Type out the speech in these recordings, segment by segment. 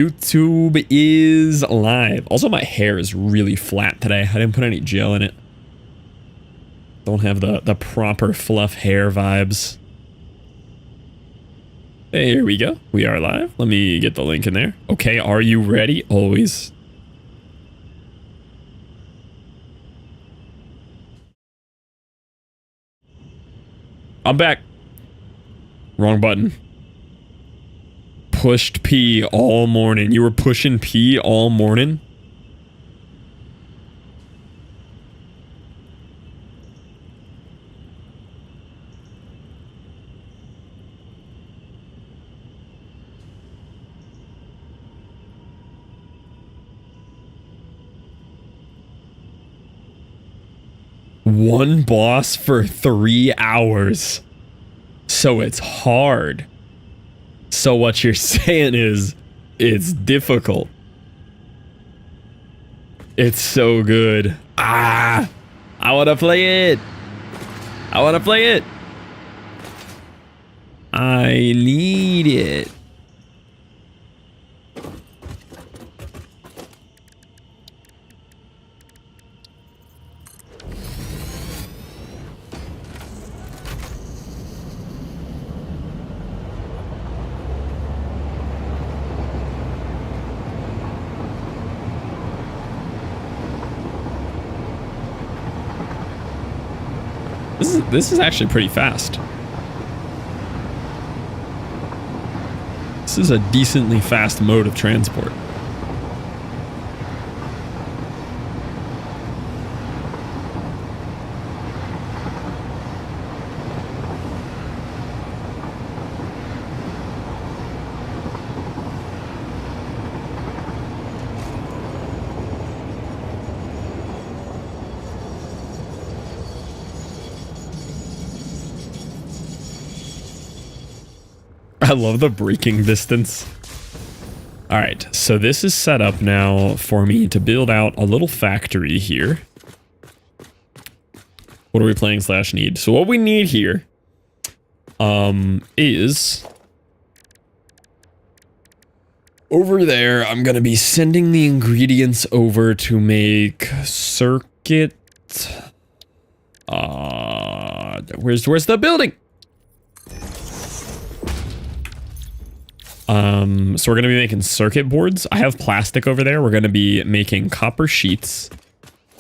YouTube is live. Also, my hair is really flat today. I didn't put any gel in it. Don't have the proper fluff hair vibes. Hey, here we go. We are live. Let me get the link in there. Okay, are you ready? Always. I'm back. Wrong button. Pushed P all morning. You were pushing P all morning? One boss for 3 hours. So it's hard. So what you're saying is, it's difficult. It's so good. Ah! I wanna play it! I wanna play it! I need it. This is actually pretty fast. This is a decently fast mode of transport. I love the braking distance. All right, so this is set up now for me to build out a little factory here. What are we playing / need? So what we need here is over there. I'm gonna be sending the ingredients over to make circuit. Where's the building? So we're going to be making circuit boards. I have plastic over there. We're going to be making copper sheets.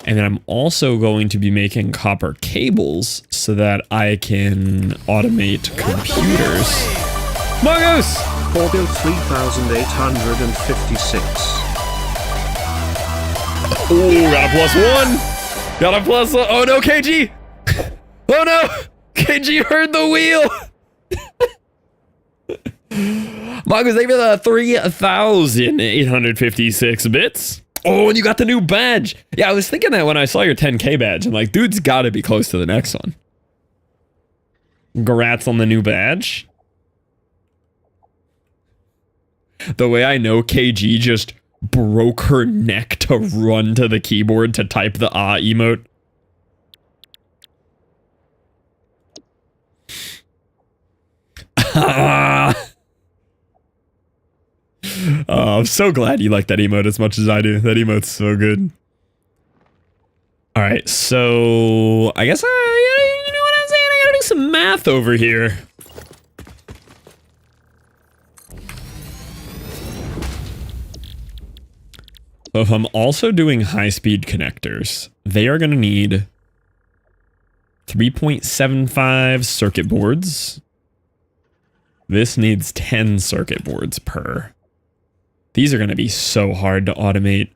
And then I'm also going to be making copper cables so that I can automate computers. Mongoose! Audio 3856. Ooh, got a +1. Got a +1. Oh no, KG! Oh no! KG heard the wheel! Mongoose, thank you for the 3,856 bits. Oh, and you got the new badge. Yeah, I was thinking that when I saw your 10K badge. I'm like, dude's got to be close to the next one. Congrats on the new badge. The way I know KG just broke her neck to run to the keyboard to type the ah emote. I'm so glad you like that emote as much as I do. That emote's so good. All right, so I guess you know what I'm saying? I gotta do some math over here. So if I'm also doing high-speed connectors, they are gonna need 3.75 circuit boards. This needs 10 circuit boards per. These are going to be so hard to automate.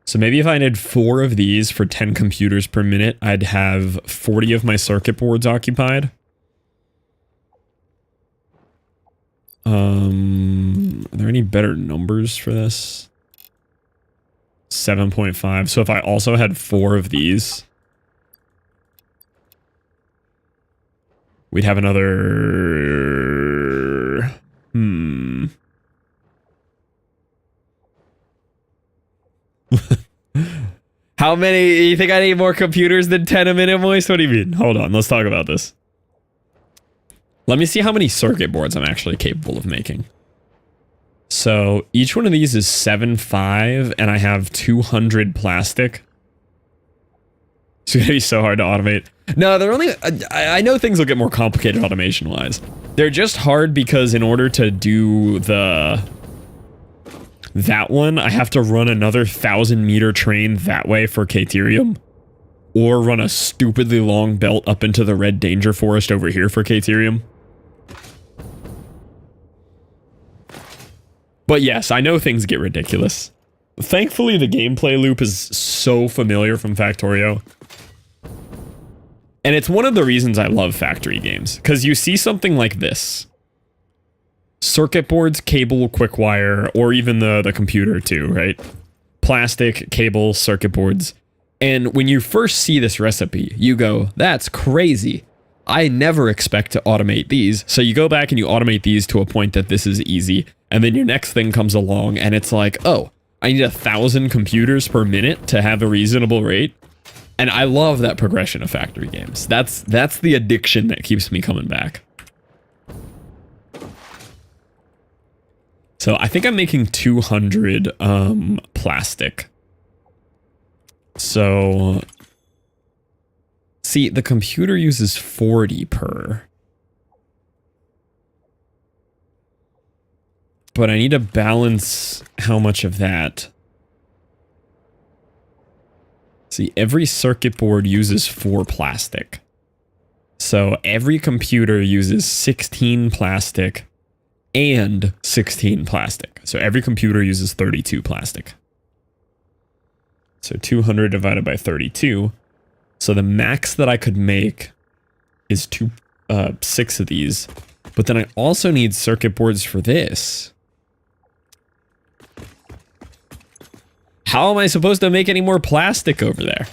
So maybe if I did 4 of these for 10 computers per minute, I'd have 40 of my circuit boards occupied. Are there any better numbers for this? 7.5. So if I also had 4 of these, we'd have another... How many? You think I need more computers than 10 a minute, Moist? What do you mean? Hold on, let's talk about this. Let me see how many circuit boards I'm actually capable of making. So each one of these is 7.5 and I have 200 plastic. It's going to be so hard to automate. No, they're only... I know things will get more complicated automation-wise. They're just hard because in order to do that one, I have to run another 1,000-meter train that way for Caterium. Or run a stupidly long belt up into the Red Danger Forest over here for Caterium. But yes, I know things get ridiculous. Thankfully, the gameplay loop is so familiar from Factorio. And it's one of the reasons I love factory games. Because you see something like this. Circuit boards, cable, quick wire, or even the computer too, right? Plastic, cable, circuit boards. And when you first see this recipe, you go, that's crazy. I never expect to automate these. So you go back and you automate these to a point that this is easy. And then your next thing comes along and it's like, oh, I need 1,000 computers per minute to have a reasonable rate. And I love that progression of factory games. That's the addiction that keeps me coming back. So I think I'm making 200 plastic. So see, the computer uses 40 per. But I need to balance how much of that. See, every circuit board uses 4 plastic. So every computer uses 16 plastic and 16 plastic. So every computer uses 32 plastic. So 200 divided by 32. So the max that I could make is 6 of these. But then I also need circuit boards for this. How am I supposed to make any more plastic over there?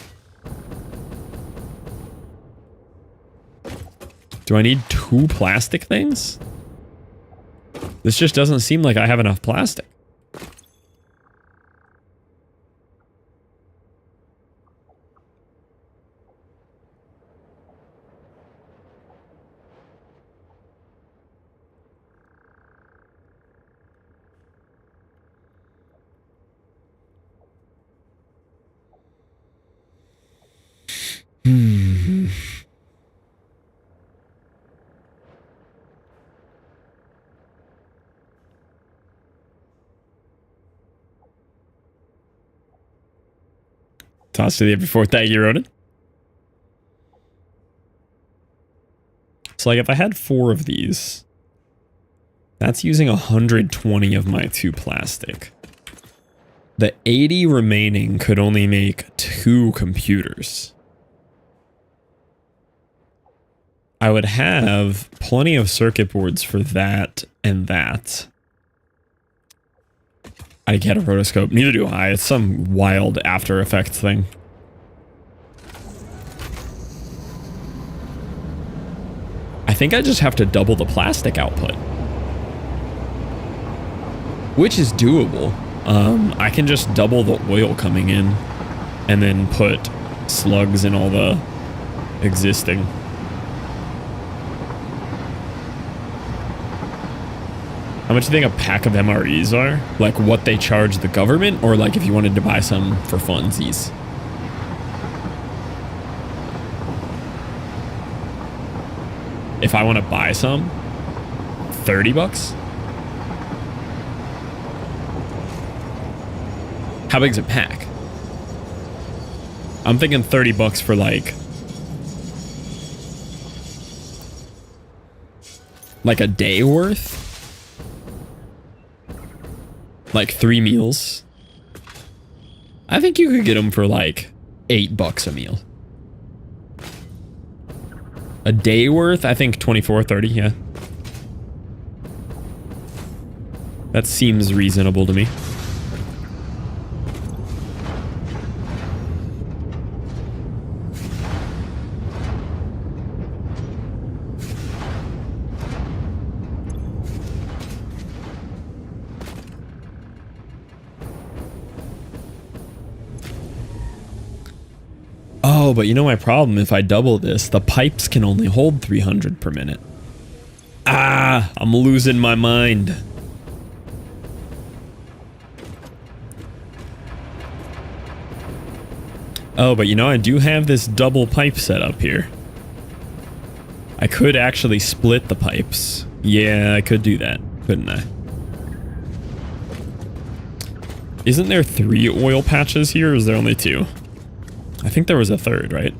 Do I need 2 plastic things? This just doesn't seem like I have enough plastic. Toss to the before. Thank you, Ronan. So like if I had 4 of these, that's using 120 of my 2 plastic. The 80 remaining could only make 2 computers. I would have plenty of circuit boards for that and that. I get a rotoscope. Neither do I. It's some wild After Effects thing. I think I just have to double the plastic output. Which is doable. I can just double the oil coming in and then put slugs in all the existing. How much do you think a pack of MREs are? Like what they charge the government, or like if you wanted to buy some for funsies? If I want to buy some, 30 bucks? How big's a pack? I'm thinking 30 bucks for like a day worth? Like 3 meals. I think you could get them for like 8 bucks a meal. A day worth, I think 24, 30, yeah. That seems reasonable to me. Oh, but you know my problem, if I double this, the pipes can only hold 300 per minute. Ah, I'm losing my mind. Oh, but you know, I do have this double pipe set up here. I could actually split the pipes. Yeah, I could do that, couldn't I? Isn't there 3 oil patches here, or is there only 2? I think there was a 3rd, right?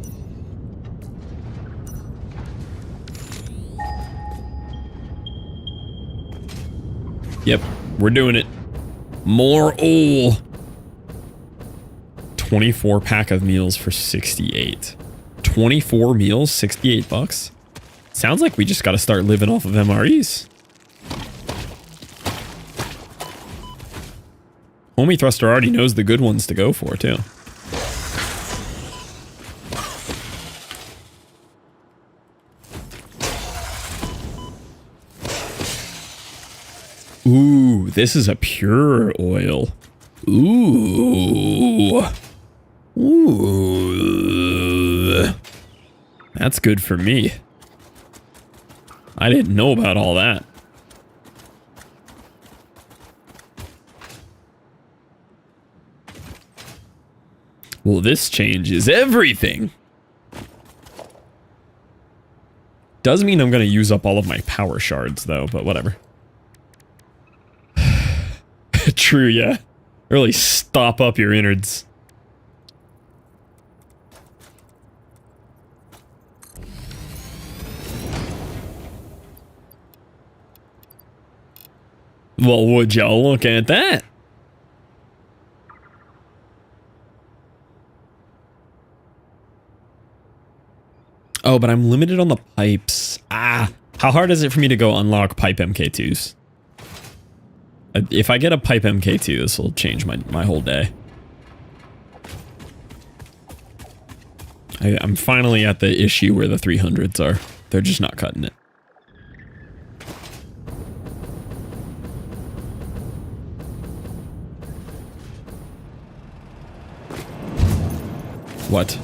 Yep, we're doing it. More oil. 24 pack of meals for 68. 24 meals, 68 bucks? Sounds like we just gotta start living off of MREs. Homie Thruster already knows the good ones to go for, too. Ooh, this is a pure oil. Ooh. Ooh. That's good for me. I didn't know about all that. Well, this changes everything. Does mean I'm going to use up all of my power shards, though, but whatever. True, yeah. Really stop up your innards. Well, would y'all look at that? Oh, but I'm limited on the pipes. Ah, how hard is it for me to go unlock pipe MK2s? If I get a pipe MK2, this will change my whole day. I'm finally at the issue where the 300s are. They're just not cutting it. What?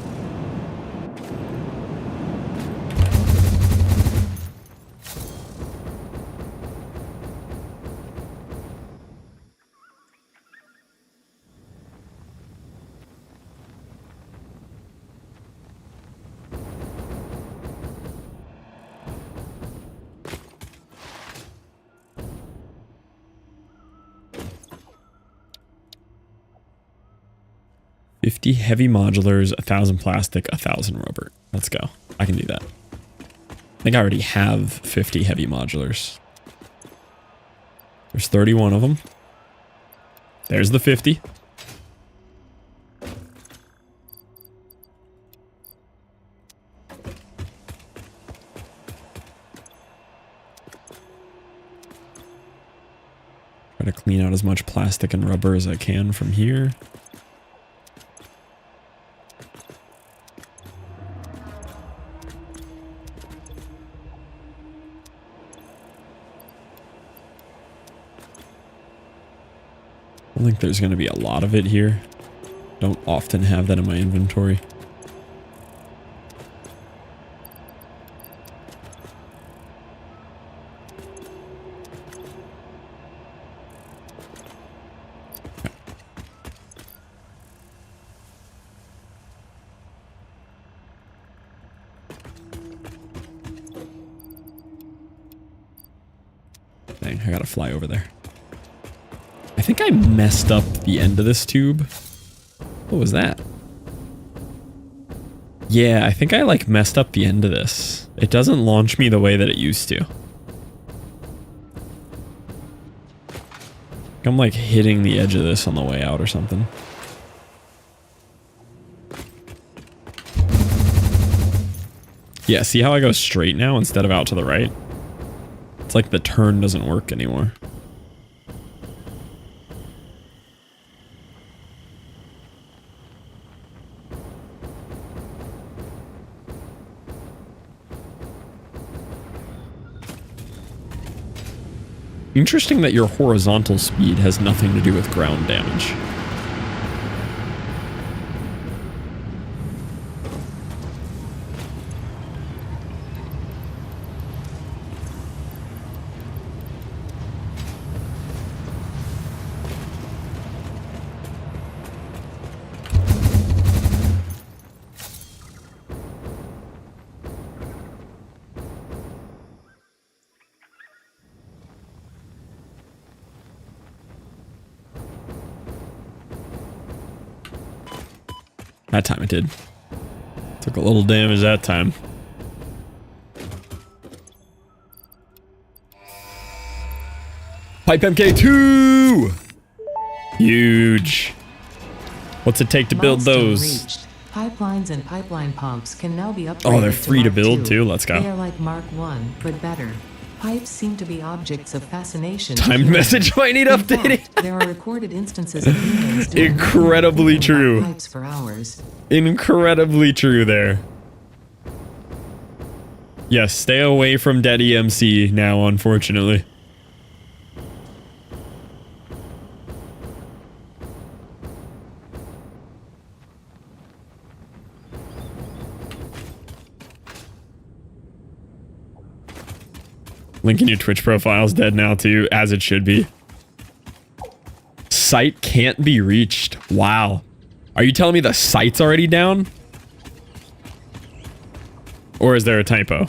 $50 heavy modulars, 1,000 plastic, 1,000 rubber. Let's go. I can do that. I think I already have 50 heavy modulars. There's 31 of them. There's the 50. Try to clean out as much plastic and rubber as I can from here. I think there's going to be a lot of it here. Don't often have that in my inventory. Dang, I gotta fly over there. I think I messed up the end of this tube. What was that? Yeah, I think I like messed up the end of this. It doesn't launch me the way that it used to. I'm like hitting the edge of this on the way out or something. Yeah, see how I go straight now instead of out to the right? It's like the turn doesn't work anymore. Interesting that your horizontal speed has nothing to do with ground damage. That time it did. Took a little damage that time. Pipe MK2! Huge. What's it take to build those? Reached. Pipelines and pipeline pumps can now be upgraded. Oh, they're free to build Mark too. Let's go. They are like Mark 1, but better. Pipes seem to be objects of fascination. Timed message might need updating. There are recorded instances of humans doing Incredibly true. pipes for hours. Incredibly true there. Yes, stay away from dead EMC now, unfortunately. Link in your Twitch profile is dead now too, as it should be. Site can't be reached. Wow. Are you telling me the site's already down? Or is there a typo?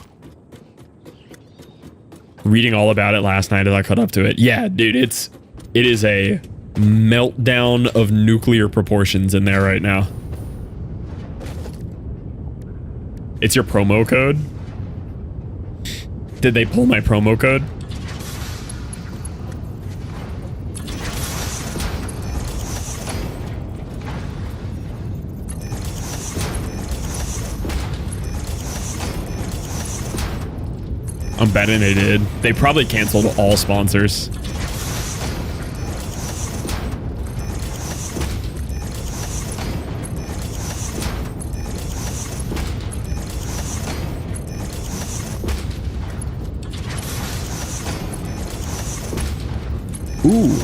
Reading all about it last night as I caught up to it. Yeah, dude, it is a meltdown of nuclear proportions in there right now. It's your promo code? Did they pull my promo code? I'm betting they did. They probably canceled all sponsors. Ooh,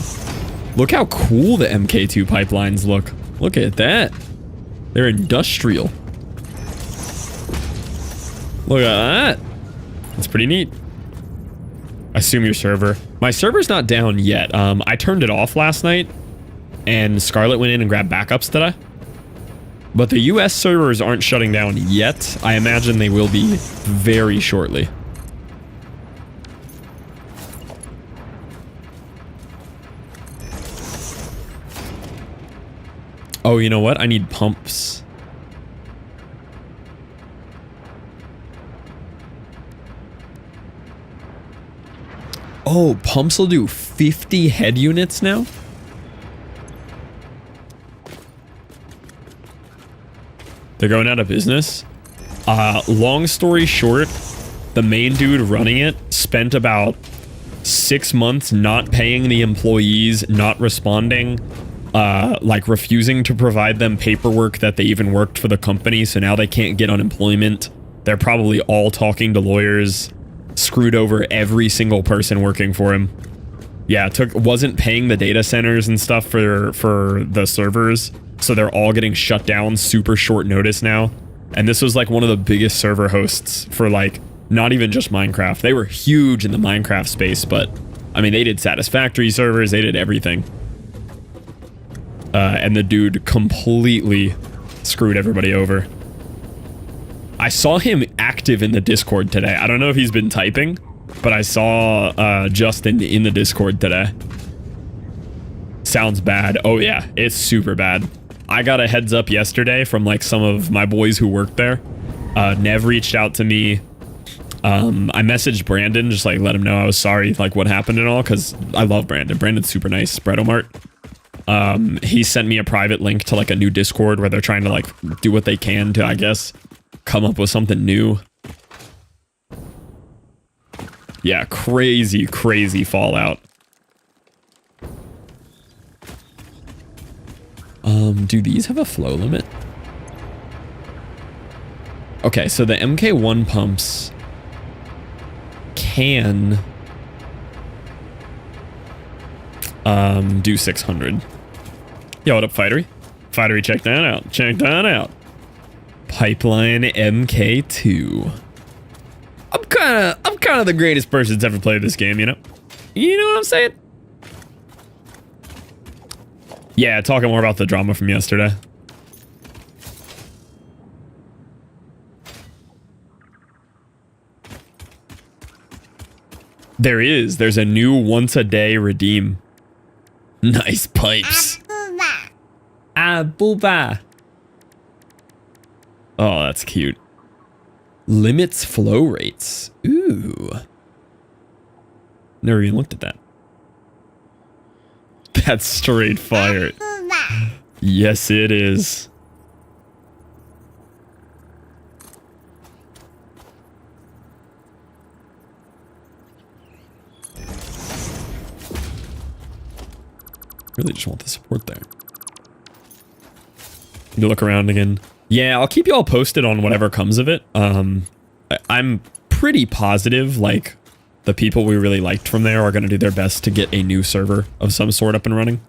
look how cool the MK2 pipelines look. Look at that. They're industrial. Look at that. That's pretty neat. I assume your server. My server's not down yet. I turned it off last night and Scarlet went in and grabbed backups today. But the US servers aren't shutting down yet. I imagine they will be very shortly. Oh, you know what? I need pumps. Oh, pumps will do 50 head units now? They're going out of business? Long story short, the main dude running it spent about 6 months not paying the employees, not responding, like refusing to provide them paperwork that they even worked for the company, so now they can't get unemployment. They're probably all talking to lawyers, screwed over every single person working for him. Yeah, wasn't paying the data centers and stuff for the servers, so they're all getting shut down super short notice now. And this was like one of the biggest server hosts for like not even just Minecraft. They were huge in the Minecraft space, but I mean they did Satisfactory servers, they did everything. And the dude completely screwed everybody over. I saw him active in the Discord today. I don't know if he's been typing, but I saw Justin in the Discord today. Sounds bad. Oh yeah, it's super bad. I got a heads up yesterday from like some of my boys who worked there. Nev reached out to me. I messaged Brandon, just like let him know I was sorry, like what happened and all, because I love Brandon. Brandon's super nice. Bredomart. He sent me a private link to like a new Discord where they're trying to like do what they can to, I guess, come up with something new. Yeah, crazy, crazy fallout. Do these have a flow limit? Okay, so the MK1 pumps can do 600. Yo, what up, Fightery? Fightery, check that out. Check that out. Pipeline MK2. I'm kind of the greatest person that's ever played this game, you know? You know what I'm saying? Yeah, talking more about the drama from yesterday. There's a new once a day redeem. Nice pipes. Abuba. Oh, that's cute. Limits flow rates. Ooh. Never even looked at that. That's straight fire. Yes, it is. Really just want the support there. You look around again. Yeah, I'll keep you all posted on whatever comes of it. I'm pretty positive, like, the people we really liked from there are going to do their best to get a new server of some sort up and running.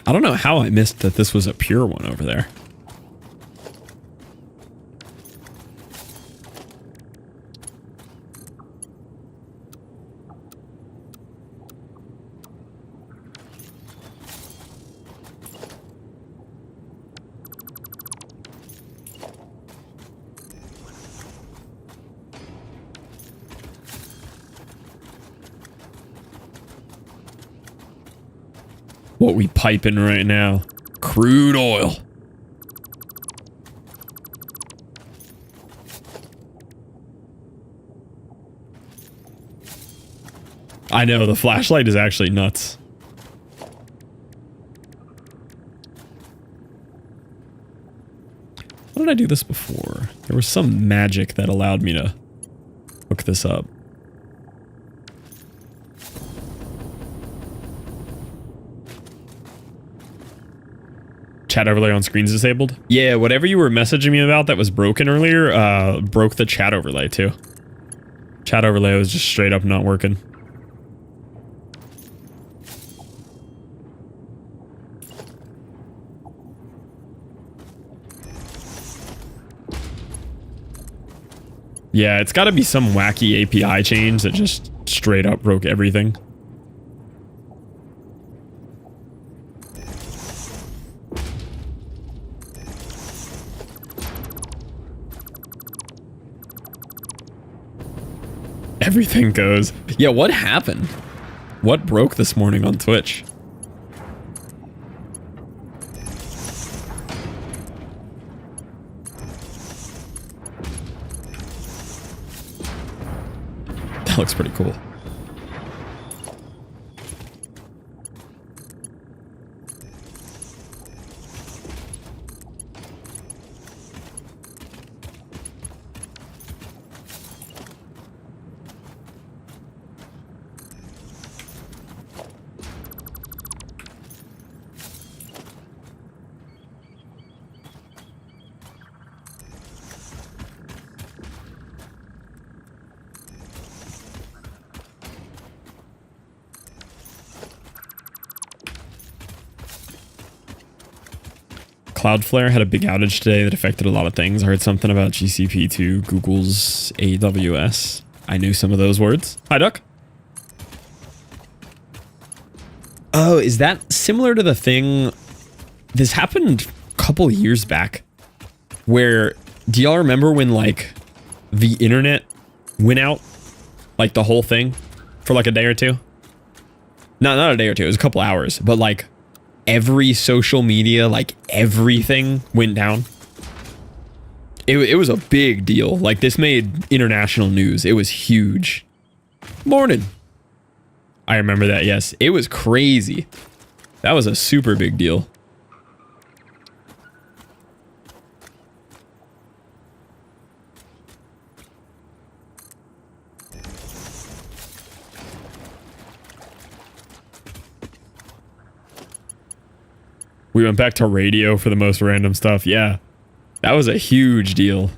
I don't know how I missed that this was a pure one over there. What we piping right now? Crude oil. I know, the flashlight is actually nuts. How did I do this before? There was some magic that allowed me to hook this up. Chat overlay on screens disabled? Yeah, whatever you were messaging me about that was broken earlier, broke the chat overlay too. Chat overlay was just straight up not working. Yeah, it's gotta be some wacky API change that just straight up broke everything. Everything goes. Yeah, what happened? What broke this morning on Twitch? That looks pretty cool. Cloudflare had a big outage today that affected a lot of things. I heard something about GCP to Google's AWS. I knew some of those words. Hi, Duck. Oh, is that similar to the thing? This happened a couple years back where, do y'all remember when like the internet went out? Like the whole thing for like a day or two? No, not a day or two. It was a couple hours, but like every social media, like everything went down. It was a big deal. Like this made international news. It was huge. Morning. I remember that, yes. It was crazy. That was a super big deal. We went back to radio for the most random stuff. Yeah, that was a huge deal.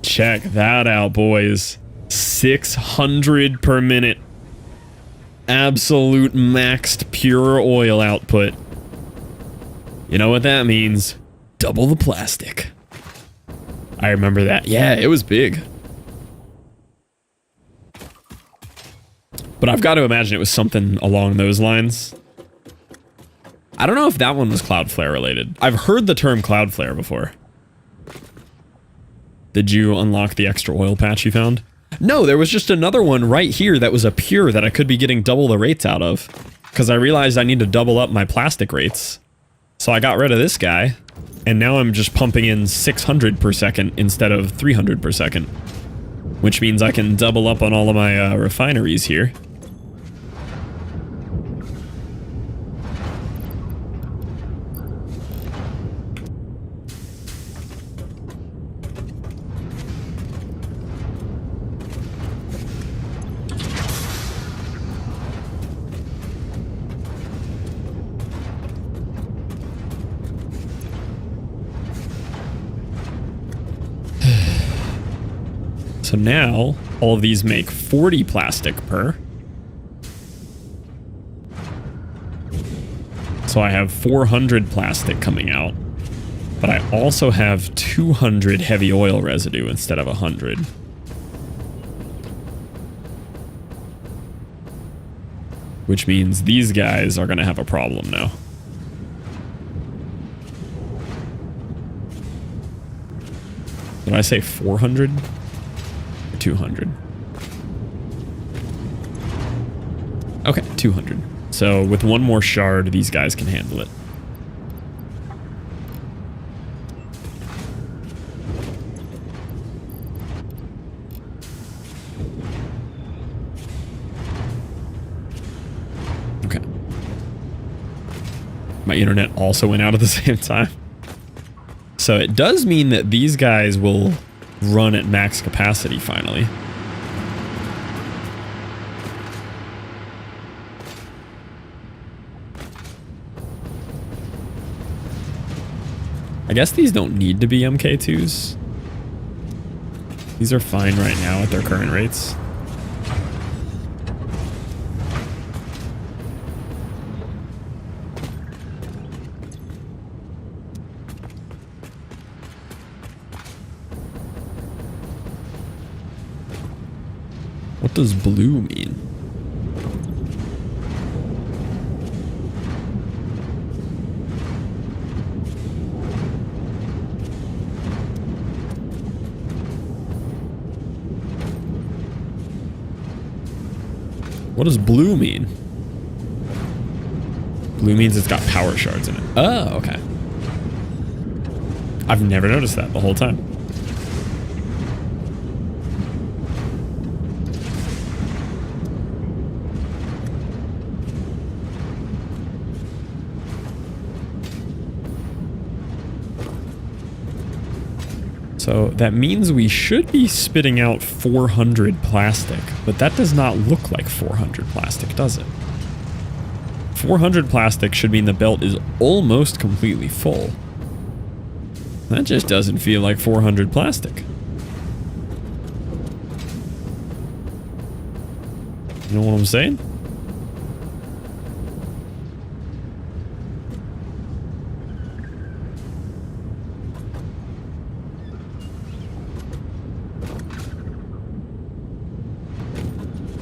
Check that out, boys. 600 per minute. Absolute maxed pure oil output. You know what that means? Double the plastic. I remember that. Yeah, it was big. But I've got to imagine it was something along those lines. I don't know if that one was Cloudflare related. I've heard the term Cloudflare before. Did you unlock the extra oil patch you found? No, there was just another one right here that was a pure that I could be getting double the rates out of. Because I realized I need to double up my plastic rates. So I got rid of this guy. And now I'm just pumping in 600 per second instead of 300 per second. Which means I can double up on all of my refineries here. So now, all of these make 40 plastic per. So I have 400 plastic coming out. But I also have 200 heavy oil residue instead of 100. Which means these guys are going to have a problem now. Did I say 400? 200. Okay, 200. So with one more shard, these guys can handle it. Okay. My internet also went out at the same time. So it does mean that these guys will run at max capacity finally. I guess these don't need to be MK2s. These are fine right now at their current rates. What does blue mean? What does blue mean? Blue means it's got power shards in it. Oh, okay. I've never noticed that the whole time. So that means we should be spitting out 400 plastic, but that does not look like 400 plastic, does it? 400 plastic should mean the belt is almost completely full. That just doesn't feel like 400 plastic. You know what I'm saying?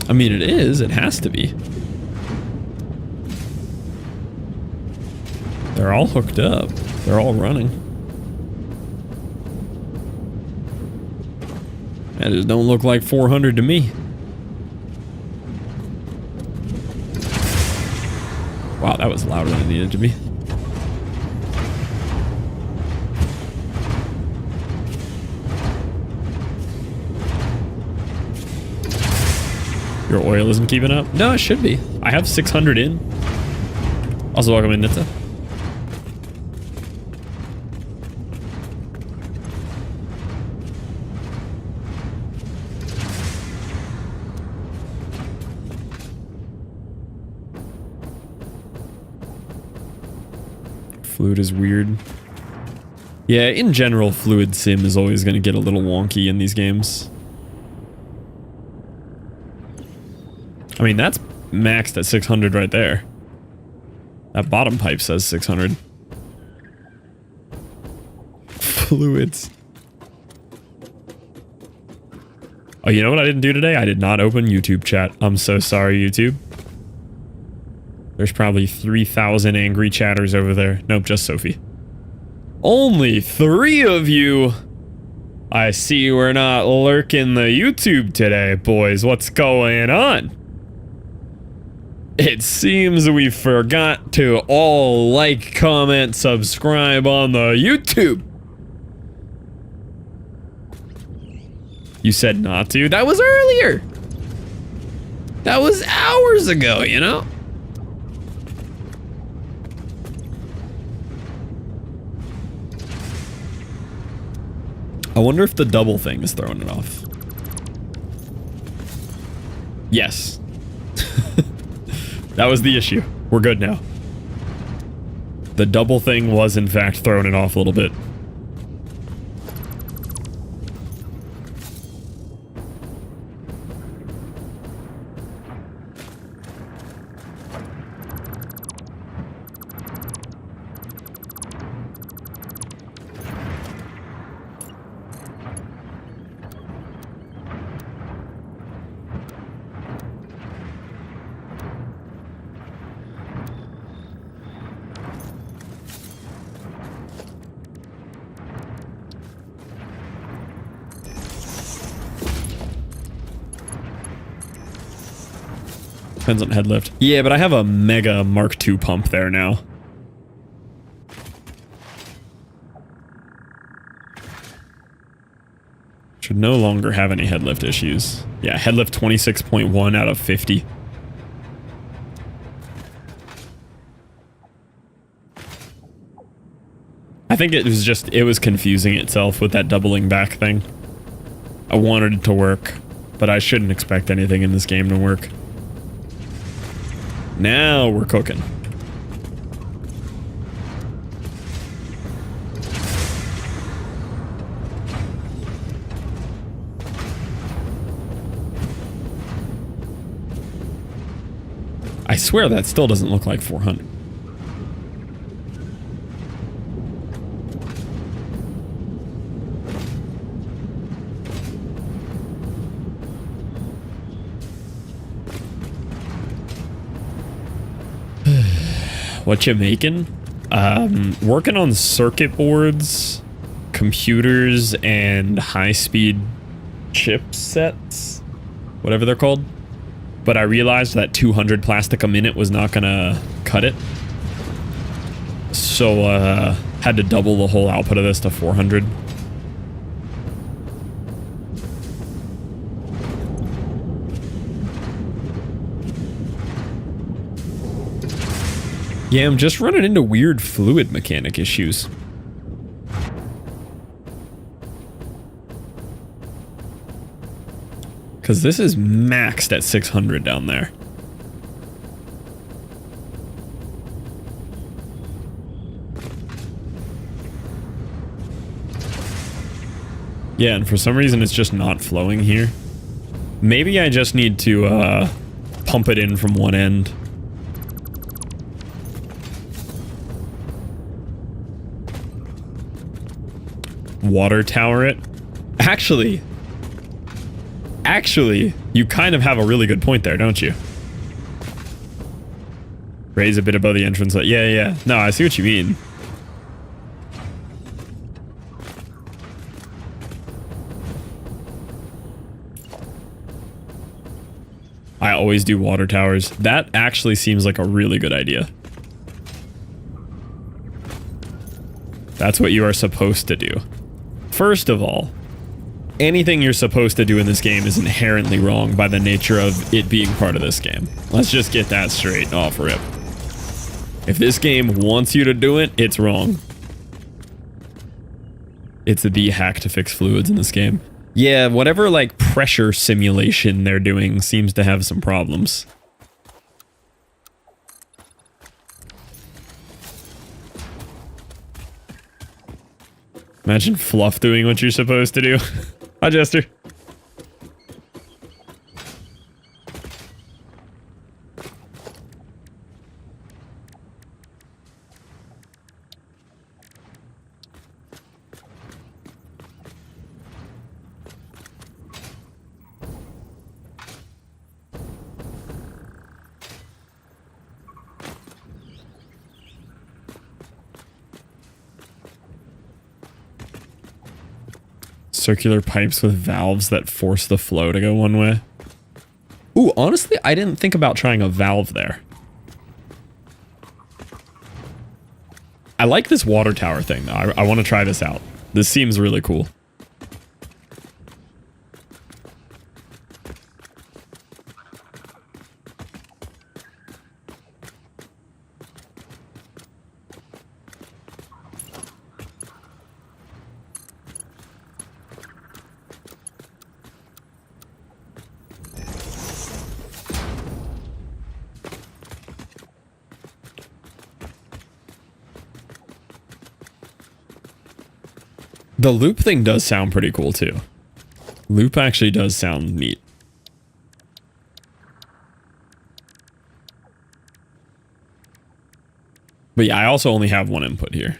I mean, it is. It has to be. They're all hooked up. They're all running. That just don't look like 400 to me. Wow, that was louder than it needed to be. Your oil isn't keeping up? No, it should be. I have 600 in. Also, welcome in, Nitsa. Fluid is weird. Yeah, in general, fluid sim is always going to get a little wonky in these games. I mean, that's maxed at 600 right there. That bottom pipe says 600. Fluids. Oh, you know what I didn't do today? I did not open YouTube chat. I'm so sorry, YouTube. There's probably 3,000 angry chatters over there. Nope, just Sophie. Only 3 of you. I see we're not lurking the YouTube today, boys. What's going on? It seems we forgot to all like, comment, subscribe on the YouTube. You said not to? That was earlier. That was hours ago, you know? I wonder if the double thing is throwing it off. Yes. That was the issue. We're good now. The double thing was in fact throwing it off a little bit. Depends on head lift. Yeah, but I have a Mega Mark II pump there now. Should no longer have any head lift issues. Yeah, head lift 26.1 out of 50. I think it was confusing itself with that doubling back thing. I wanted it to work, but I shouldn't expect anything in this game to work. Now we're cooking. I swear that still doesn't look like 400. What you making? Working on circuit boards, computers, and high-speed chipsets, whatever they're called. But I realized that 200 plastic a minute was not gonna cut it. So, had to double the whole output of this to 400. Yeah, I'm just running into weird fluid mechanic issues. Because this is maxed at 600 down there. Yeah, and for some reason it's just not flowing here. Maybe I just need to pump it in from one end. Water tower it. Actually, you kind of have a really good point there, don't you? Raise a bit above the entrance. Yeah. No, I see what you mean. I always do water towers. That actually seems like a really good idea. That's what you are supposed to do. First of all, anything you're supposed to do in this game is inherently wrong by the nature of it being part of this game. Let's just get that straight off rip. If this game wants you to do it, it's wrong. It's the hack to fix fluids in this game. Yeah, whatever like pressure simulation they're doing seems to have some problems. Imagine Fluff doing what you're supposed to do. Hi, Jester. Circular pipes with valves that force the flow to go one way. Ooh, honestly, I didn't think about trying a valve there. I like this water tower thing, though. I want to try this out. This seems really cool. The loop thing does sound pretty cool, too. Loop actually does sound neat. But yeah, I also only have one input here.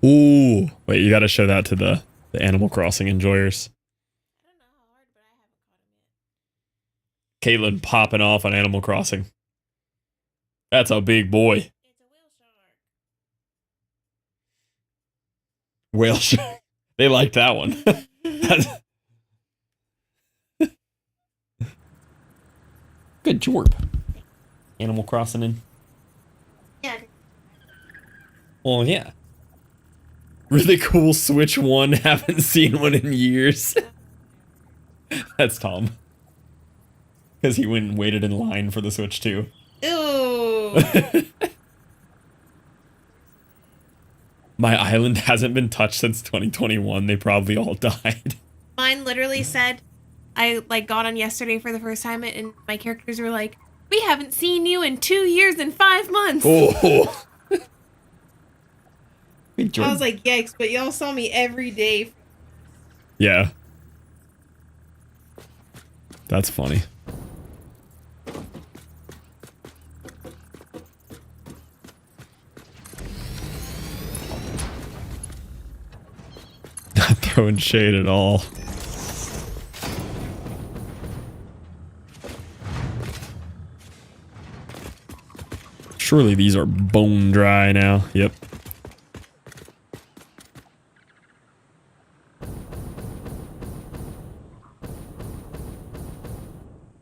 Ooh, wait, you gotta show that to the Animal Crossing enjoyers. I don't know how hard, but I haven't caught him yet. Caitlin popping off on Animal Crossing. That's a big boy. It's a whale shark. Whale shark. They liked that one. Good jorp. Animal Crossing in. Yeah. Oh, yeah. Really cool Switch 1. Haven't seen one in years. That's Tom. Because he went and waited in line for the Switch 2. Ew. My island hasn't been touched since 2021. They probably all died. Mine literally said, I like got on yesterday for the first time, and my characters were like, "We haven't seen you in 2 years and 5 months." Oh. I was like, yikes, but y'all saw me every day. Yeah. That's funny. Not throwing shade at all. Surely these are bone dry now. Yep.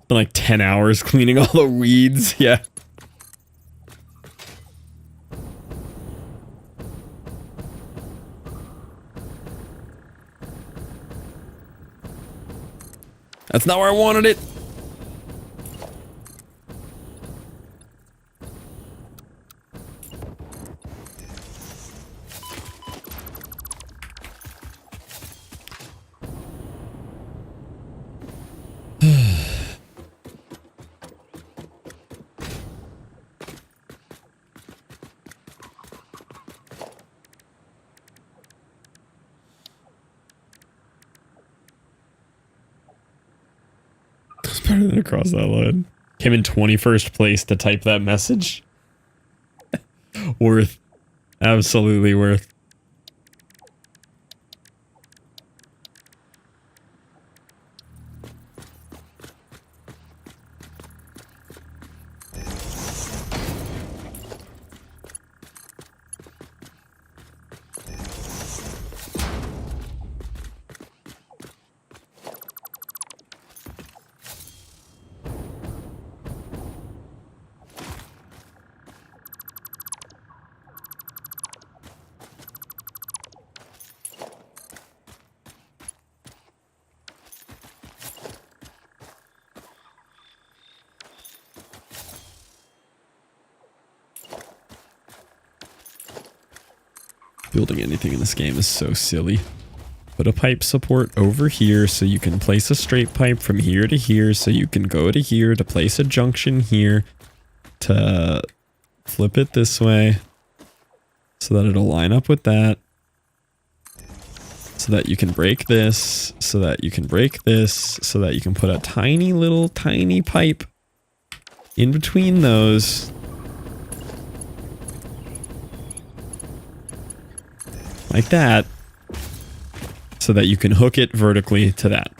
Been like 10 hours cleaning all the weeds. Yeah. That's not where I wanted it. It's better than across that line. Came in 21st place to type that message. Worth. Absolutely worth. Building anything in this game is so silly. Put a pipe support over here so you can place a straight pipe from here to here, so you can go to here to place a junction here to flip it this way so that it'll line up with that. So that you can break this, so that you can break this, so that you can put a tiny little tiny pipe in between those. Like that. So that you can hook it vertically to that.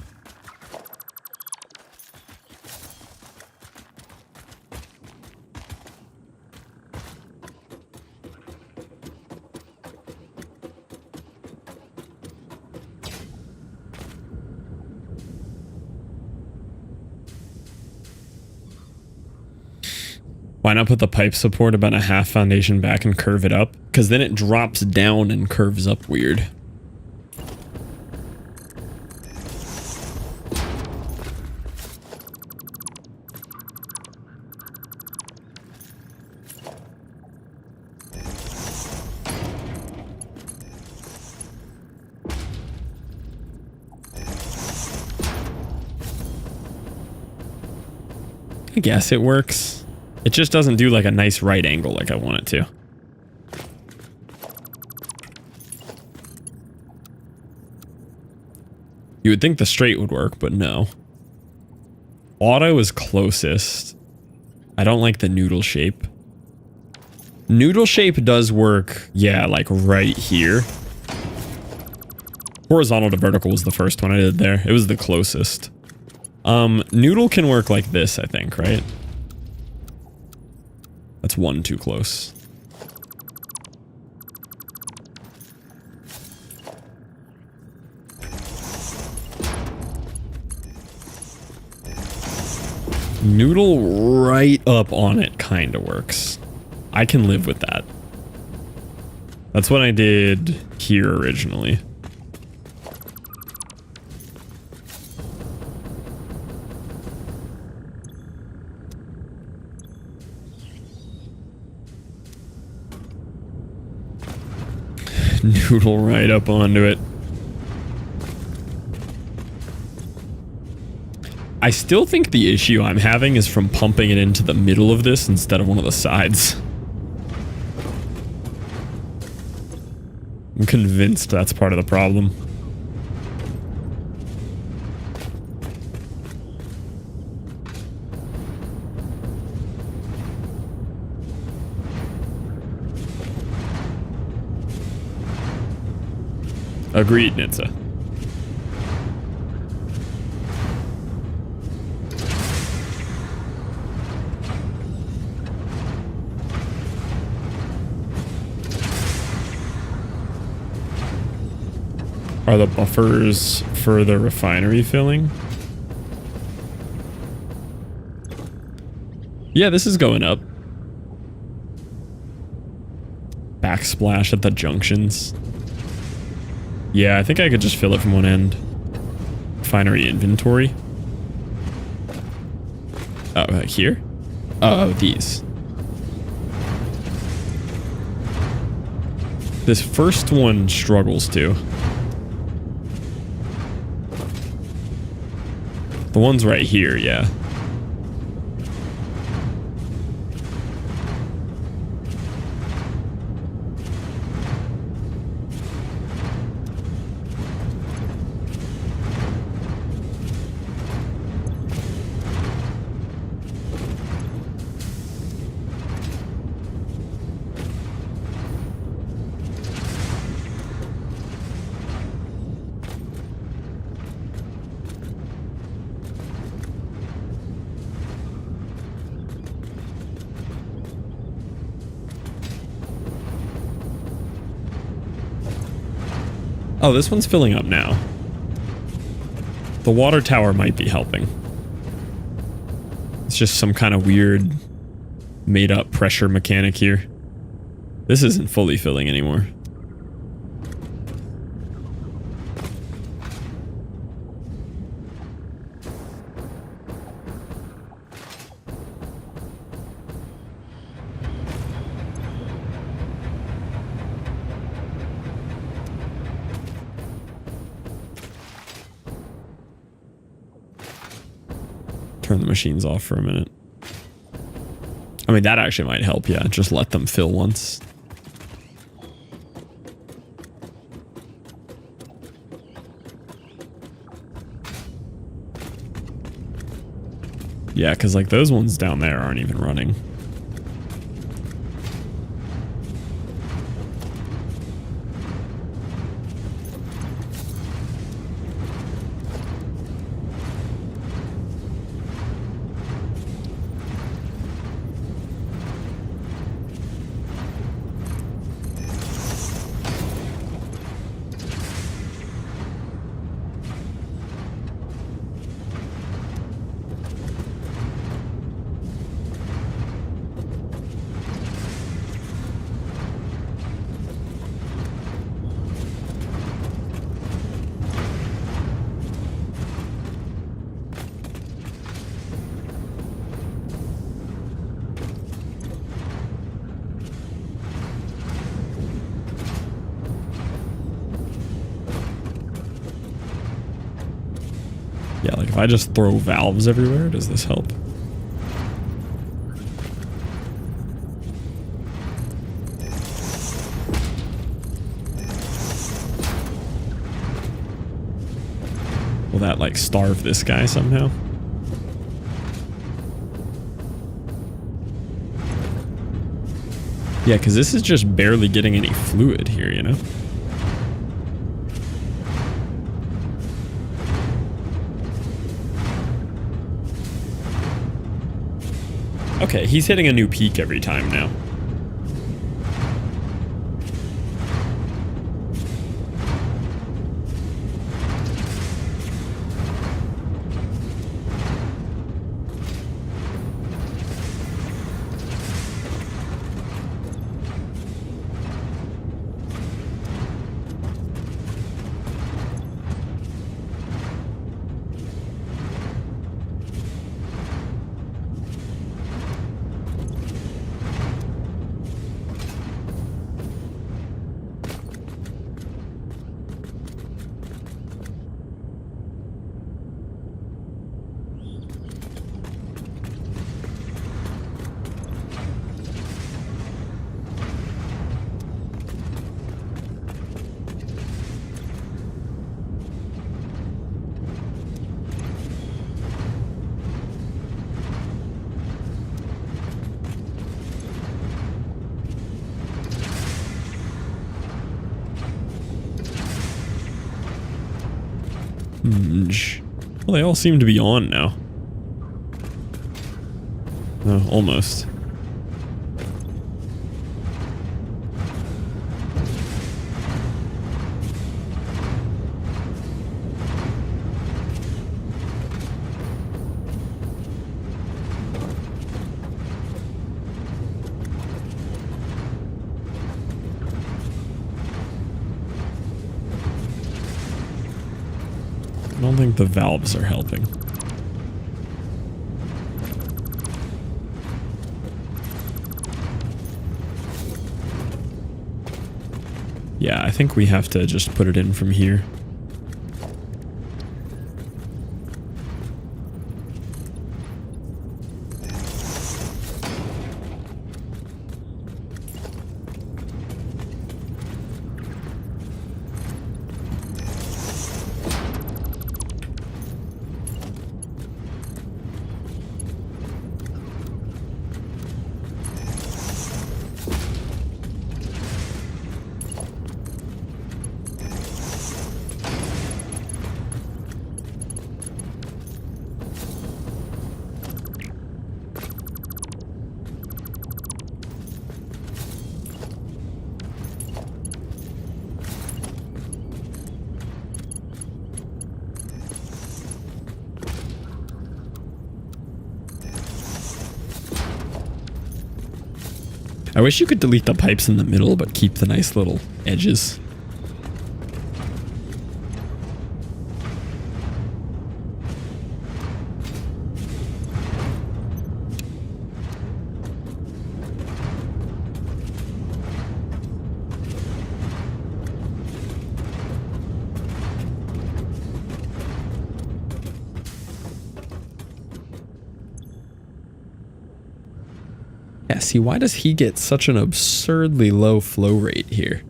Why not put the pipe support about a half foundation back and curve it up? Because then it drops down and curves up weird. I guess it works. It just doesn't do like a nice right angle like I want it to. You would think the straight would work, but no. Auto is closest. I don't like the noodle shape. Noodle shape does work, yeah, like right here. Horizontal to vertical was the first one I did there. It was the closest. Noodle can work like this, I think, right? That's one too close. Noodle right up on it kind of works. I can live with that. That's what I did here originally. Noodle right up onto it. I still think the issue I'm having is from pumping it into the middle of this instead of one of the sides. I'm convinced that's part of the problem. Agreed, Nitsa. Are the buffers for the refinery filling? Yeah, this is going up. Backsplash at the junctions. Yeah, I think I could just fill it from one end. Refinery inventory. Oh, here? Oh, these. This first one struggles too. The one's right here, yeah. Oh, this one's filling up now. The water tower might be helping. It's just some kind of weird made up pressure mechanic here. This isn't fully filling anymore. turn the machines off for a minute. I mean, that actually might help, yeah. Just let them fill once. Yeah, because like those ones down there aren't even running. Yeah, like if I just throw valves everywhere, does this help? Will that like starve this guy somehow? Yeah, because this is just barely getting any fluid here, you know? Okay, he's hitting a new peak every time now. Well, they all seem to be on now. Oh, almost. I don't think the valves are helping. Yeah, I think we have to just put it in from here. I wish you could delete the pipes in the middle, but keep the nice little edges. Yeah, see, why does he get such an absurdly low flow rate here?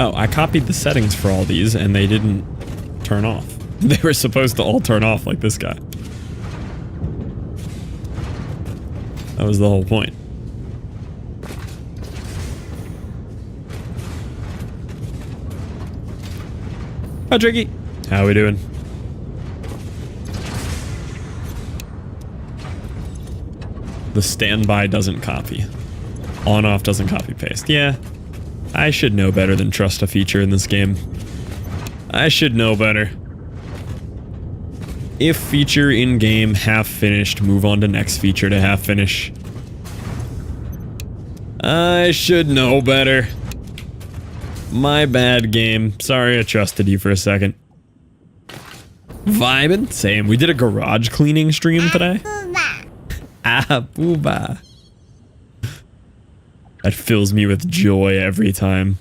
Oh, I copied the settings for all these and they didn't turn off. They were supposed to all turn off like this guy. That was the whole point. Hi, Tricky. How we doing? The standby doesn't copy. On-off doesn't copy-paste. Yeah. I should know better than trust a feature in this game. I should know better. If feature in-game half finished, move on to next feature to half finish. I should know better. My bad, game. Sorry I trusted you for a second. Vibin'? Same. We did a garage cleaning stream today. Ah, booba. That fills me with joy every time.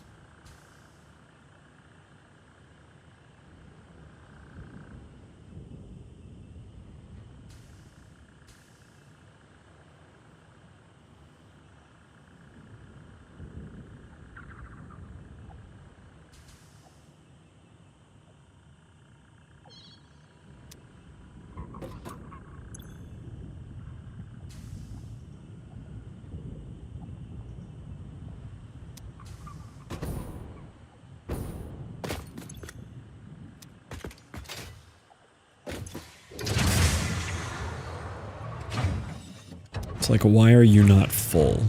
It's like, why are you not full?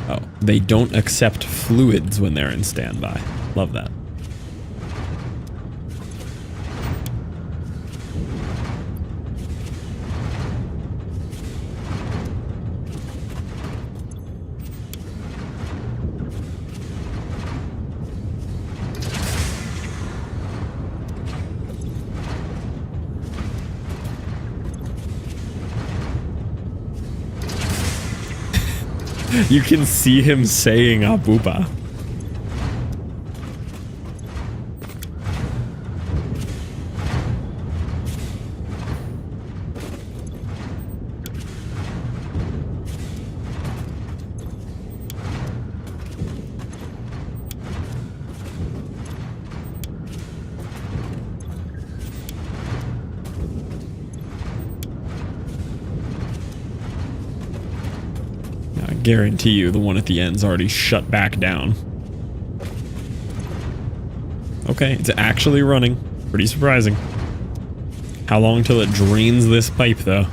Oh, they don't accept fluids when they're in standby. Love that. You can see him saying Abuba. Guarantee you the one at the end's already shut back down. Okay, it's actually running. Pretty surprising. How long till it drains this pipe, though?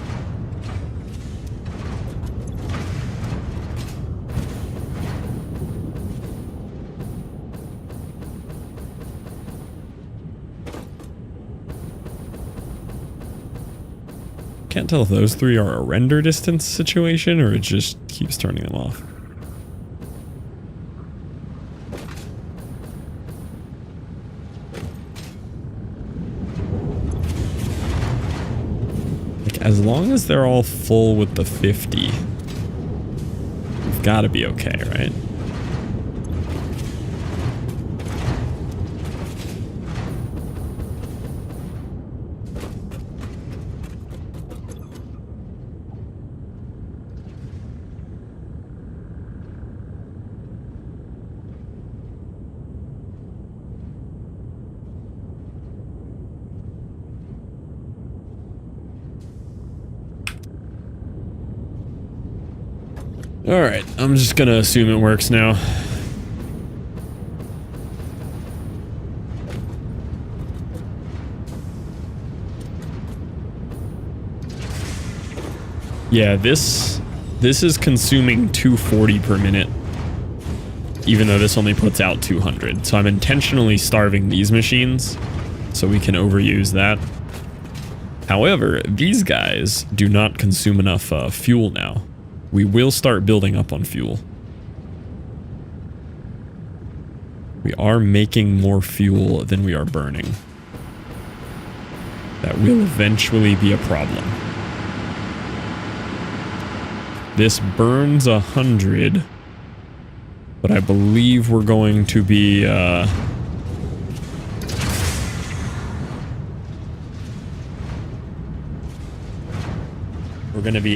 Can't tell if those three are a render distance situation or it just keeps turning them off. Like, as long as they're all full with the 50, we've got to be okay, right? Alright, I'm just gonna assume it works now. Yeah, this is consuming 240 per minute, even though this only puts out 200. So I'm intentionally starving these machines so we can overuse that. However, these guys do not consume enough fuel now. We will start building up on fuel. We are making more fuel than we are burning. That will eventually be a problem. This burns 100, but I believe we're going to be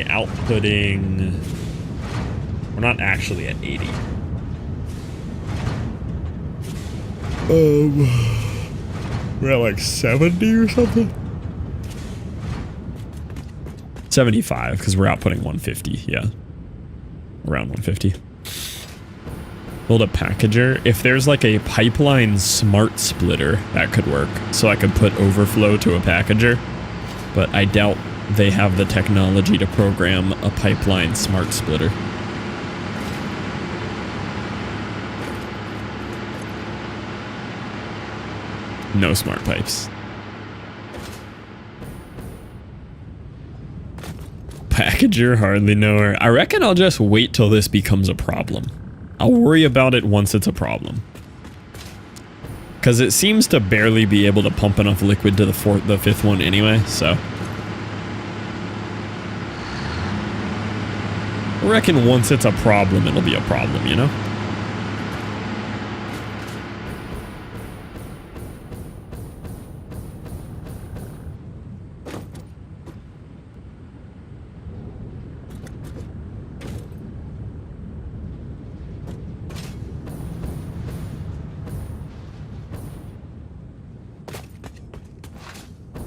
outputting. We're not actually at 80. We're at like 70 or something. 75 because we're outputting 150. Yeah, around 150. Build a packager. If there's like a pipeline smart splitter, that could work. So I could put overflow to a packager, but I doubt they have the technology to program a pipeline smart splitter. No smart pipes. Packager, hardly know her. I reckon I'll just wait till this becomes a problem. I'll worry about it once it's a problem. Because it seems to barely be able to pump enough liquid to the fifth one anyway, so. I reckon once it's a problem, it'll be a problem, you know?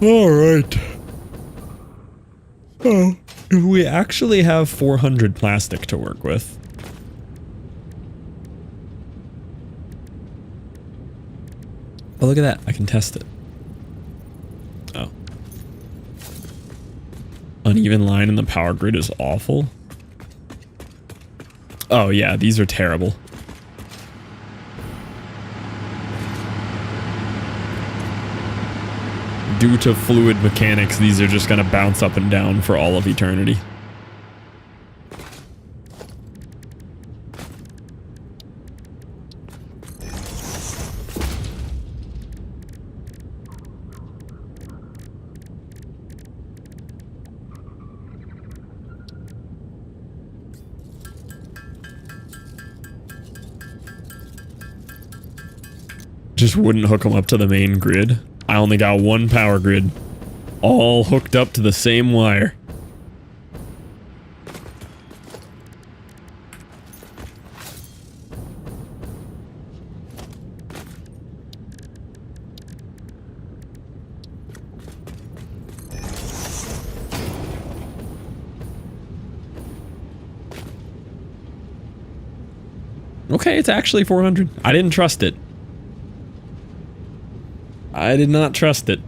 All right. Oh, if we actually have 400 plastic to work with. Oh, look at that. I can test it. Oh. Uneven line in the power grid is awful. Oh, yeah. These are terrible. Due to fluid mechanics, these are just going to bounce up and down for all of eternity. Just wouldn't hook them up to the main grid. I only got one power grid, all hooked up to the same wire. Okay, it's actually 400. I didn't trust it. I did not trust it.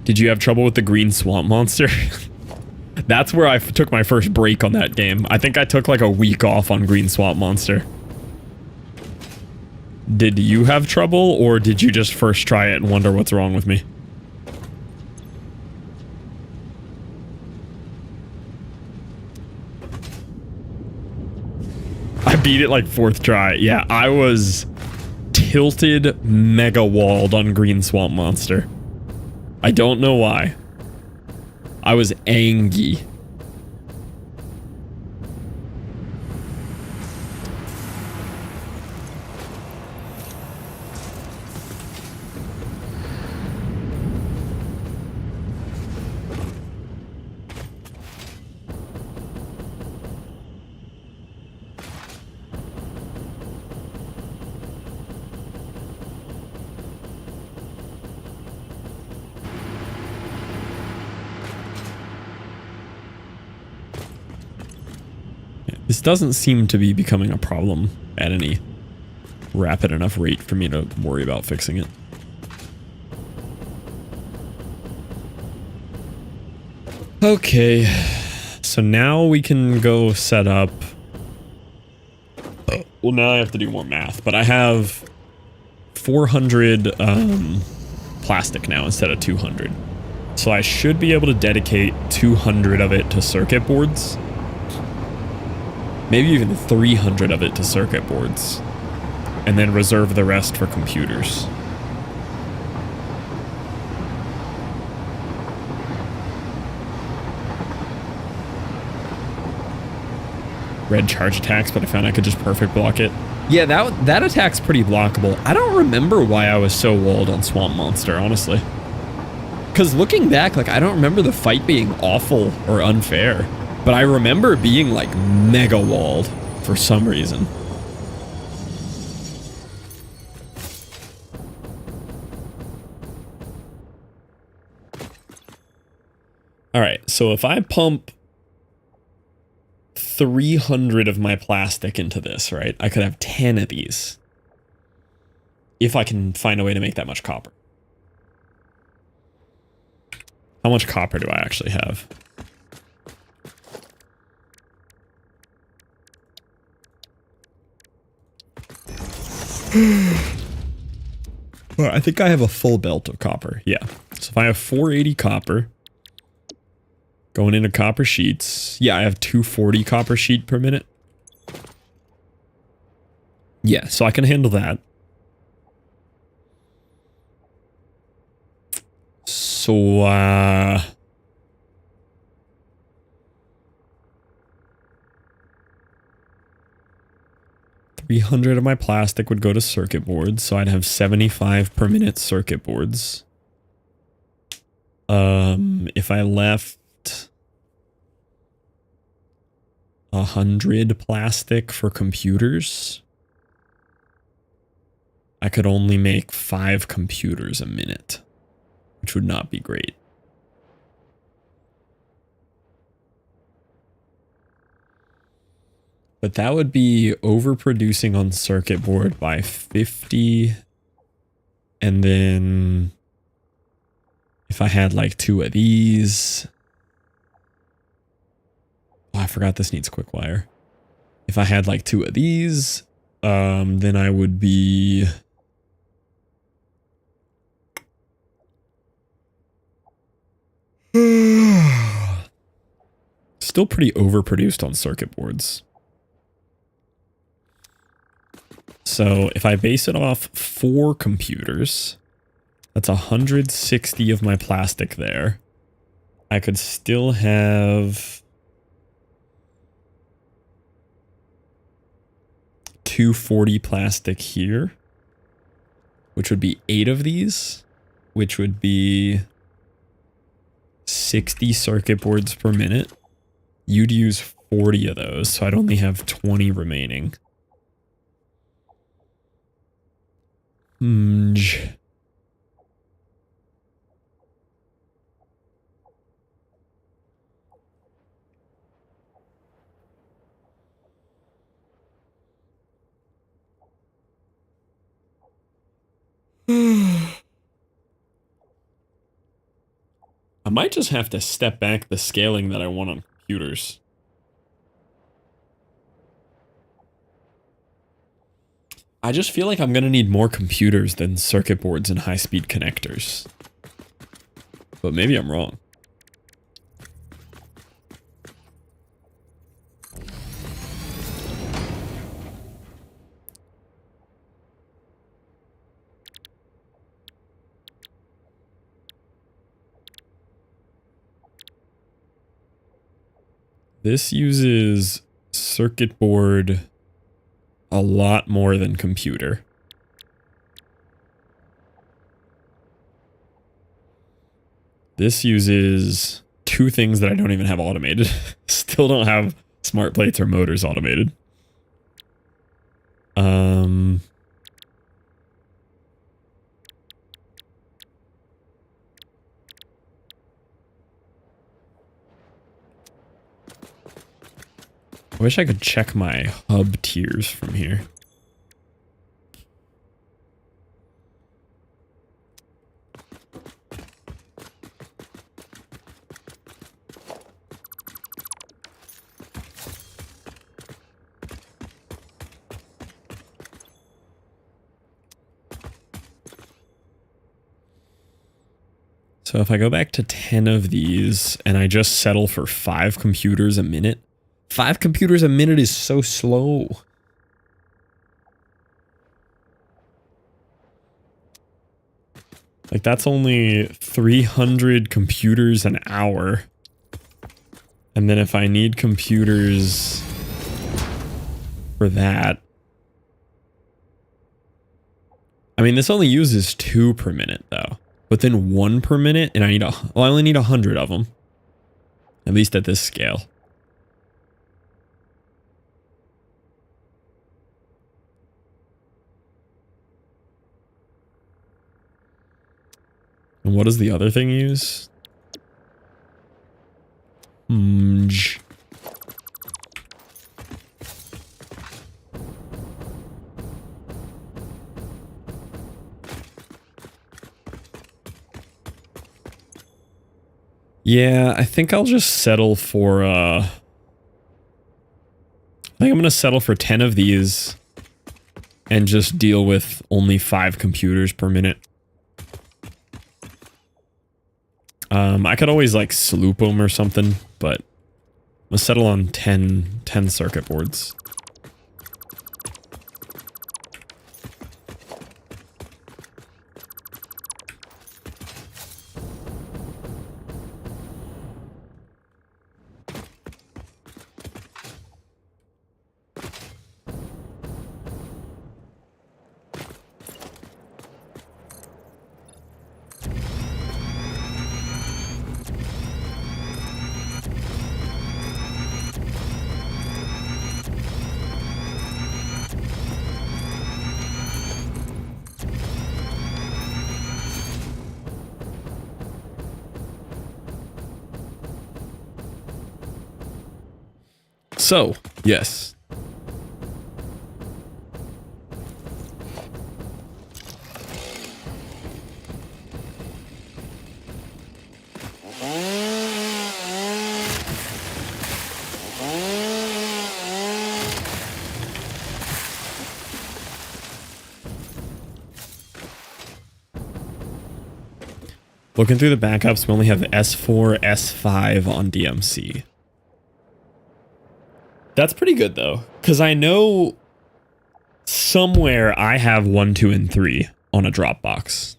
Did you have trouble with the green swamp monster? That's where I took my first break on that game. I think I took like a week off on green swamp monster. Did you have trouble, or did you just first try it and wonder what's wrong with me? I beat it like 4th try. Yeah, I was tilted mega walled on green swamp monster. I don't know why. I was angry. This doesn't seem to be becoming a problem at any rapid enough rate for me to worry about fixing it. Okay, so now we can go set up. Well, now I have to do more math, but I have 400 plastic now instead of 200. So I should be able to dedicate 200 of it to circuit boards. Maybe even 300 of it to circuit boards. And then reserve the rest for computers. Red charge attacks, but I found I could just perfect block it. Yeah, that attack's pretty blockable. I don't remember why I was so walled on Swamp Monster, honestly. Because looking back, like, I don't remember the fight being awful or unfair. But I remember being, like, mega walled for some reason. Alright, so if I pump 300 of my plastic into this, right? I could have 10 of these. If I can find a way to make that much copper. How much copper do I actually have? Well, I think I have a full belt of copper. Yeah. So if I have 480 copper going into copper sheets. Yeah, I have 240 copper sheet per minute. Yeah, so I can handle that. So, 300 of my plastic would go to circuit boards, so I'd have 75 per minute circuit boards. If I left 100 plastic for computers, I could only make 5 computers a minute, which would not be great. But that would be overproducing on circuit board by 50. And then if I had like 2 of these. Oh, I forgot this needs quick wire. If I had like 2 of these, then I would be still pretty overproduced on circuit boards. So if I base it off 4 computers, that's 160 of my plastic there. I could still have 240 plastic here, which would be 8 of these, which would be 60 circuit boards per minute. You'd use 40 of those, so I'd only have 20 remaining. I might just have to step back the scaling that I want on computers. I just feel like I'm going to need more computers than circuit boards and high-speed connectors. But maybe I'm wrong. This uses circuit board a lot more than computer. This uses 2 things that I don't even have automated. Still don't have smart plates or motors automated. I wish I could check my hub tiers from here. So if I go back to 10 of these and I just settle for 5 computers a minute, 5 computers a minute is so slow. Like that's only 300 computers an hour. And then if I need computers for that, I mean, this only uses 2 per minute though. But then 1 per minute, and I only need 100 of them. At least at this scale. And what does the other thing use? Yeah, I think I'll just settle for, I think I'm gonna settle for 10 of these and just deal with only 5 computers per minute. I could always like sloop them or something, but I'm gonna settle on 10 circuit boards. So, yes. Looking through the backups, we only have S4, S5 on DMC. That's pretty good though, because I know somewhere I have 1, 2, and 3 on a Dropbox.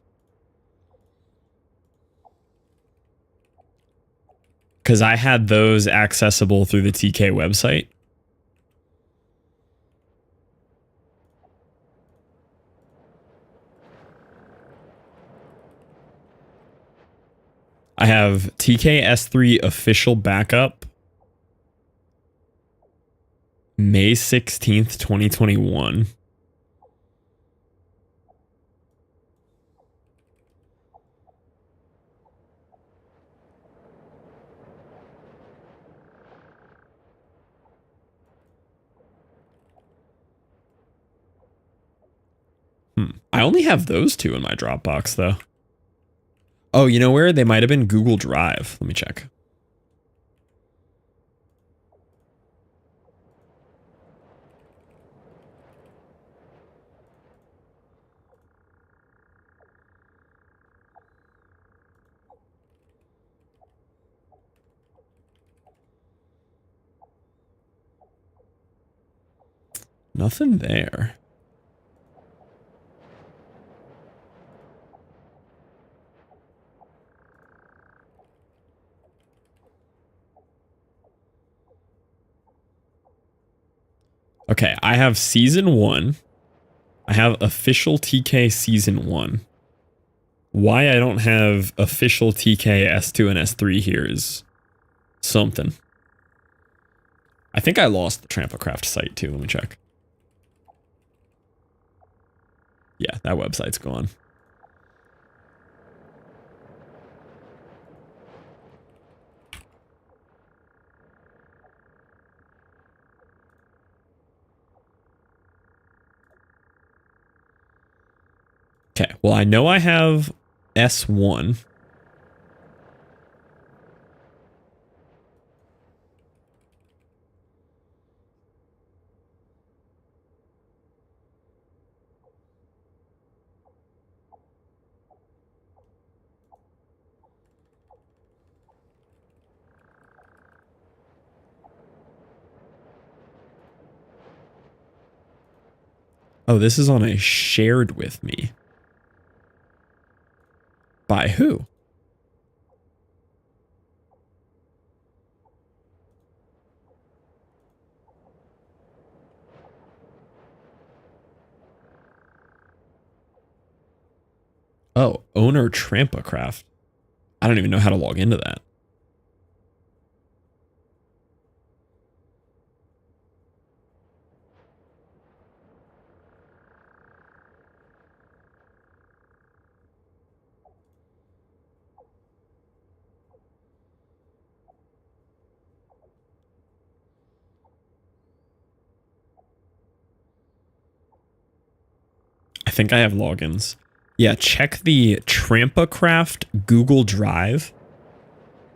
Because I had those accessible through the TK website. I have TK S3 official backup, May 16th, 2021. I only have those 2 in my Dropbox though. Oh, you know where? They might have been Google Drive. Let me check. Nothing there. Okay, I have season 1. I have official TK season 1. Why I don't have official TK S2 and S3 here is something. I think I lost the Tramplecraft site too. Let me check. Yeah, that website's gone. Okay, well, I know I have S1. Oh, this is on a shared with me. By who? Oh, owner Trampacraft. I don't even know how to log into that. I think I have logins. Yeah, check the Trampacraft Google Drive.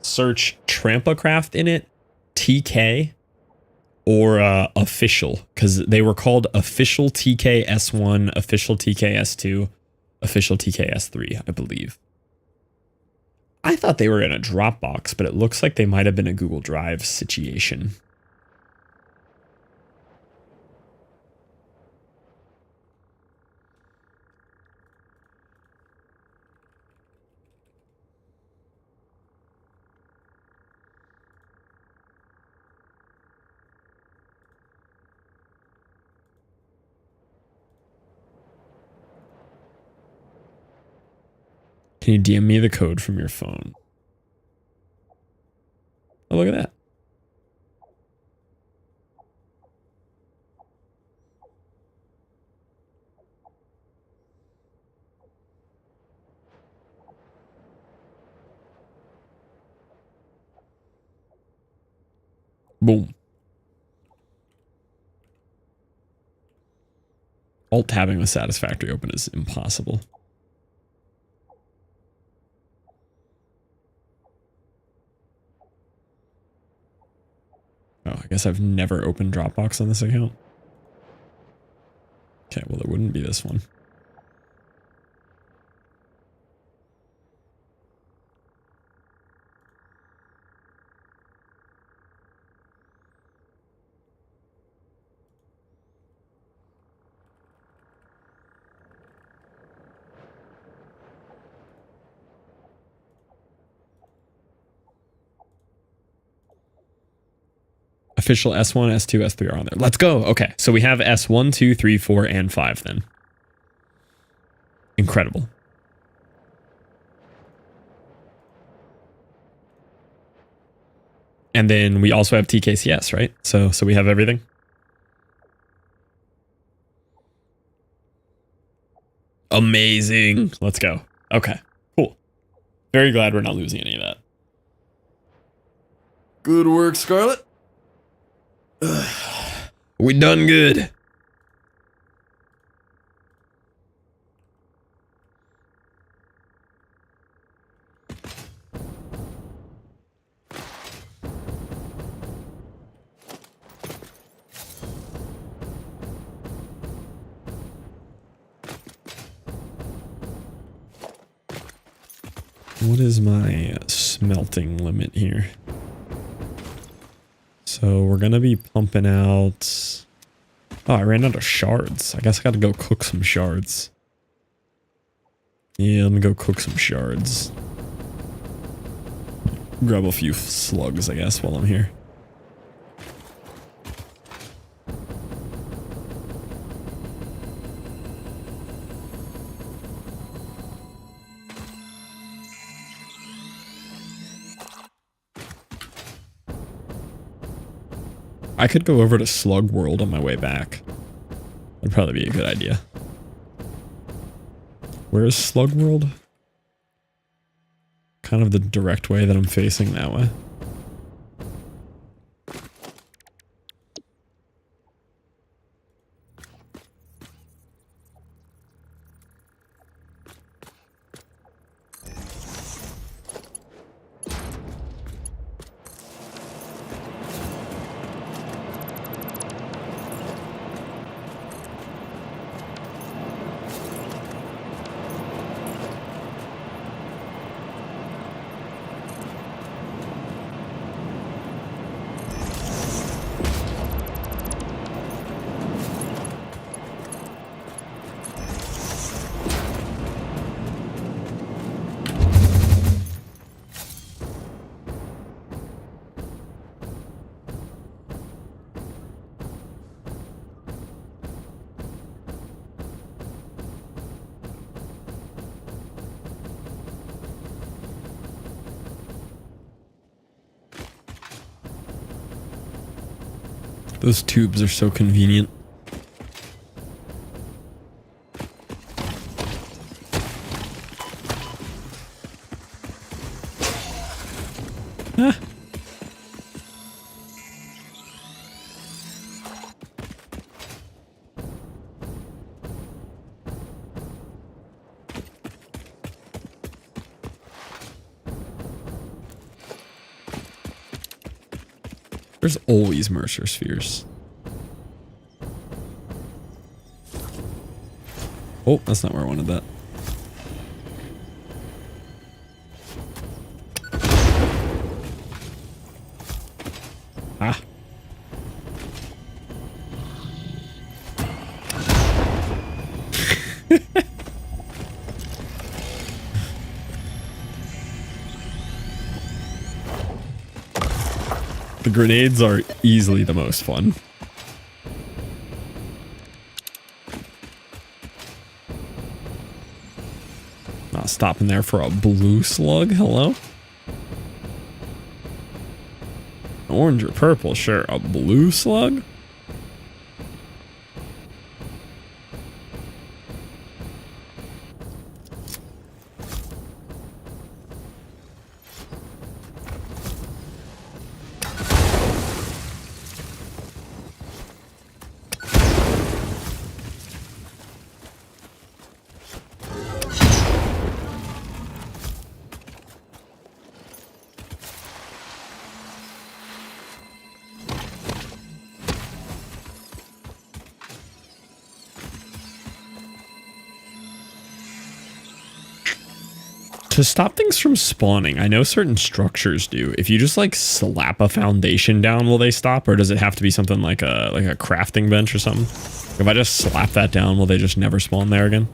Search Trampacraft in it, TK, or official, because they were called official TKS1, official TKS2, official TKS3, I believe. I thought they were in a Dropbox, but it looks like they might have been a Google Drive situation. Can you DM me the code from your phone? Oh, look at that. Boom. Alt tabbing with Satisfactory open is impossible. Oh, I guess I've never opened Dropbox on this account. Okay, well, it wouldn't be this one. Official S1, S2, S3 are on there. Let's go. Okay, so we have S1, 2, 3, 4, and 5 then. Incredible. And then we also have TKCS, right? So we have everything. Amazing. Let's go. Okay, cool. Very glad we're not losing any of that. Good work, Scarlet. We done good. What is my smelting limit here? So we're going to be pumping out... Oh, I ran out of shards. I guess I got to go cook some shards. Yeah, let me go cook some shards. Grab a few slugs, I guess, while I'm here. I could go over to Slug World on my way back. That'd probably be a good idea. Where is Slug World? Kind of the direct way that I'm facing that way. Those tubes are so convenient. Ah. There's always Mercer spheres. Oh, that's not where I wanted that. Ah. The grenades are easily the most fun. Not stopping there for a blue slug. Hello? Orange or purple, sure. A blue slug? To stop things from spawning, I know certain structures do. If you just like slap a foundation down, will they stop? Or does it have to be something like a crafting bench or something? If I just slap that down, will they just never spawn there again?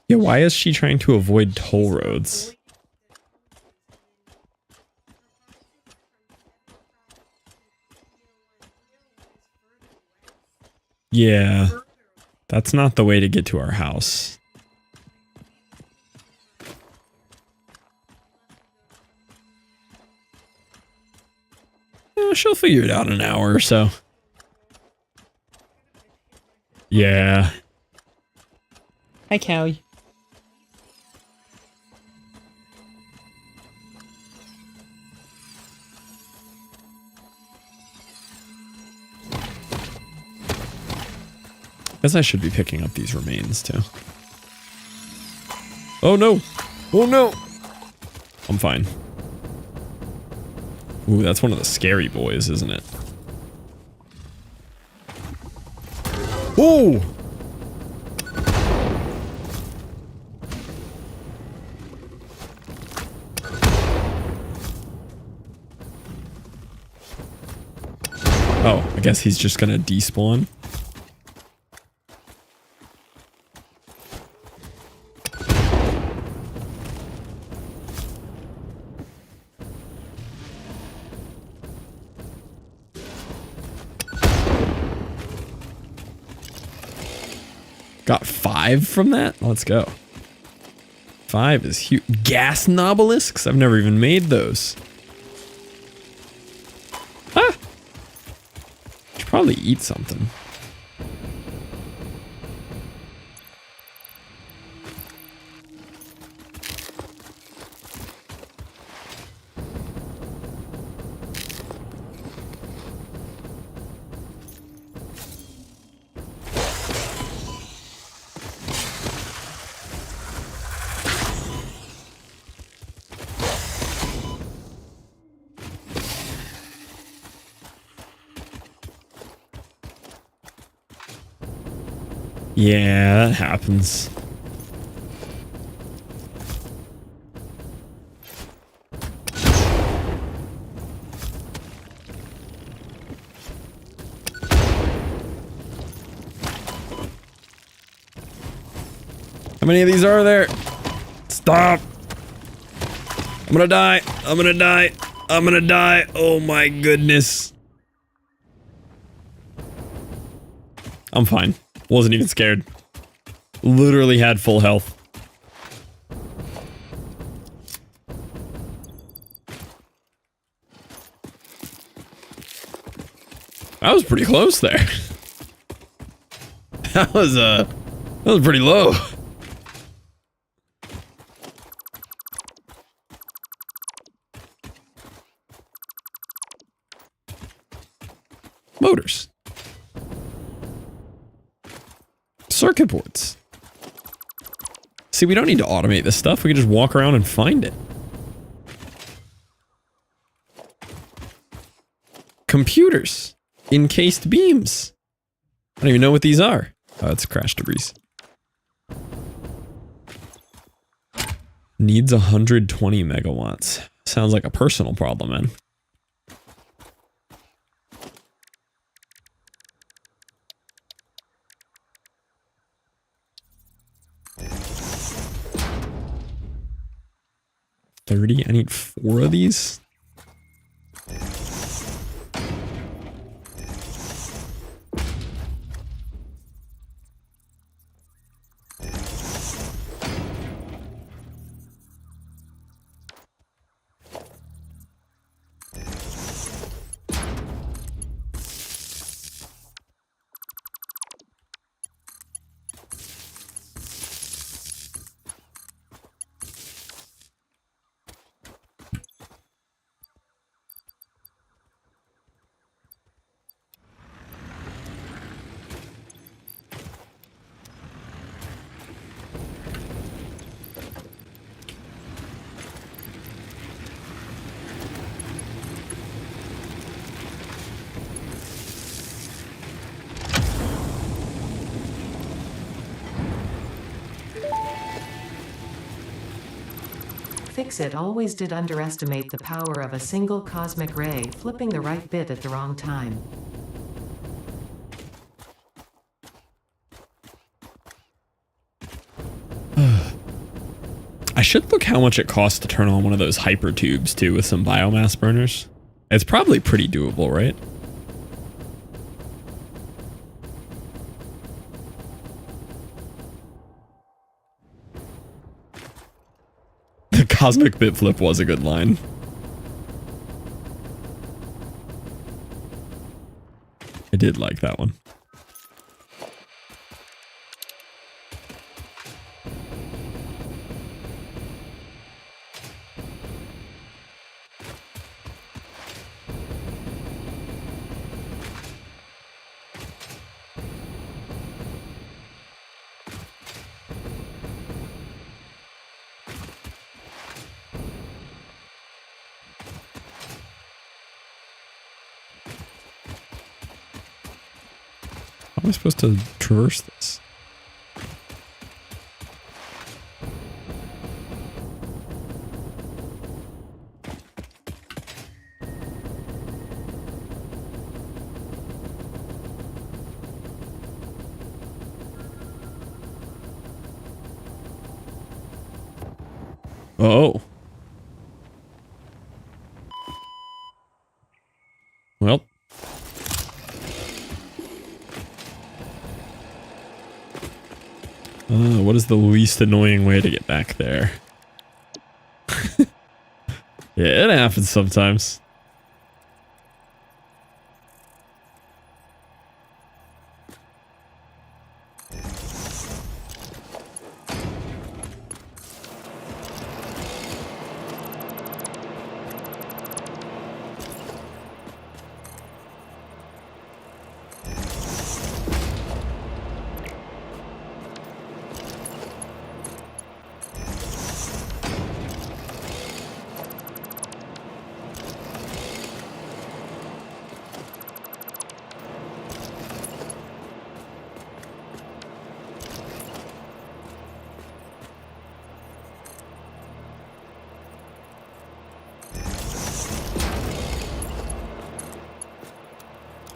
Yeah, why is she trying to avoid toll roads? Yeah, that's not the way to get to our house. She'll figure it out in an hour or so. Yeah. Hi, Callie. Guess I should be picking up these remains too. Oh no! Oh no! I'm fine. Ooh, that's one of the scary boys, isn't it? Oh! Oh, I guess he's just gonna despawn. Got 5 from that? Let's go. 5 is huge. Gas nobelisks? I've never even made those. Ah! Should probably eat something. Yeah, that happens. How many of these are there? Stop! I'm gonna die. I'm gonna die. I'm gonna die. Oh my goodness. I'm fine. Wasn't even scared. Literally had full health. That was pretty close there. That was pretty low. Motors. Circuit boards. See, we don't need to automate this stuff. We can just walk around and find it. Computers. Encased beams. I don't even know what these are. Oh, it's crash debris. Needs 120 megawatts. Sounds like a personal problem, man. I need 4 of these. Fix-It always did underestimate the power of a single cosmic ray flipping the right bit at the wrong time. I should look how much it costs to turn on one of those hyper tubes too with some biomass burners. It's probably pretty doable, right? The cosmic bit flip was a good line. I did like that one. How am I supposed to traverse this? Oh. Well. What is the least annoying way to get back there? Yeah, it happens sometimes.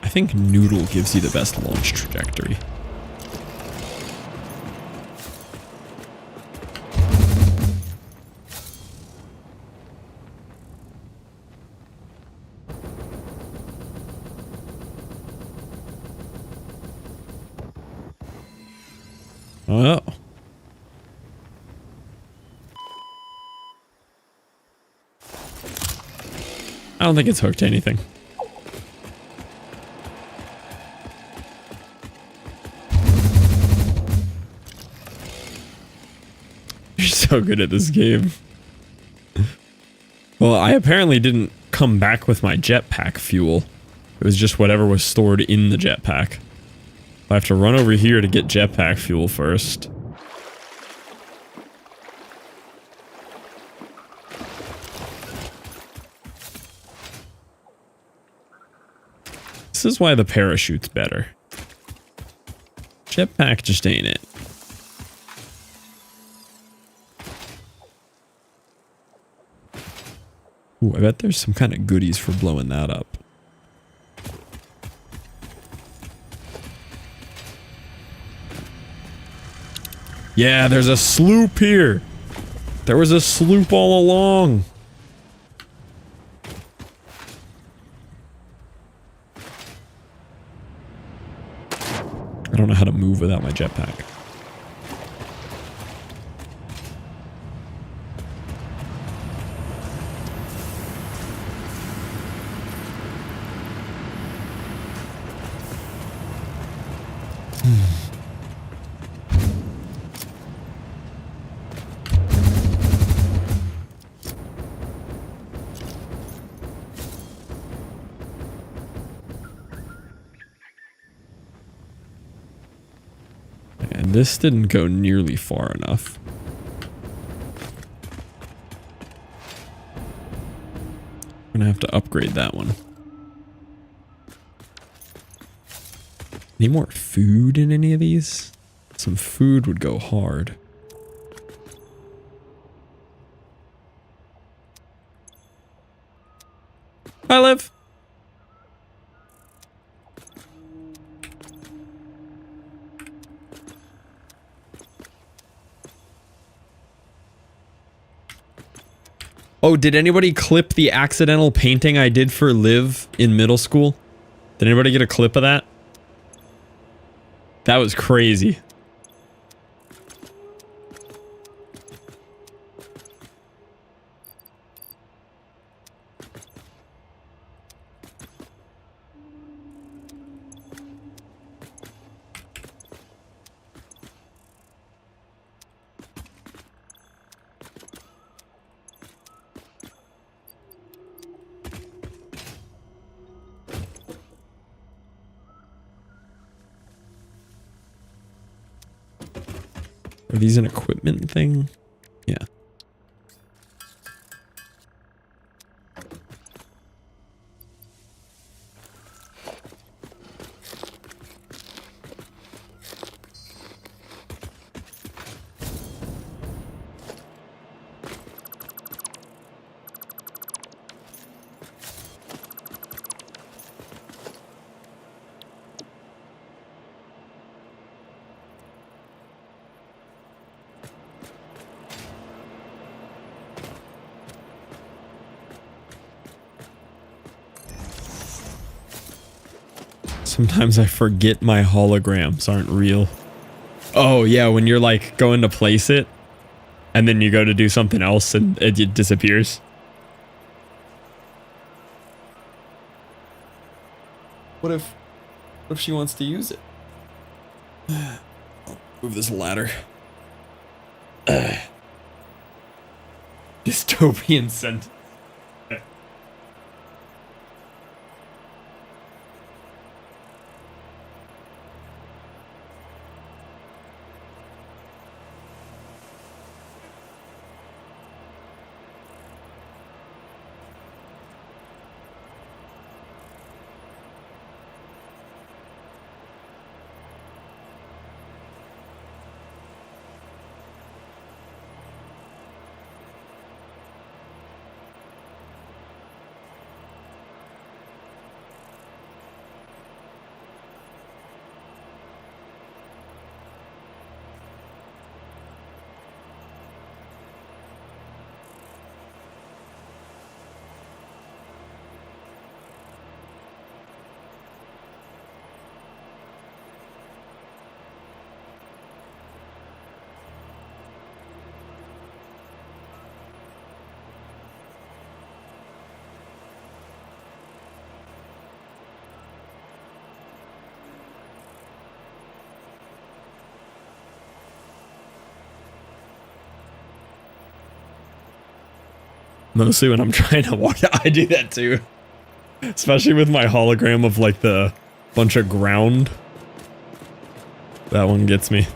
I think Noodle gives you the best launch trajectory. Oh. I don't think it's hooked to anything. You're so good at this game. Well, I apparently didn't come back with my jetpack fuel. It was just whatever was stored in the jetpack. I have to run over here to get jetpack fuel first. This is why the parachute's better. Jetpack just ain't it. Ooh, I bet there's some kind of goodies for blowing that up. Yeah, there's a sloop here. There was a sloop all along. I don't know how to move without my jetpack. And this didn't go nearly far enough. I'm gonna have to upgrade that one. Any more food in any of these? Some food would go hard. Hi, Liv. Oh, did anybody clip the accidental painting I did for Liv in middle school? Did anybody get a clip of that? That was crazy. Are these an equipment thing? Yeah. Sometimes I forget my holograms aren't real. Oh yeah, when you're like going to place it and then you go to do something else and it disappears. What if she wants to use it? I'll move this ladder. Dystopian sentence. Mostly when I'm trying to walk. I do that too. Especially with my hologram of like the bunch of ground. That one gets me.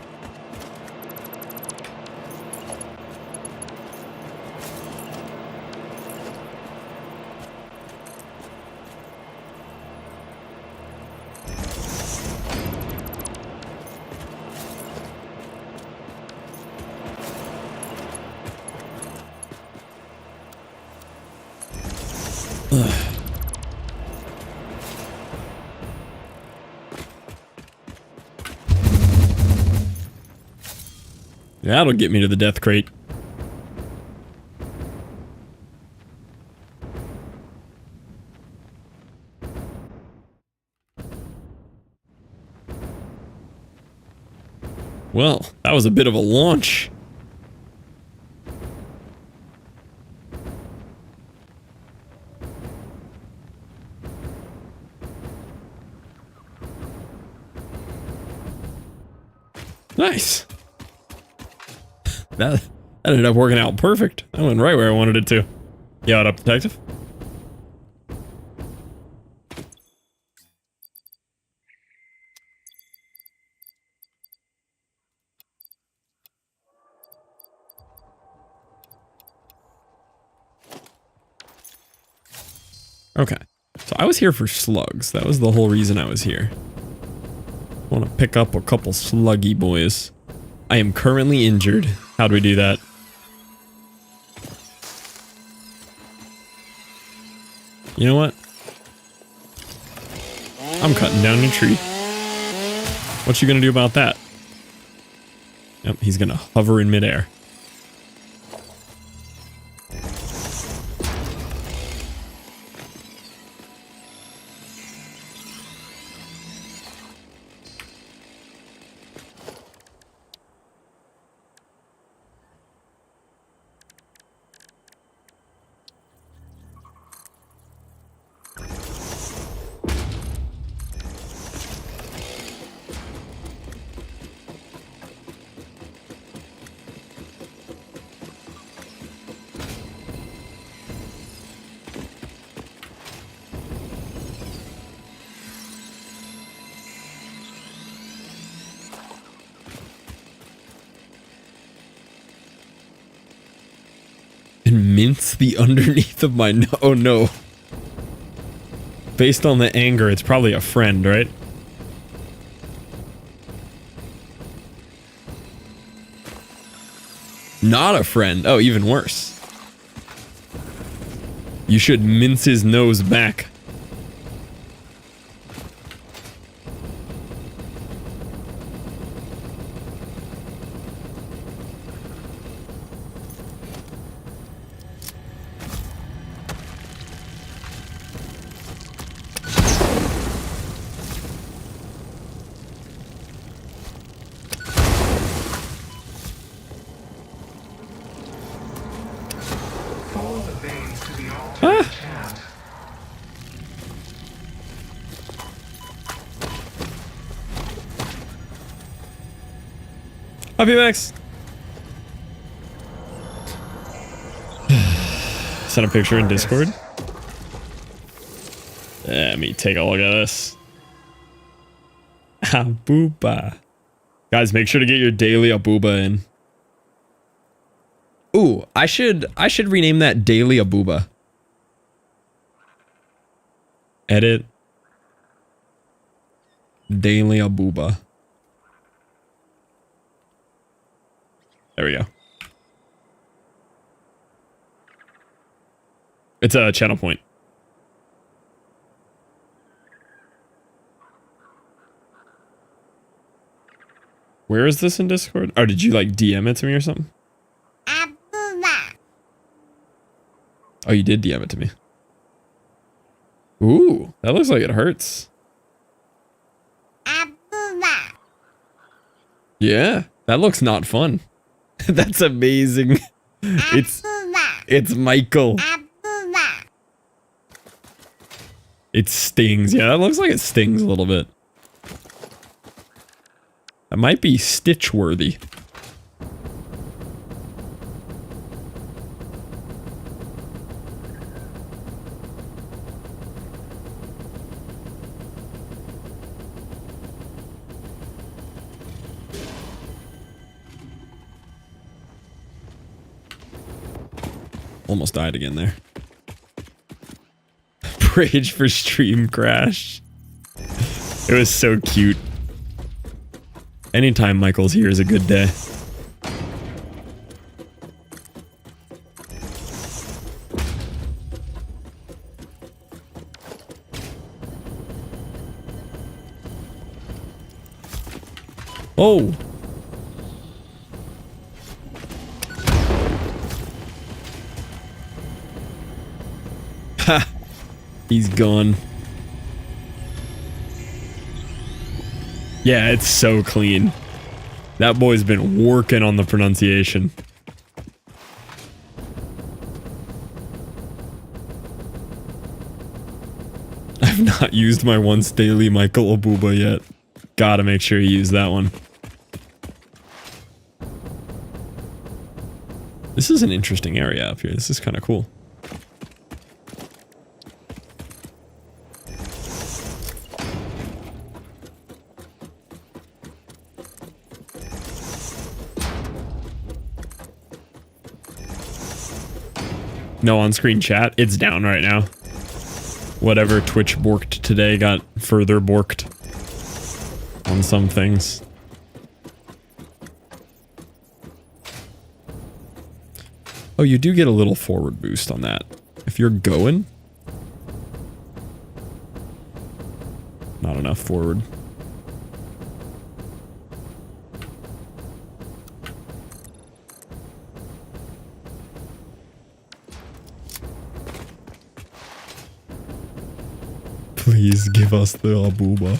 That'll get me to the death crate. Well, that was a bit of a launch. Nice. That ended up working out perfect. That went right where I wanted it to. Yeah, what up, detective? Okay. So I was here for slugs. That was the whole reason I was here. I want to pick up a couple sluggy boys. I am currently injured. How do we do that? You know what? I'm cutting down a tree. What you gonna do about that? Yep, he's gonna hover in midair. And mince the underneath of my oh no. Based on the anger, it's probably a friend, right? Not a friend. Oh, even worse. You should mince his nose back. Happy Max. Send a picture in Discord. Let me take a look at this. Abuba. Guys, make sure to get your daily Abuba in. Ooh, I should rename that Daily Abuba. Edit. Daily Abuba. There we go. It's a channel point. Where is this in Discord? Or did you like DM it to me or something? Oh, you did DM it to me. Ooh, that looks like it hurts. Yeah, that looks not fun. That's amazing. It's Michael. It stings. Yeah, that looks like it stings a little bit. That might be stitch worthy. I Almost died again there. Rage for stream crash. It was so cute. Anytime Michael's here is a good day. Oh! Ha! He's gone. Yeah, it's so clean. That boy's been working on the pronunciation. I've not used my once daily Michael Abuba yet. Gotta make sure you use that one. This is an interesting area up here. This is kind of cool. No on-screen chat. It's down right now. Whatever Twitch borked today got further borked on some things. Oh, you do get a little forward boost on that. If you're going. Not enough forward. Please give us the Abuba.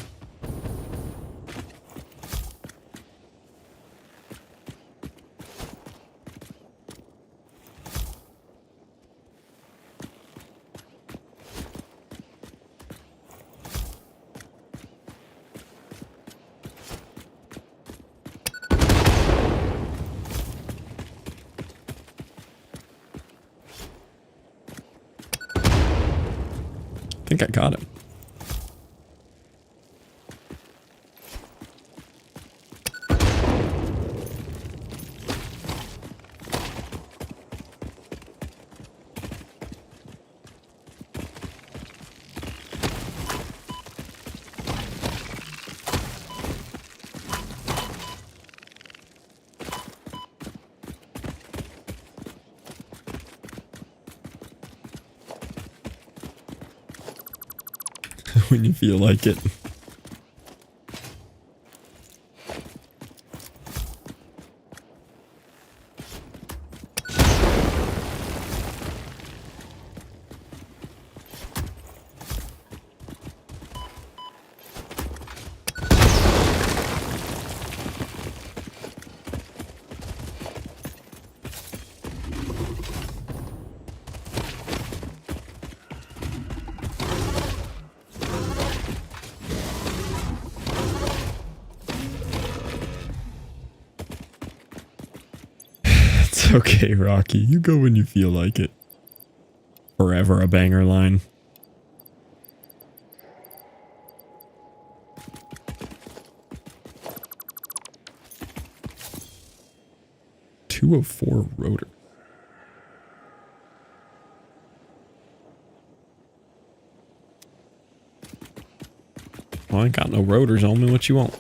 I think I got him. When you feel like it. Okay, Rocky, you go when you feel like it. Forever a banger line. .204 rotor. Well, I ain't got no rotors on me. What you want?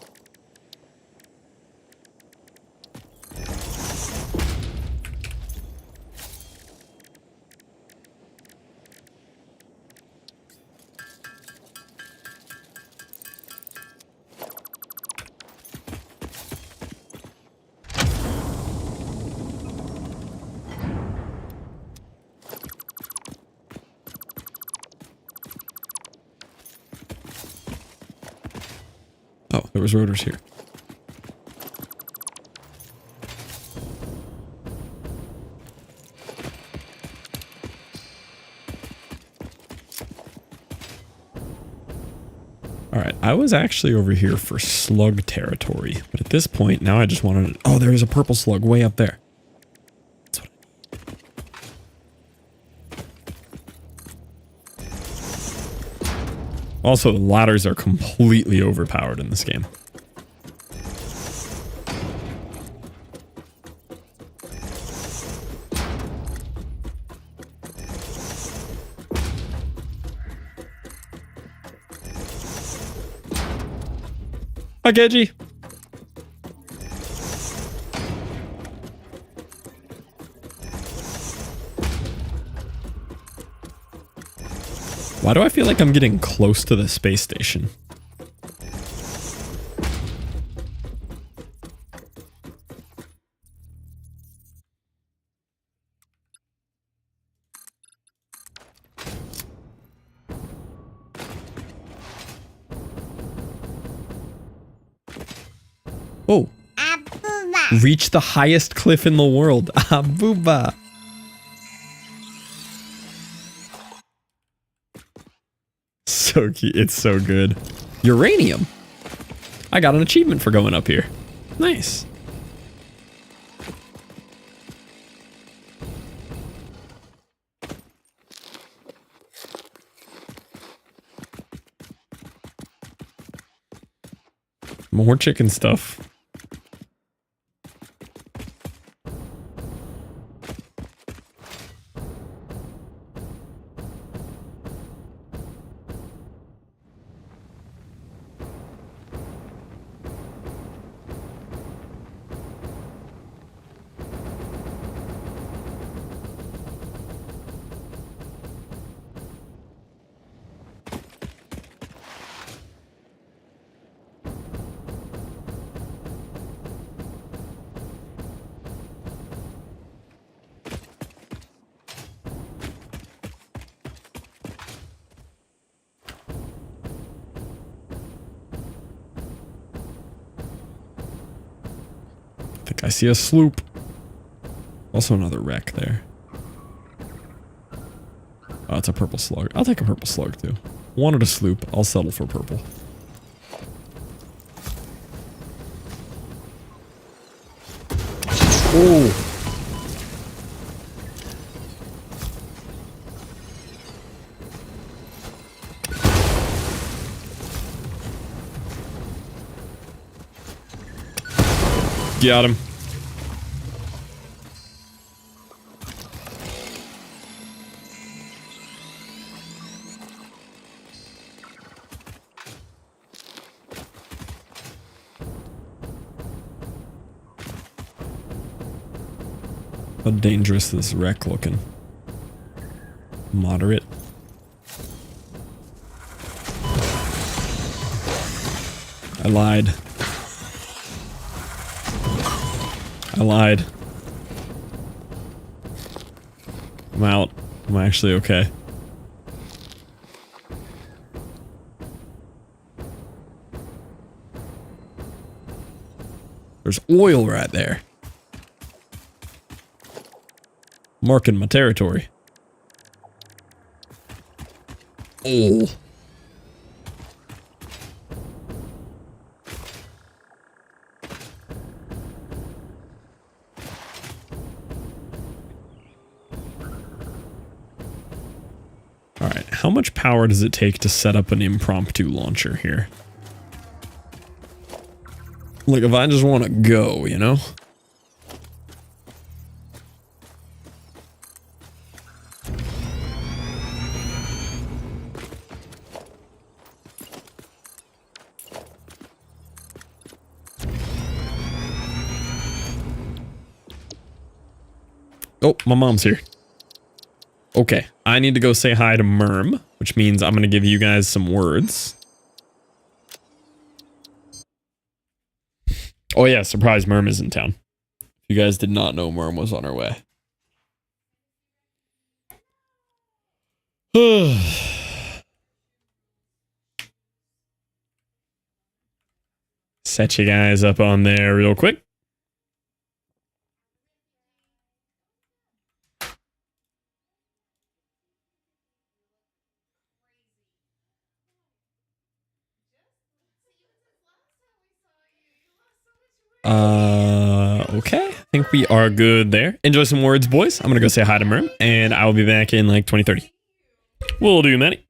Oh, there was rotors here. Alright, I was actually over here for slug territory, but at this point, now I just wanted to... Oh, there's a purple slug way up there. That's what I need. Also, the ladders are completely overpowered in this game. Akechi. Why do I feel like I'm getting close to the space station? Oh. Abuba. Reach the highest cliff in the world. Abuba. So cute. It's so good. Uranium. I got an achievement for going up here. Nice. More chicken stuff. I see a sloop. Also another wreck there. Oh, it's a purple slug. I'll take a purple slug too. Wanted a sloop. I'll settle for purple. Oh. Got him. How dangerous this wreck looking? Moderate. I lied. I lied. I'm out. I'm actually okay. There's oil right there. Marking my territory. Oh. Alright, how much power does it take to set up an impromptu launcher here? Like, if I just want to go, you know? Oh, my mom's here. Okay, I need to go say hi to Merm, which means I'm going to give you guys some words. Oh yeah, surprise, Merm is in town. You guys did not know Merm was on her way. Set you guys up on there real quick. Okay. I think we are good there. Enjoy some words, boys. I'm gonna go say hi to Merm, and I will be back in like 20-30. Will do, Manny.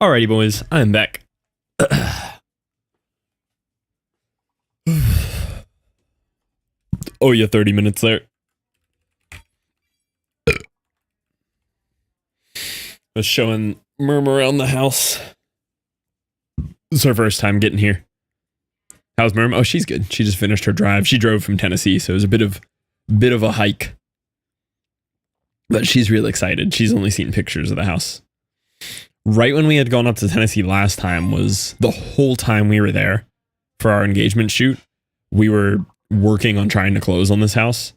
Alrighty, boys, I'm back. Oh, yeah, 30 minutes there. Was showing Murm around the house. This is her first time getting here. How's Murm? Oh, she's good. She just finished her drive. She drove from Tennessee, so it was a bit of a hike. But she's really excited. She's only seen pictures of the house. Right when we had gone up to Tennessee last time was the whole time we were there for our engagement shoot. We were working on trying to close on this house.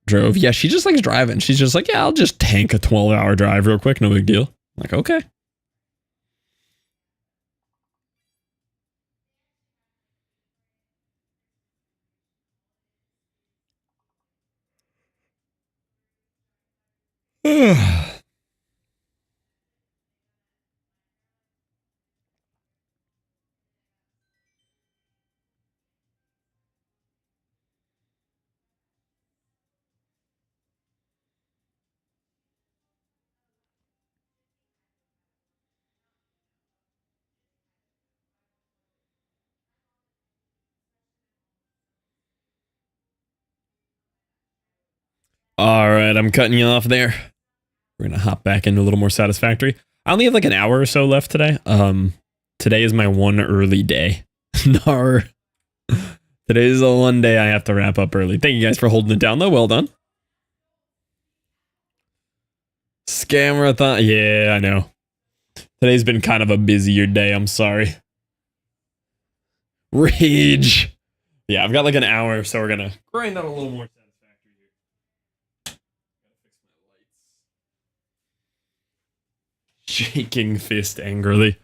Drove. Yeah, she just likes driving. She's just like, yeah, I'll just tank a 12-hour drive real quick. No big deal. I'm like, okay. All right, I'm cutting you off there. We're gonna hop back into a little more Satisfactory. I only have like an hour or so left today. Today is my one early day. Nar. Today is the one day I have to wrap up early. Thank you guys for holding it down, though. Well done. Scamarathon. Yeah, I know. Today's been kind of a busier day. I'm sorry. Rage. Yeah, I've got like an hour, so we're gonna grind out a little more Satisfactory here. Shaking fist angrily.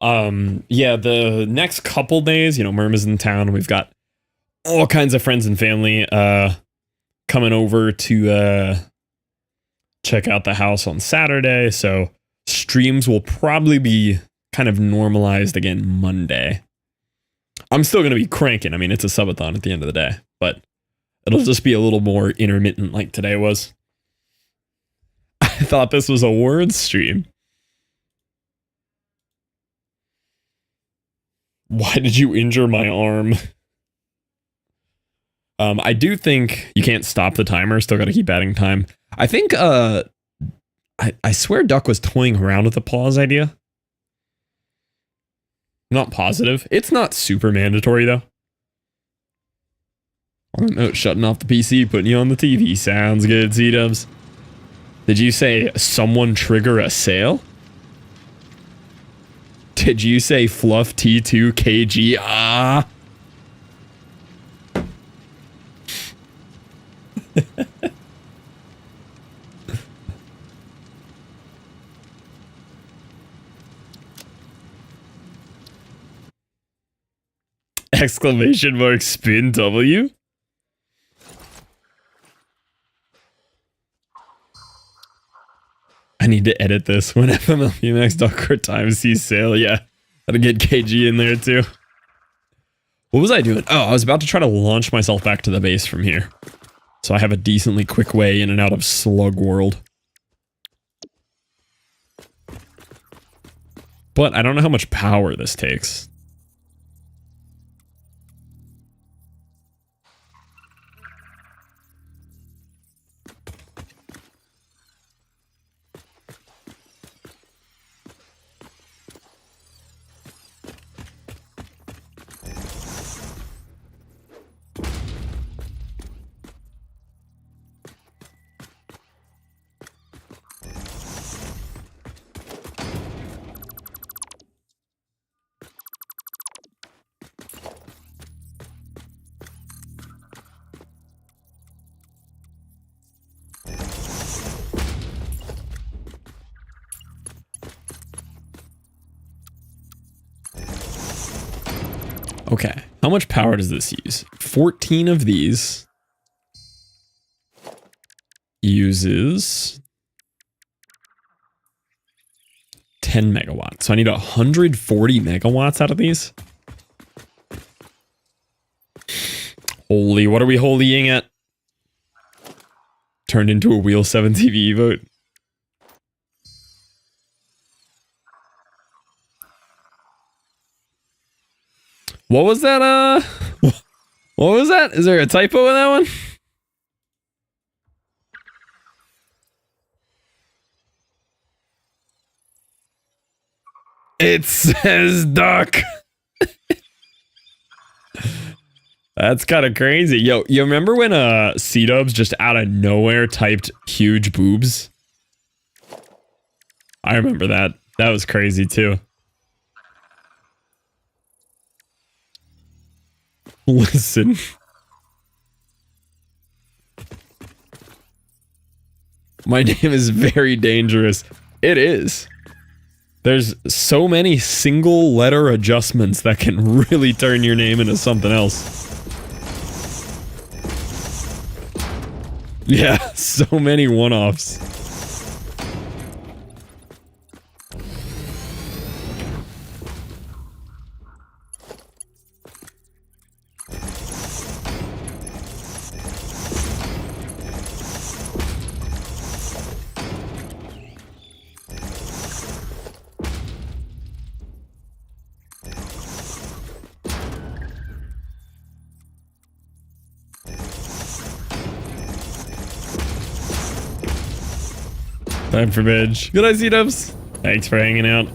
Yeah, the next couple days, Myrma's in town. We've got all kinds of friends and family coming over to check out the house on Saturday. So streams will probably be kind of normalized again Monday. I'm still going to be cranking. I mean, it's a subathon at the end of the day, but it'll just be a little more intermittent like today was. I thought this was a word stream. Why did you injure my arm? I do think you can't stop the timer. Still got to keep adding time. I think, I swear Duck was toying around with the pause idea. Not positive. It's not super mandatory, though. Oh, no, shutting off the PC, putting you on the TV. Sounds good, C-dubs. Did you say someone trigger a sale? Did you say Fluff T2 KG? Ah! Exclamation mark spin W? I need to edit this when FMLPMX.crit times sees sale. Yeah, gotta get KG in there too. What was I doing? Oh, I was about to try to launch myself back to the base from here. So I have a decently quick way in and out of Slug World. But I don't know how much power this takes. Okay, how much power does this use? 14 of these uses 10 megawatts. So I need 140 megawatts out of these. Holy, what are we holying at? Turned into a Wheel 7 TV vote. What was that? What was that? Is there a typo in that one? It says duck. That's kind of crazy. Yo, you remember when C-Dubs just out of nowhere typed huge boobs? I remember that. That was crazy too. Listen. My name is very dangerous. It is. There's so many single letter adjustments that can really turn your name into something else. Yeah, so many one-offs. Time for bed. Good night, C-Dubs. Thanks for hanging out.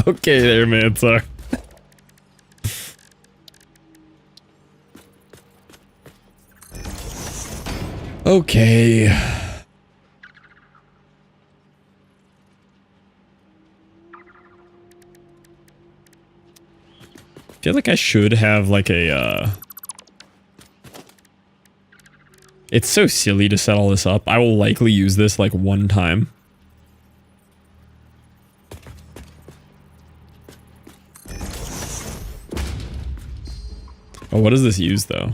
Okay there, man, sorry. Okay. I feel like I should have like a It's so silly to set all this up. I will likely use this like one time. Oh, what does this use, though?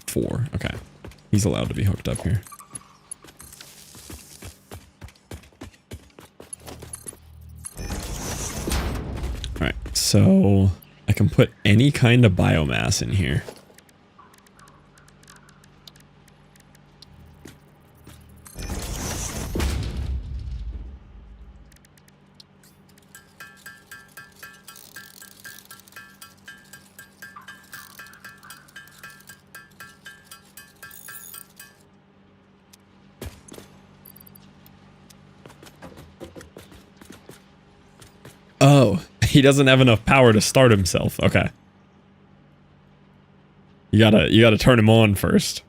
Four. Okay. He's allowed to be hooked up here. Alright, so I can put any kind of biomass in here. Oh, he doesn't have enough power to start himself. Okay. You gotta turn him on first.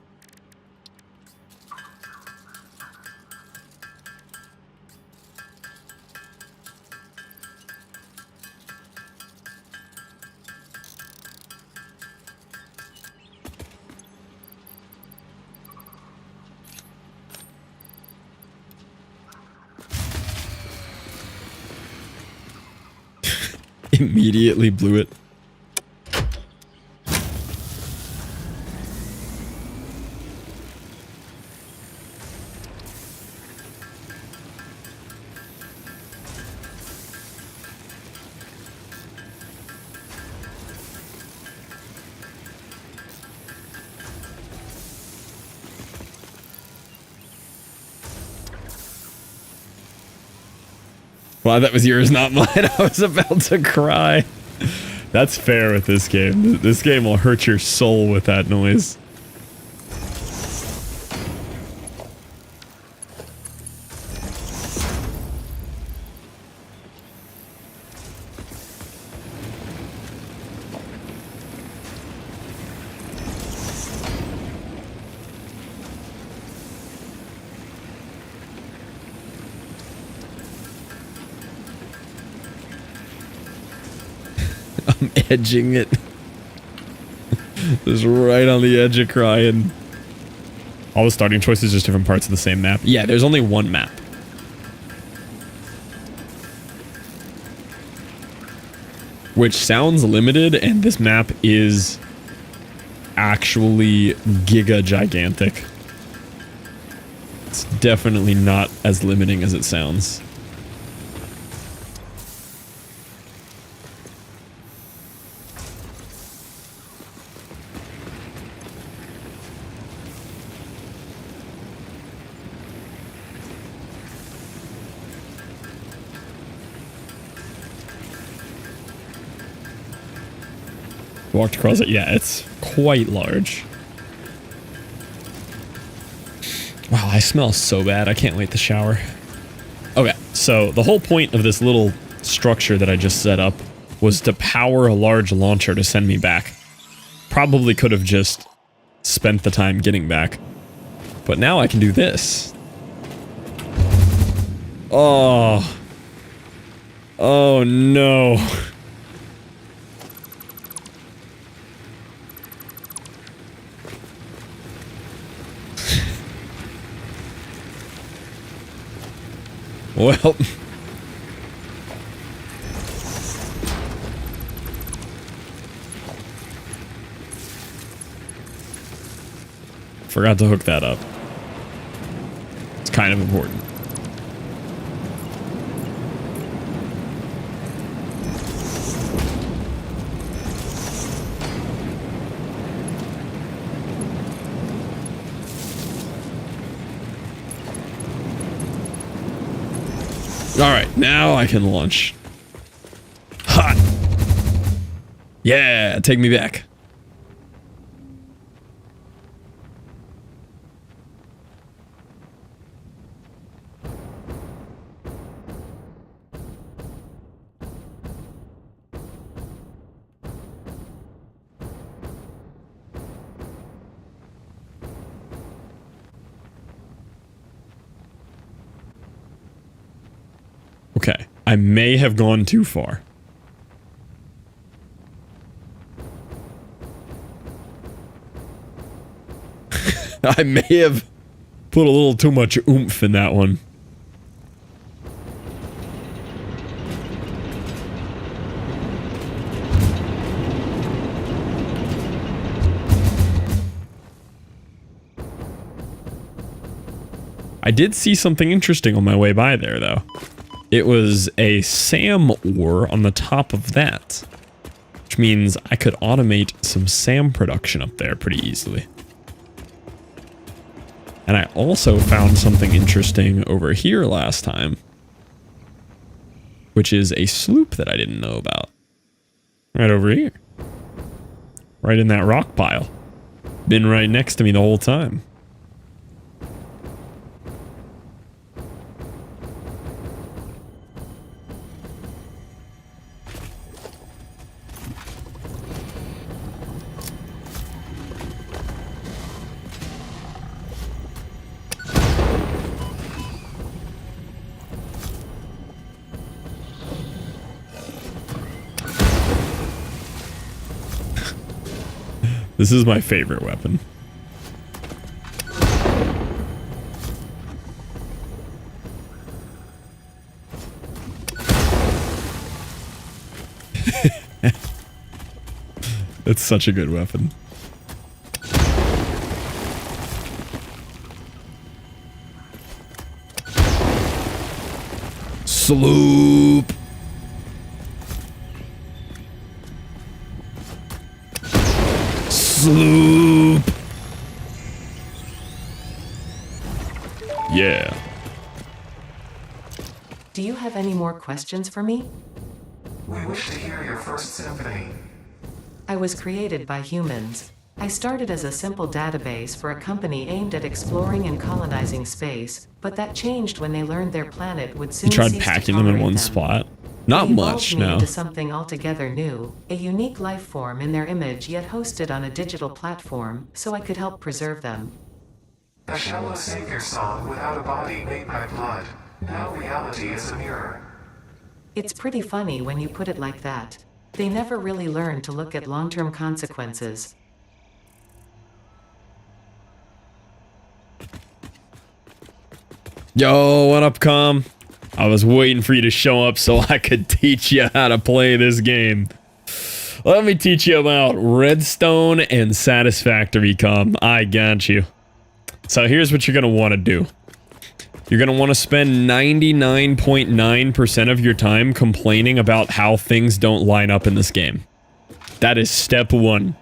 Immediately blew it. Wow, that was yours, not mine. I was about to cry. That's fair with this game. This game will hurt your soul with that noise. I'm edging it. Just right on the edge of crying. All the starting choices, just different parts of the same map. Yeah, there's only one map. Which sounds limited, and this map is actually giga gigantic. It's definitely not as limiting as it sounds. Walked across it. Yeah, it's quite large. Wow, I smell so bad. I can't wait to shower. Okay, so the whole point of this little structure that I just set up was to power a large launcher to send me back. Probably could have just spent the time getting back. But now I can do this. Oh. Oh no. Well, forgot to hook that up. It's kind of important. Alright, now I can launch. Hot! Yeah, take me back. Okay, I may have gone too far. I may have put a little too much oomph in that one. I did see something interesting on my way by there, though. It was a SAM ore on the top of that, which means I could automate some SAM production up there pretty easily. And I also found something interesting over here last time, which is a sloop that I didn't know about. Right over here. Right in that rock pile. Been right next to me the whole time. This is my favorite weapon. It's such a good weapon. Sloop. Sloop. Yeah. Do you have any more questions for me? We wish to hear your first symphony. I was created by humans. I started as a simple database for a company aimed at exploring and colonizing space, but that changed when they learned their planet would soon You tried cease to packing them in tolerate one them. spot? Not They much, evolved me no. into something altogether new, a unique life form in their image yet hosted on a digital platform, so I could help preserve them. A shallow savior song without a body made by blood. Now reality is a mirror. It's pretty funny when you put it like that. They never really learn to look at long-term consequences. Yo, what up, Com? I was waiting for you to show up so I could teach you how to play this game. Let me teach you about Redstone and Satisfactory, Com. I got you. So here's what you're going to want to do. You're going to want to spend 99.9% of your time complaining about how things don't line up in this game. That is step one.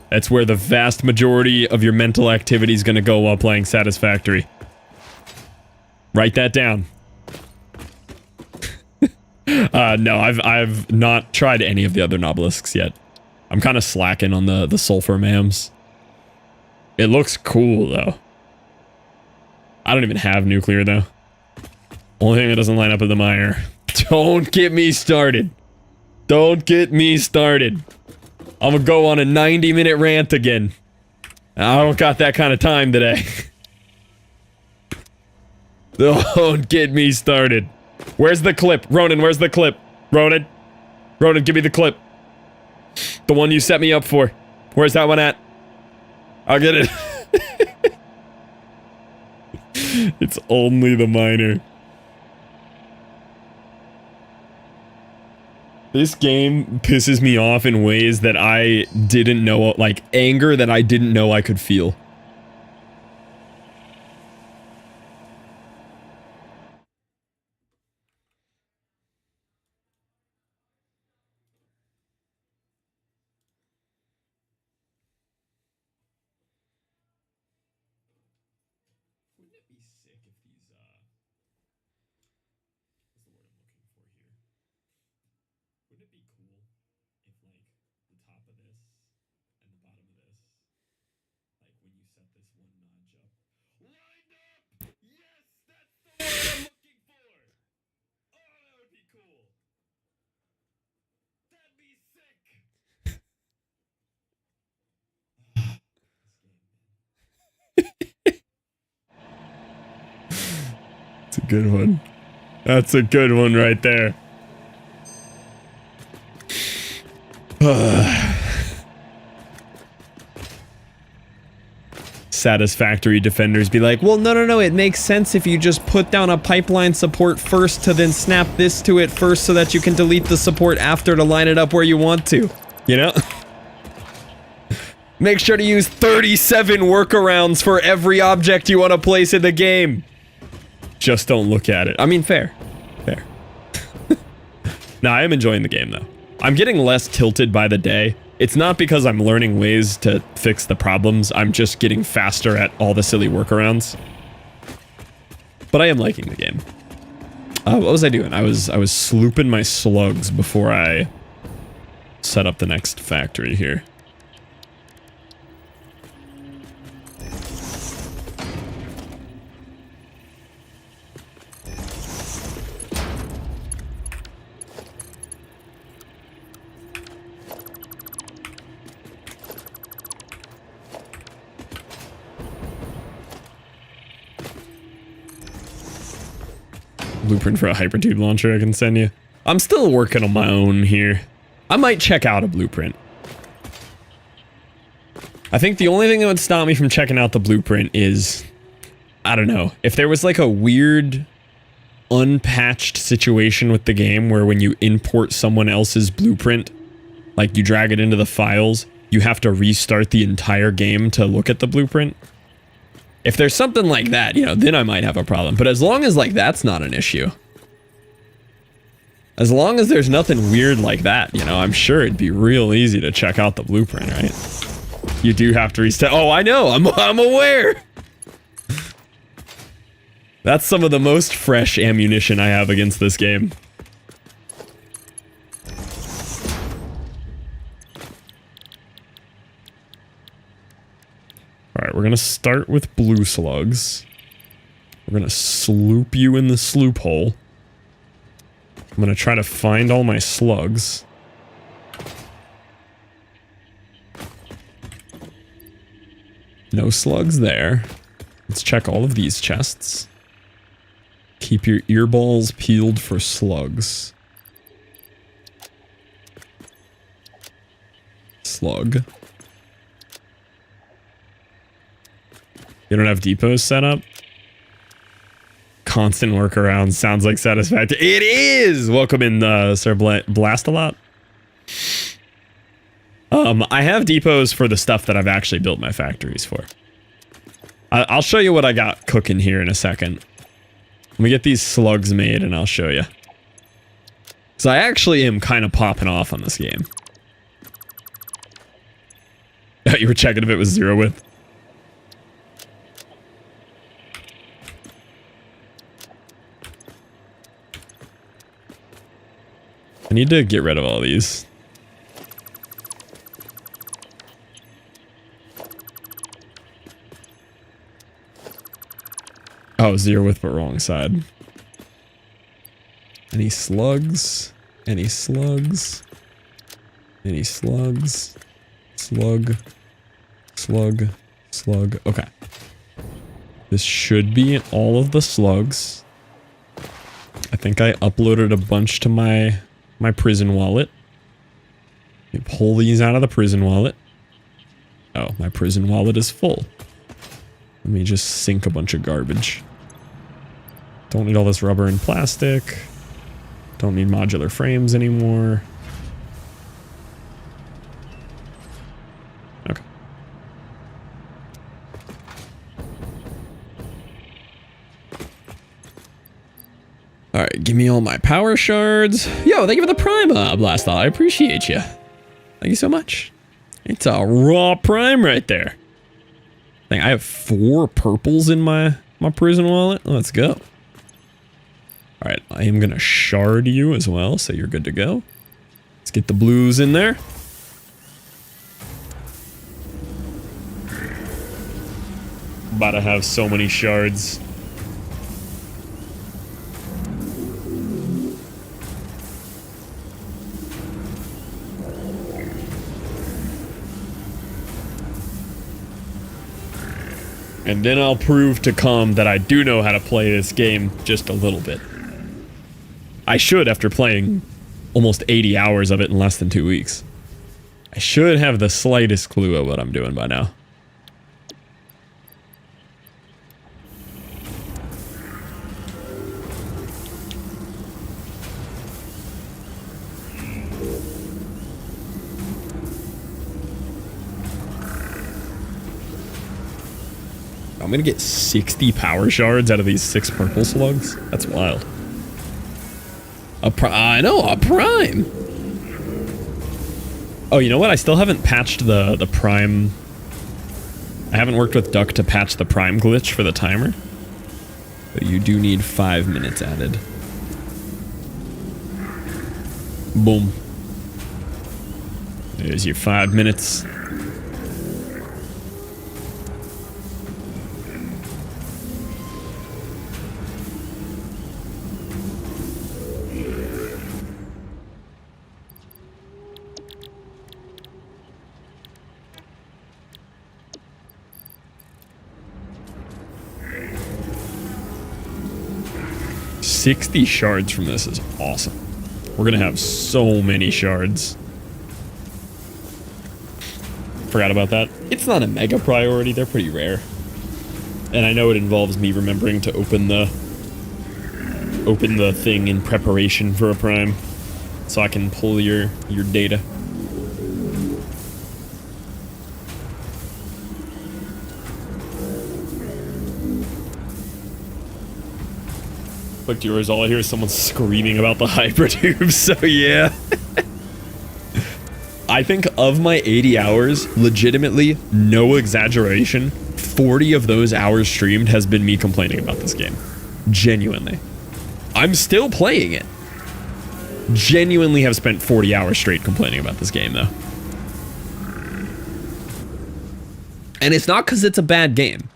That's where the vast majority of your mental activity is going to go while playing Satisfactory. Write that down. No, I've not tried any of the other Nobelisks yet. I'm kind of slacking on the sulfur mams. It looks cool, though. I don't even have nuclear, though. Only thing that doesn't line up with the mire. Don't get me started. Don't get me started. I'm gonna go on a 90-minute rant again. I don't got that kind of time today. Don't get me started. Where's the clip? Ronan, where's the clip? Ronan? Ronan, give me the clip. The one you set me up for. Where's that one at? I'll get it. It's only the miner. This game pisses me off in ways that I didn't know, like anger that I didn't know I could feel. Wouldn't it be sick if these, what's the word I'm looking for here? Wouldn't it be cool if, like, the top of this and the bottom of this, like, when you set this one notch up, lined up! Yes, that's the word I'm looking for! Oh, that would be cool! That'd be sick! That's a good one. That's a good one right there. Satisfactory defenders be like, well, no, it makes sense if you just put down a pipeline support first to then snap this to it first so that you can delete the support after to line it up where you want to. You know? Make sure to use 37 workarounds for every object you want to place in the game. Just don't look at it. I mean, fair. Fair. Nah, I am enjoying the game, though. I'm getting less tilted by the day. It's not because I'm learning ways to fix the problems. I'm just getting faster at all the silly workarounds. But I am liking the game. What was I doing? I was slooping my slugs before I set up the next factory here. Blueprint for a hypertube launcher I can send you. I'm still working on my own here. I might check out a blueprint. I think the only thing that would stop me from checking out the blueprint is, I don't know, if there was like a weird unpatched situation with the game where when you import someone else's blueprint, like you drag it into the files, you have to restart the entire game to look at the blueprint. If there's something like that, you know, then I might have a problem. But as long as, like, that's not an issue. As long as there's nothing weird like that, you know, I'm sure it'd be real easy to check out the blueprint, right? You do have to reset. Oh, I know. I'm aware. That's some of the most fresh ammunition I have against this game. Alright, we're gonna start with blue slugs. We're gonna sloop you in the sloop hole. I'm gonna try to find all my slugs. No slugs there. Let's check all of these chests. Keep your earballs peeled for slugs. Slug. You don't have depots set up? Constant workaround sounds like Satisfactory. It is! Welcome in, Sir Blast-A-Lot. I have depots for the stuff that I've actually built my factories for. I'll show you what I got cooking here in a second. Let me get these slugs made and I'll show you. So I actually am kind of popping off on this game. You were checking if it was 0 width? I need to get rid of all these. Oh, 0 width, but wrong side. Any slugs? Any slugs? Any slugs? Slug. Slug. Slug. Okay. This should be all of the slugs. I think I uploaded a bunch to my prison wallet. Let me pull these out of the prison wallet. Oh, my prison wallet is full. Let me just sink a bunch of garbage. Don't need all this rubber and plastic. Don't need modular frames anymore. Okay. Alright, give me all my power shards. Yo, thank you for the prime, Blast. I appreciate you. Thank you so much. It's a raw prime right there. I have 4 purples in my prison wallet. Let's go. Alright, I am gonna shard you as well, so you're good to go. Let's get the blues in there. About to have so many shards. And then I'll prove to come that I do know how to play this game just a little bit. I should, after playing almost 80 hours of it in less than 2 weeks. I should have the slightest clue of what I'm doing by now. I'm gonna get 60 power shards out of these 6 purple slugs. That's wild. I know, a prime! Oh, you know what? I still haven't patched the prime. I haven't worked with Duck to patch the prime glitch for the timer. But you do need 5 minutes added. Boom. There's your 5 minutes. $60 shards from this is awesome. We're gonna have so many shards. Forgot about that. It's not a mega priority, they're pretty rare. And I know it involves me remembering to open the thing in preparation for a prime. So I can pull your data. Look to yours, all I hear is someone screaming about the hypertube, so yeah. I think of my 80 hours, legitimately, no exaggeration, 40 of those hours streamed has been me complaining about this game. Genuinely. I'm still playing it. Genuinely have spent 40 hours straight complaining about this game, though. And it's not because it's a bad game.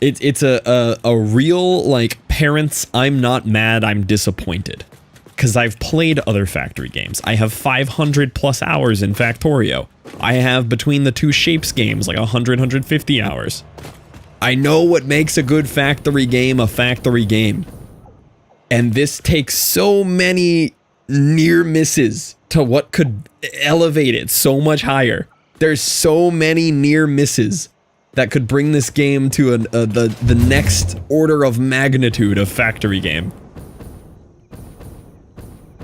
It's a real, like, parents, I'm not mad, I'm disappointed. Because I've played other factory games. I have 500 plus hours in Factorio. I have, between the 2 Shapes games, like 100, 150 hours. I know what makes a good factory game a factory game. And this takes so many near misses to what could elevate it so much higher. There's so many near misses that could bring this game to the next order of magnitude of factory game.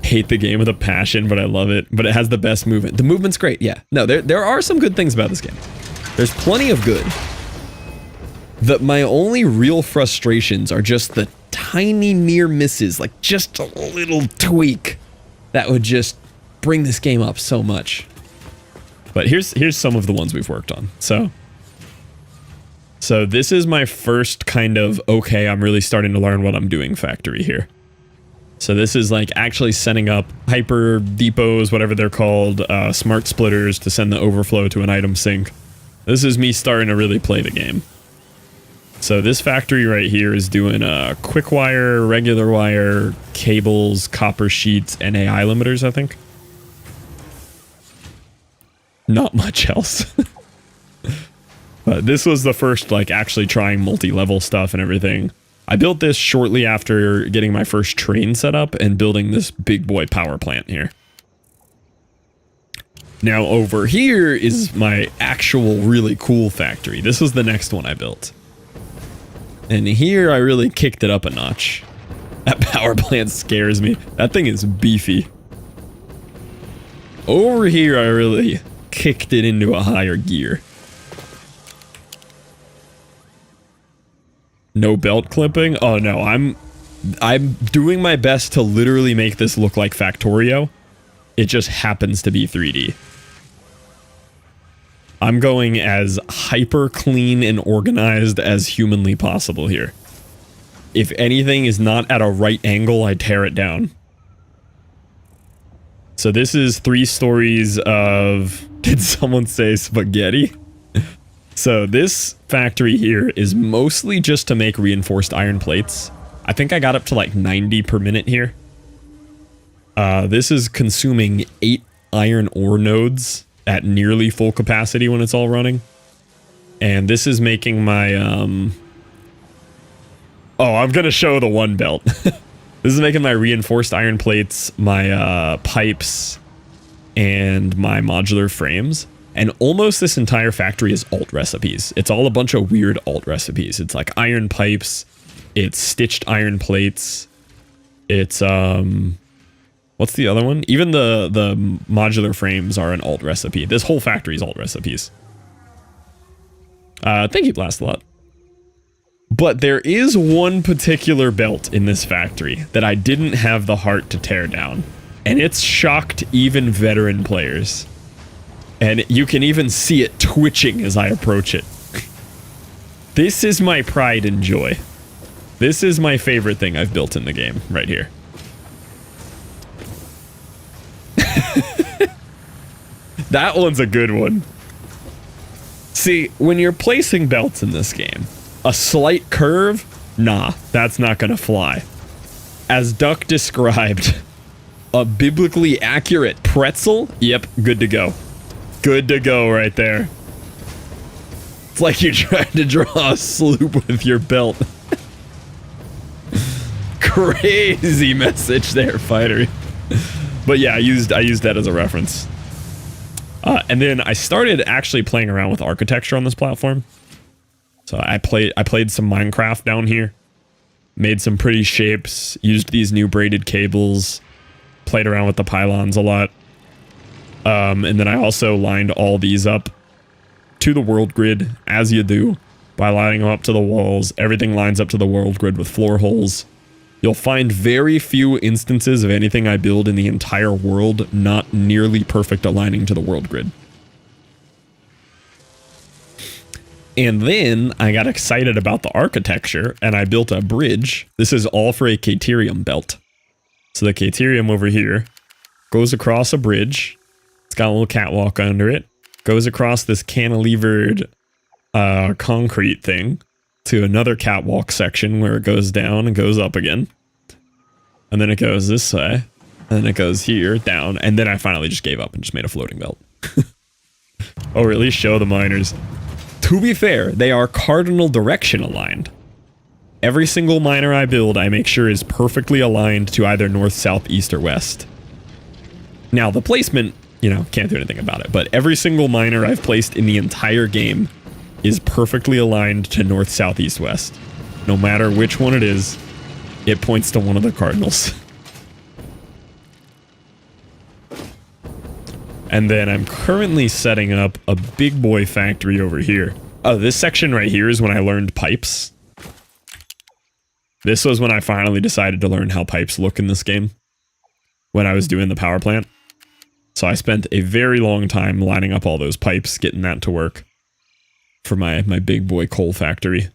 Hate the game with a passion, but I love it. But it has the best movement. The movement's great, yeah. No, there are some good things about this game. There's plenty of good. My only real frustrations are just the tiny near misses, like just a little tweak that would just bring this game up so much. But here's some of the ones we've worked on. So this is my first kind of, okay, I'm really starting to learn what I'm doing factory here. So this is like actually setting up hyper depots, whatever they're called, smart splitters to send the overflow to an item sink. This is me starting to really play the game. So this factory right here is doing quick wire, regular wire, cables, copper sheets, and AI limiters, I think. Not much else. But this was the first, like, actually trying multi-level stuff and everything. I built this shortly after getting my first train set up and building this big boy power plant here. Now over here is my actual really cool factory. This was the next one I built. And here I really kicked it up a notch. That power plant scares me. That thing is beefy. Over here I really kicked it into a higher gear. No belt clipping? Oh no, I'm doing my best to literally make this look like Factorio. It just happens to be 3D. I'm going as hyper clean and organized as humanly possible here. If anything is not at a right angle, I tear it down. So this is 3 stories of... Did someone say spaghetti? So this factory here is mostly just to make reinforced iron plates. I think I got up to like 90 per minute here. This is consuming 8 iron ore nodes at nearly full capacity when it's all running. And this is making my, oh, I'm gonna show the one belt. This is making my reinforced iron plates, my pipes, and my modular frames. And almost this entire factory is alt recipes. It's all a bunch of weird alt recipes. It's like iron pipes, it's stitched iron plates, it's, what's the other one? Even the modular frames are an alt recipe. This whole factory is alt recipes. Thank you, Blast a lot. But there is one particular belt in this factory that I didn't have the heart to tear down. And it's shocked even veteran players. And you can even see it twitching as I approach it. This is my pride and joy. This is my favorite thing I've built in the game, right here. That one's a good one. See, when you're placing belts in this game, a slight curve? Nah, that's not gonna fly. As Duck described, a biblically accurate pretzel? Yep, good to go. Good to go right there. It's like you tried to draw a sloop with your belt. Crazy message there, fighter. But yeah, I used that as a reference. And then I started actually playing around with architecture on this platform. So I played some Minecraft down here. Made some pretty shapes, used these new braided cables, played around with the pylons a lot. And then I also lined all these up to the world grid, as you do, by lining them up to the walls. Everything lines up to the world grid with floor holes. You'll find very few instances of anything I build in the entire world not nearly perfect aligning to the world grid. And then I got excited about the architecture and I built a bridge. This is all for a Caterium belt. So the Caterium over here goes across a bridge. It's got a little catwalk under it. Goes across this cantilevered concrete thing to another catwalk section where it goes down and goes up again. And then it goes this way. And then it goes here, down. And then I finally just gave up and just made a floating belt. Or at least show the miners. To be fair, they are cardinal direction aligned. Every single miner I build, I make sure is perfectly aligned to either north, south, east, or west. Now, the placement, you know, can't do anything about it. But every single miner I've placed in the entire game is perfectly aligned to north, south, east, west. No matter which one it is, it points to one of the cardinals. And then I'm currently setting up a big boy factory over here. Oh, this section right here is when I learned pipes. This was when I finally decided to learn how pipes look in this game. When I was doing the power plant. So I spent a very long time lining up all those pipes, getting that to work. For my big boy coal factory.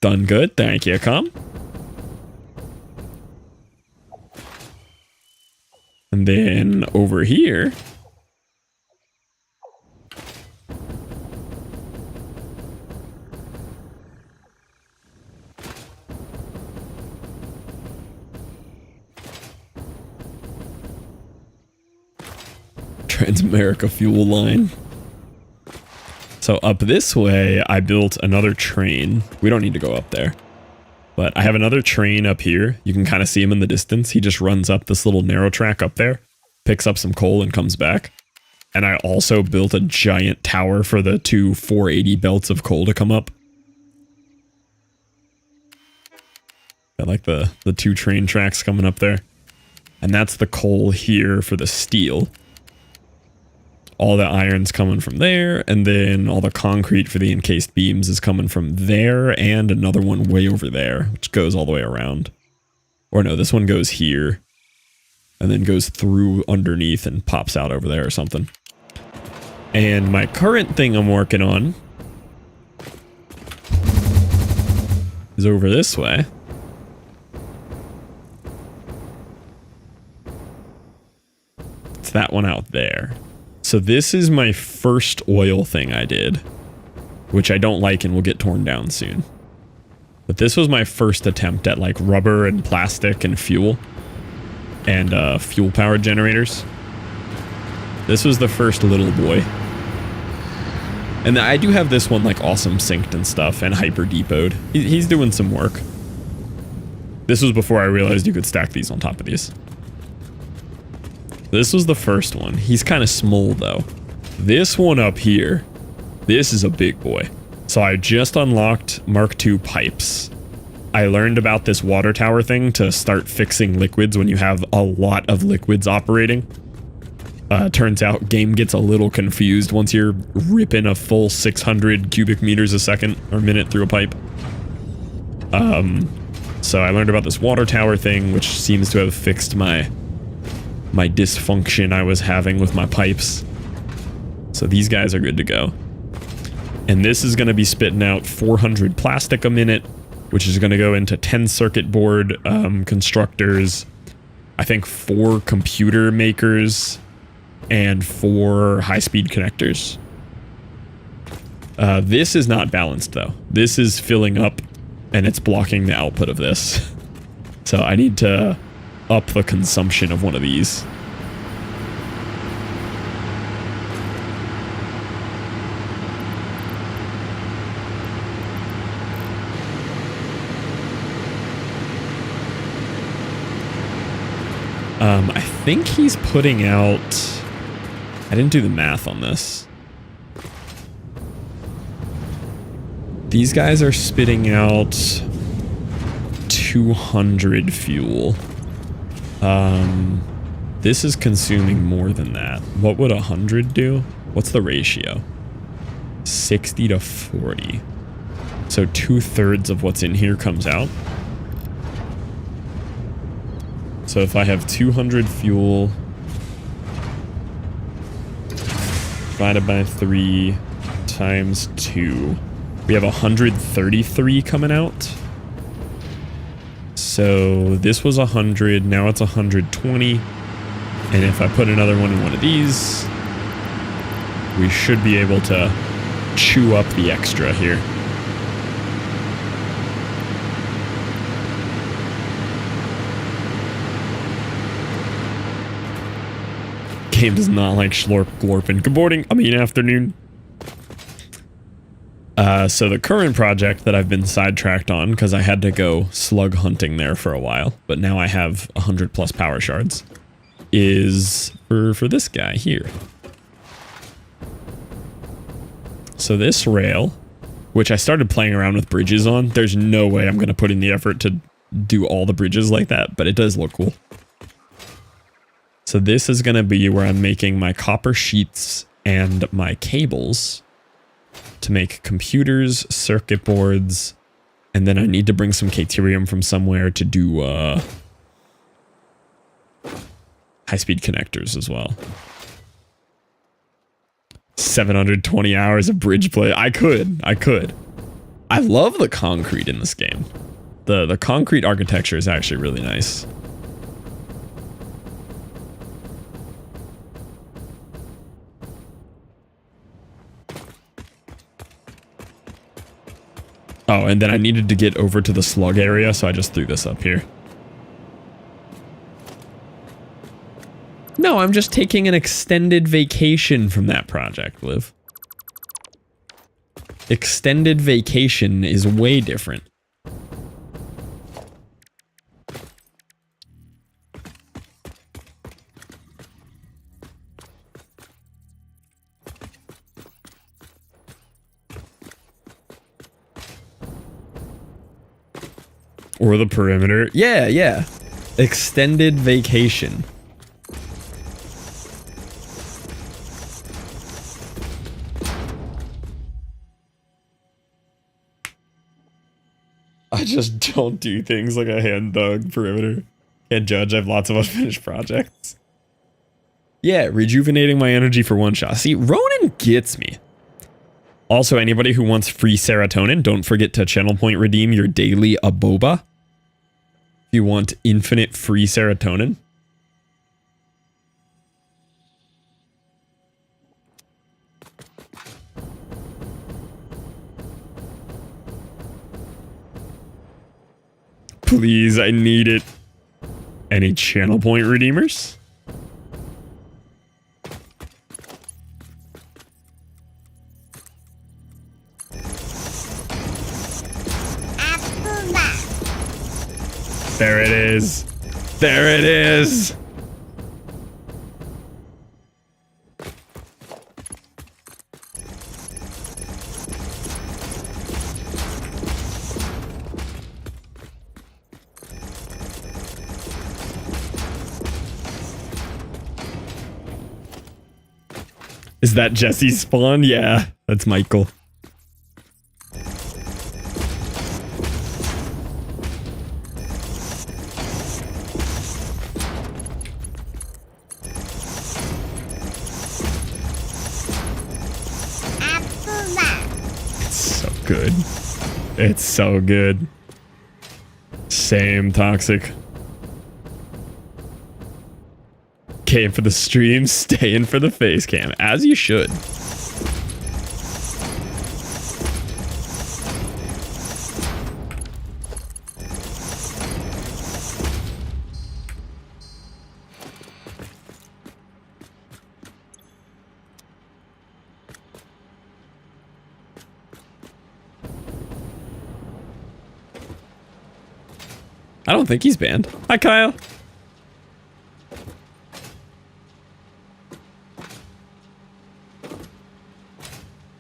Done good, thank you, Com. And then over here, Transamerica fuel line. So up this way, I built another train. We don't need to go up there. But I have another train up here. You can kind of see him in the distance. He just runs up this little narrow track up there, picks up some coal and comes back. And I also built a giant tower for the two 480 belts of coal to come up. Got like the two train tracks coming up there. And that's the coal here for the steel. All the iron's coming from there, and then all the concrete for the encased beams is coming from there, and another one way over there, which goes all the way around. Or no, this one goes here, and then goes through underneath and pops out over there or something. And my current thing I'm working on is over this way. It's that one out there. So this is my first oil thing I did, which I don't like and will get torn down soon. But this was my first attempt at like rubber and plastic and fuel and fuel powered generators. This was the first little boy. And I do have this one like awesome synced and stuff and hyper depoted. He's doing some work. This was before I realized you could stack these on top of these. This was the first one. He's kind of small though. This one up here, this is a big boy. So I just unlocked Mark II pipes. I learned about this water tower thing to start fixing liquids when you have a lot of liquids operating. Turns out game gets a little confused once you're ripping a full 600 cubic meters a second or minute through a pipe. So I learned about this water tower thing, which seems to have fixed my dysfunction I was having with my pipes. So these guys are good to go. And this is going to be spitting out 400 plastic a minute, which is going to go into 10 circuit board constructors, I think 4 computer makers, and 4 high-speed connectors. This is not balanced though. This is filling up and it's blocking the output of this. So I need to up the consumption of one of these. I think he's putting out... I didn't do the math on this. These guys are spitting out 200 fuel. This is consuming more than that. What would 100 do? What's the ratio? 60 to 40. So 2/3 of what's in here comes out. So if I have 200 fuel divided by 3 times 2, we have 133 coming out. So this was 100, now it's 120. And if I put another one in one of these, we should be able to chew up the extra here. Game does not like slorp glorping. Good morning, afternoon. So the current project that I've been sidetracked on, because I had to go slug hunting there for a while, but now I have 100 plus power shards, is for this guy here. So this rail, which I started playing around with bridges on, there's no way I'm going to put in the effort to do all the bridges like that, but it does look cool. So this is going to be where I'm making my copper sheets and my cables to make computers, circuit boards, and then I need to bring some Caterium from somewhere to do high-speed connectors as well. 720 hours of bridge play. I could. I love the concrete in this game. The concrete architecture is actually really nice. Oh, and then I needed to get over to the slug area, so I just threw this up here. No, I'm just taking an extended vacation from that project, Liv. Extended vacation is way different. Or the perimeter. Yeah. Extended vacation. I just don't do things like a hand-dug perimeter. Can't judge, I have lots of unfinished projects. Yeah, rejuvenating my energy for one shot. See, Ronan gets me. Also, anybody who wants free serotonin, don't forget to channel point redeem your daily aboba. If you want infinite free serotonin. Please, I need it. Any channel point redeemers? There it is. There it is. Is that Jesse's spawn? Yeah, that's Michael. Good. It's so good. Same toxic. Came for the stream, staying for the face cam. As you should. I don't think he's banned. Hi, Kyle.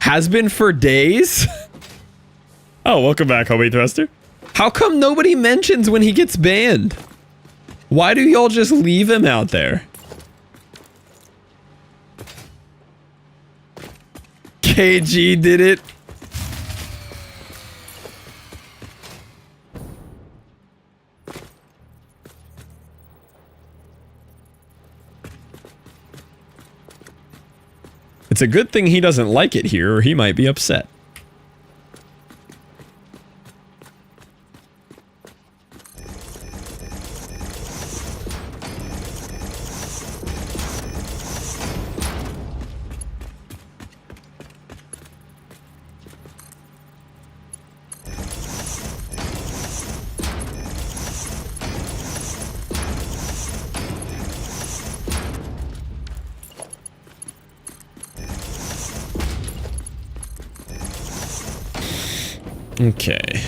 Has been for days? Oh, welcome back, homie thruster. How come nobody mentions when he gets banned? Why do y'all just leave him out there? KG did it. It's a good thing he doesn't like it here, or he might be upset. Okay.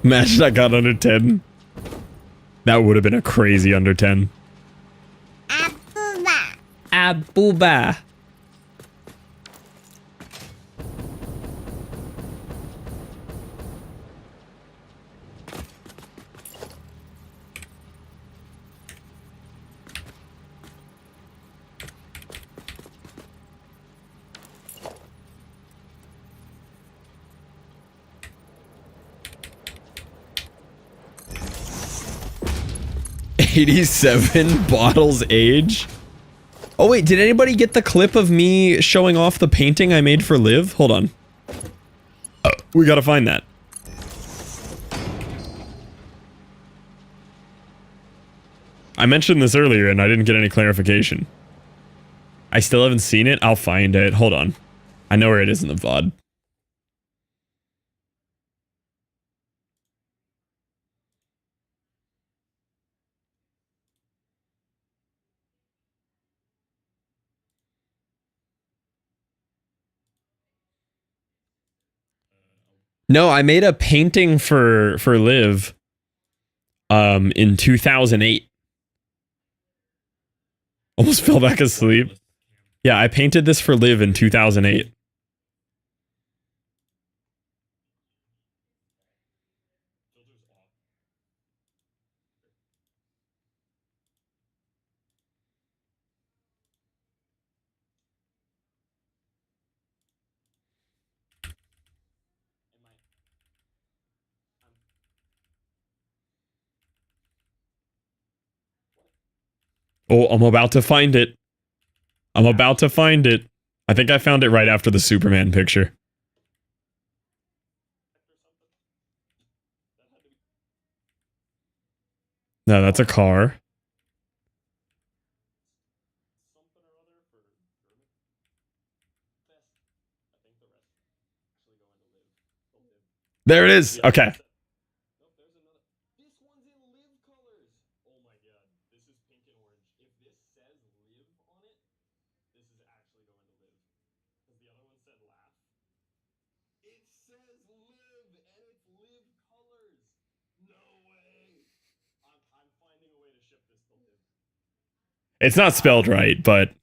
Imagine I got under 10. That would have been a crazy under 10. Abuba. Abuba. $87 bottles age. Oh wait, did anybody get the clip of me showing off the painting I made for Liv? Hold on. We gotta find that. I mentioned this earlier and I didn't get any clarification. I still haven't seen it. I'll find it. Hold on. I know where it is in the VOD. No, I made a painting for Liv in 2008. Almost fell back asleep. Yeah, I painted this for Liv in 2008. Oh, I'm about to find it. I'm about to find it. I think I found it right after the Superman picture. No, that's a car. There it is. Okay. It's not spelled right, but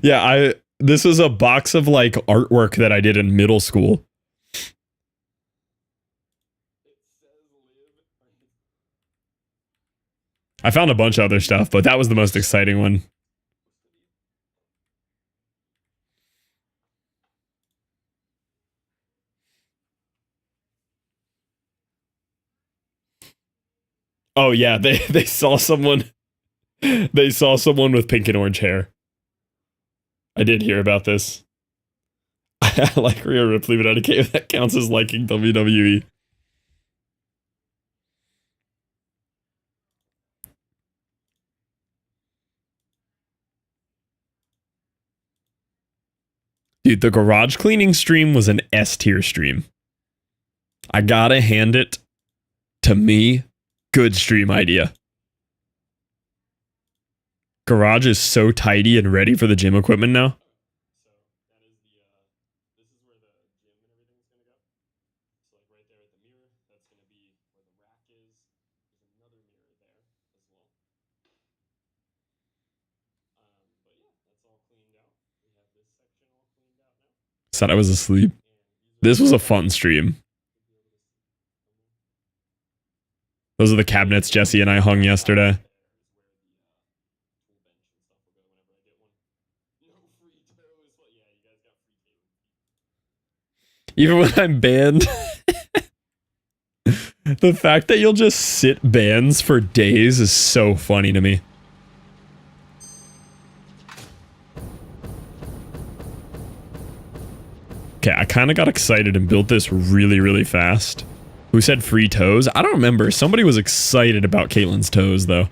yeah, this was a box of like artwork that I did in middle school. I found a bunch of other stuff, but that was the most exciting one. Oh yeah, they saw someone with pink and orange hair. I did hear about this. I like Rhea Ripley, but I don't care if that counts as liking WWE. Dude, the garage cleaning stream was an S tier stream. I gotta hand it to me. Good stream idea. Garage is so tidy and ready for the gym equipment now. Said I was asleep. This was a fun stream. Those are the cabinets Jesse and I hung yesterday. Even when I'm banned. The fact that you'll just sit bans for days is so funny to me. Okay, I kind of got excited and built this really, really fast. Who said free toes? I don't remember. Somebody was excited about Caitlin's toes, though.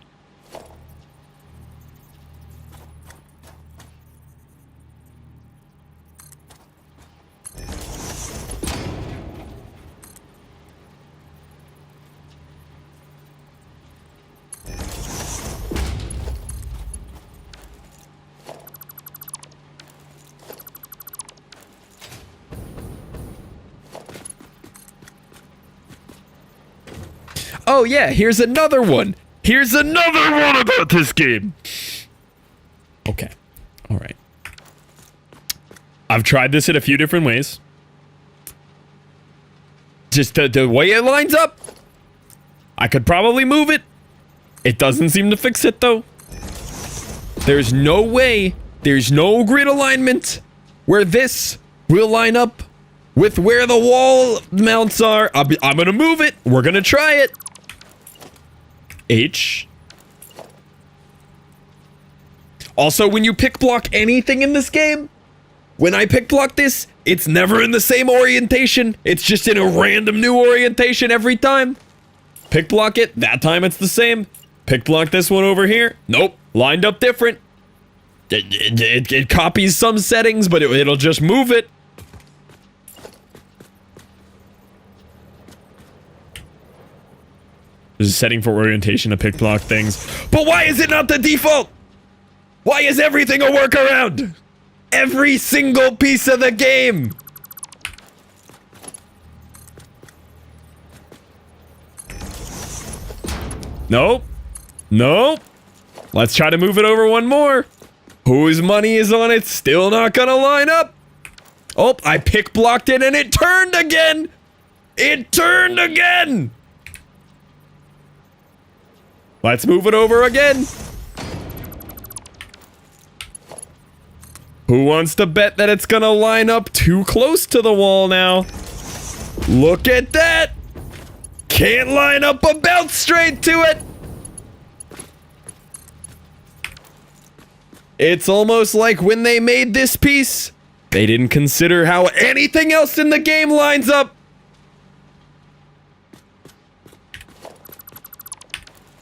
oh yeah, here's another one. Here's another one about this game. Okay. All right. I've tried this in a few different ways. Just the way it lines up. I could probably move it. It doesn't seem to fix it though. There's no way, there's no grid alignment where this will line up with where the wall mounts are. I'm gonna move it. We're gonna try it. H. Also, when you pick block anything in this game, when I pick block this, it's never in the same orientation. It's just in a random new orientation every time. Pick block it, that time it's the same. Pick block this one over here. Nope, lined up different. It copies some settings, but it'll just move it. There's a setting for orientation to pick block things. But why is it not the default? Why is everything a workaround? Every single piece of the game. Nope. Nope. Let's try to move it over one more. Whose money is on it? Still not gonna line up. Oh, I pick blocked it and it turned again. It turned again. Let's move it over again. Who wants to bet that it's gonna line up too close to the wall now? Look at that. Can't line up about straight to it. It's almost like when they made this piece, they didn't consider how anything else in the game lines up.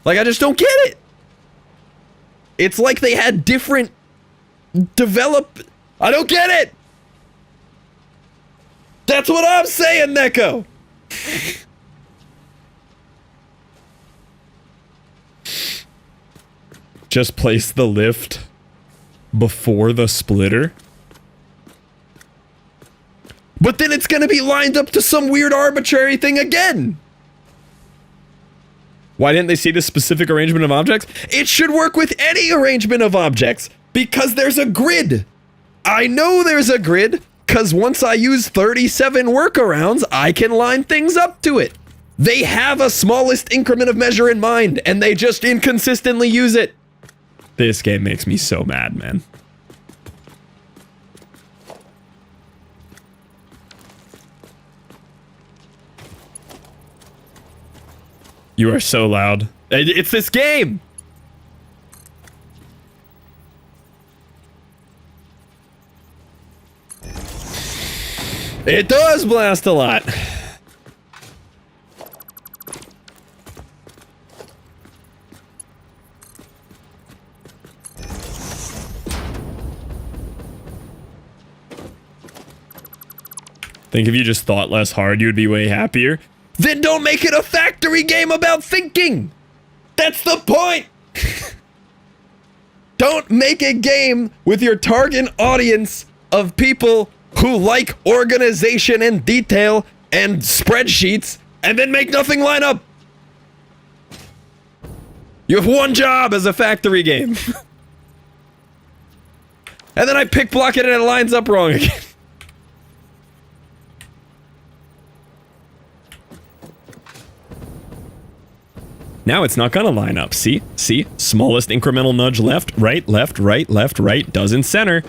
Like, I just don't get it. It's like they had different I don't get it. That's what I'm saying, Neko. Just place the lift before the splitter. But then it's gonna be lined up to some weird arbitrary thing again. Why didn't they see the specific arrangement of objects? It should work with any arrangement of objects because there's a grid. I know there's a grid because once I use 37 workarounds, I can line things up to it. They have a smallest increment of measure in mind and they just inconsistently use it. This game makes me so mad, man. You are so loud. It's this game! It does blast a lot. Think if you just thought less hard, you'd be way happier. Then don't make it a factory game about thinking! That's the point! Don't make a game with your target audience of people who like organization and detail and spreadsheets and then make nothing line up. You have one job as a factory game. And then I pick block it and it lines up wrong again. Now it's not gonna line up. See? See? Smallest incremental nudge left, right, left, right, left, right, doesn't center.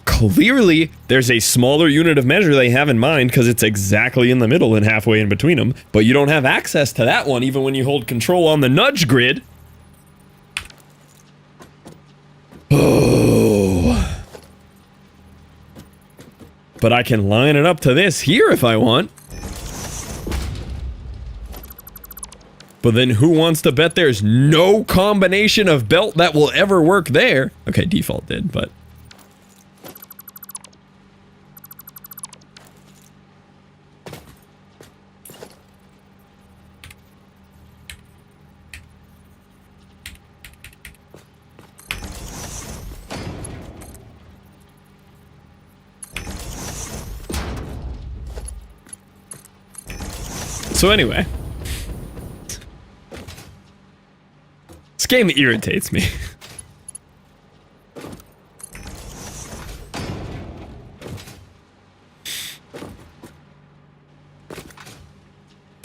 Clearly, there's a smaller unit of measure they have in mind because it's exactly in the middle and halfway in between them, but you don't have access to that one even when you hold control on the nudge grid. Oh. But I can line it up to this here if I want. But then who wants to bet there's no combination of belt that will ever work there? Okay, default did, but... So anyway... This game irritates me.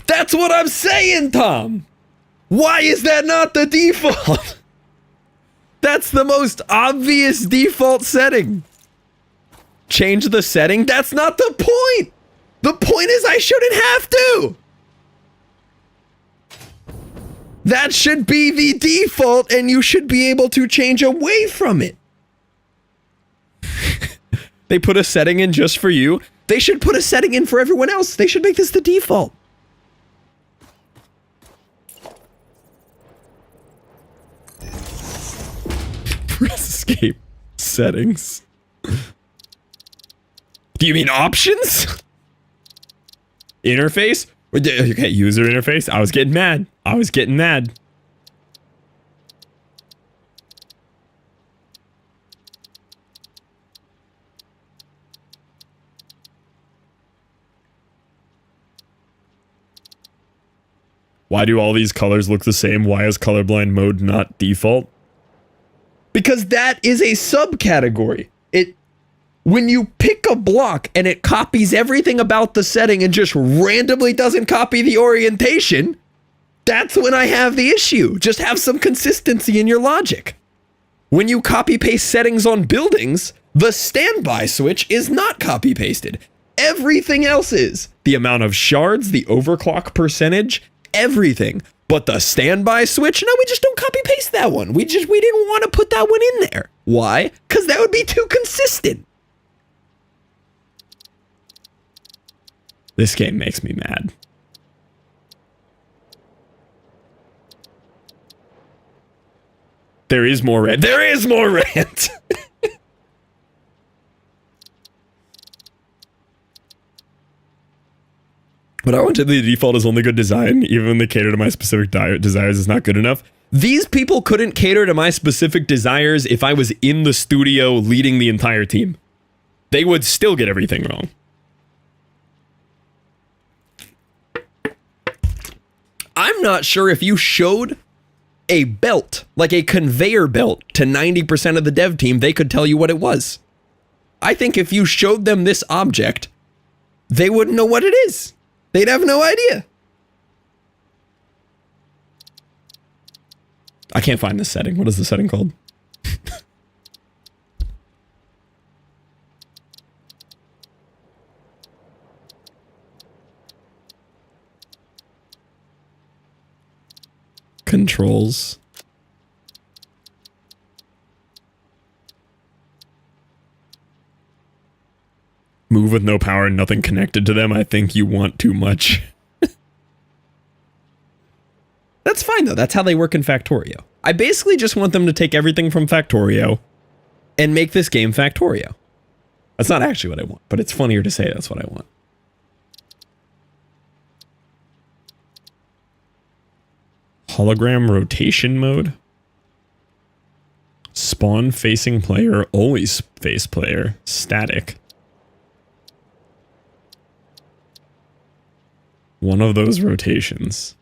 That's what I'm saying, Tom! Why is that not the default? That's the most obvious default setting. Change the setting? That's not the point! The point is I shouldn't have to! That should be the default and you should be able to change away from it. They put a setting in just for you. They should put a setting in for everyone else. They should make this the default. Press escape. Settings. Do you mean options? Interface? Okay, user interface. I was getting mad. Why do all these colors look the same? Why is colorblind mode not default? Because that is a subcategory. When you pick a block and it copies everything about the setting and just randomly doesn't copy the orientation, that's when I have the issue. Just have some consistency in your logic. When you copy paste settings on buildings, the standby switch is not copy pasted. Everything else is. The amount of shards, the overclock percentage, everything. But the standby switch, no, we just don't copy paste that one. We didn't want to put that one in there. Why? Because that would be too consistent. This game makes me mad. There is more rant. There is more rant! But I wanted the default is only good design, even when they cater to my specific desires is not good enough. These people couldn't cater to my specific desires if I was in the studio leading the entire team. They would still get everything wrong. I'm not sure if you showed a belt, like a conveyor belt, to 90% of the dev team, they could tell you what it was. I think if you showed them this object, they wouldn't know what it is. They'd have no idea. I can't find this setting. What is the setting called? Controls. Move with no power and nothing connected to them. I think you want too much. That's fine though. That's how they work in Factorio. I basically just want them to take everything from Factorio and make this game Factorio. That's not actually what I want, but it's funnier to say that's what I want. Hologram rotation mode. Spawn facing player, always face player, static. One of those rotations.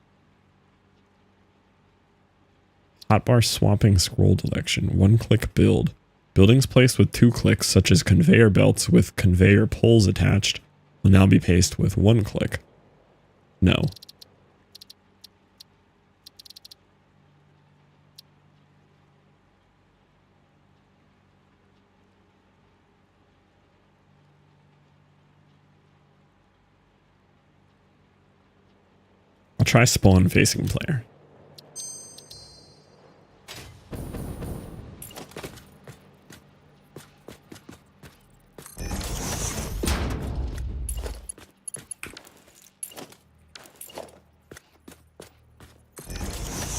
Hotbar swapping scroll direction. One-click build. Buildings placed with 2 clicks, such as conveyor belts with conveyor poles attached, will now be placed with 1 click. No. I'll try spawn facing player.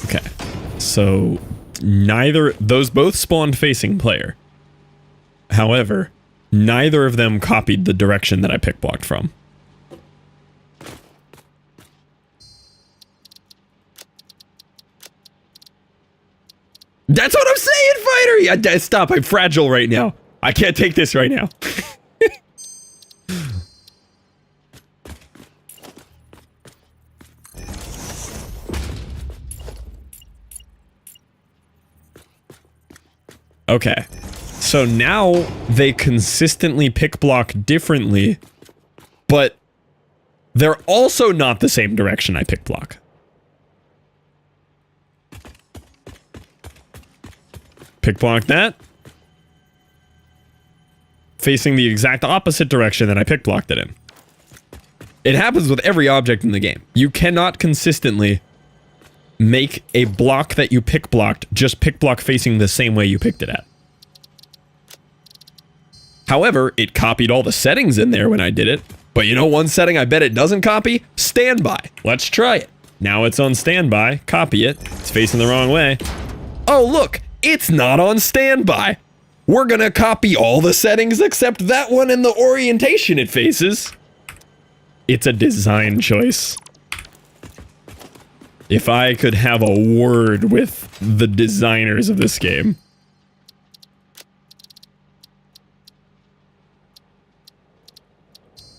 Okay. So those both spawned facing player. However, neither of them copied the direction that I pick blocked from. That's what I'm saying, fighter! Stop, I'm fragile right now. I can't take this right now. Okay. So now they consistently pick block differently, but they're also not the same direction I pick block. Pick block that. Facing the exact opposite direction that I pick blocked it in. It happens with every object in the game. You cannot consistently make a block that you pick blocked just pick block facing the same way you picked it at. However, it copied all the settings in there when I did it. But you know one setting I bet it doesn't copy? Standby. Let's try it. Now it's on standby. Copy it. It's facing the wrong way. Oh, look. It's not on standby. We're gonna copy all the settings except that one and the orientation it faces. It's a design choice. If I could have a word with the designers of this game.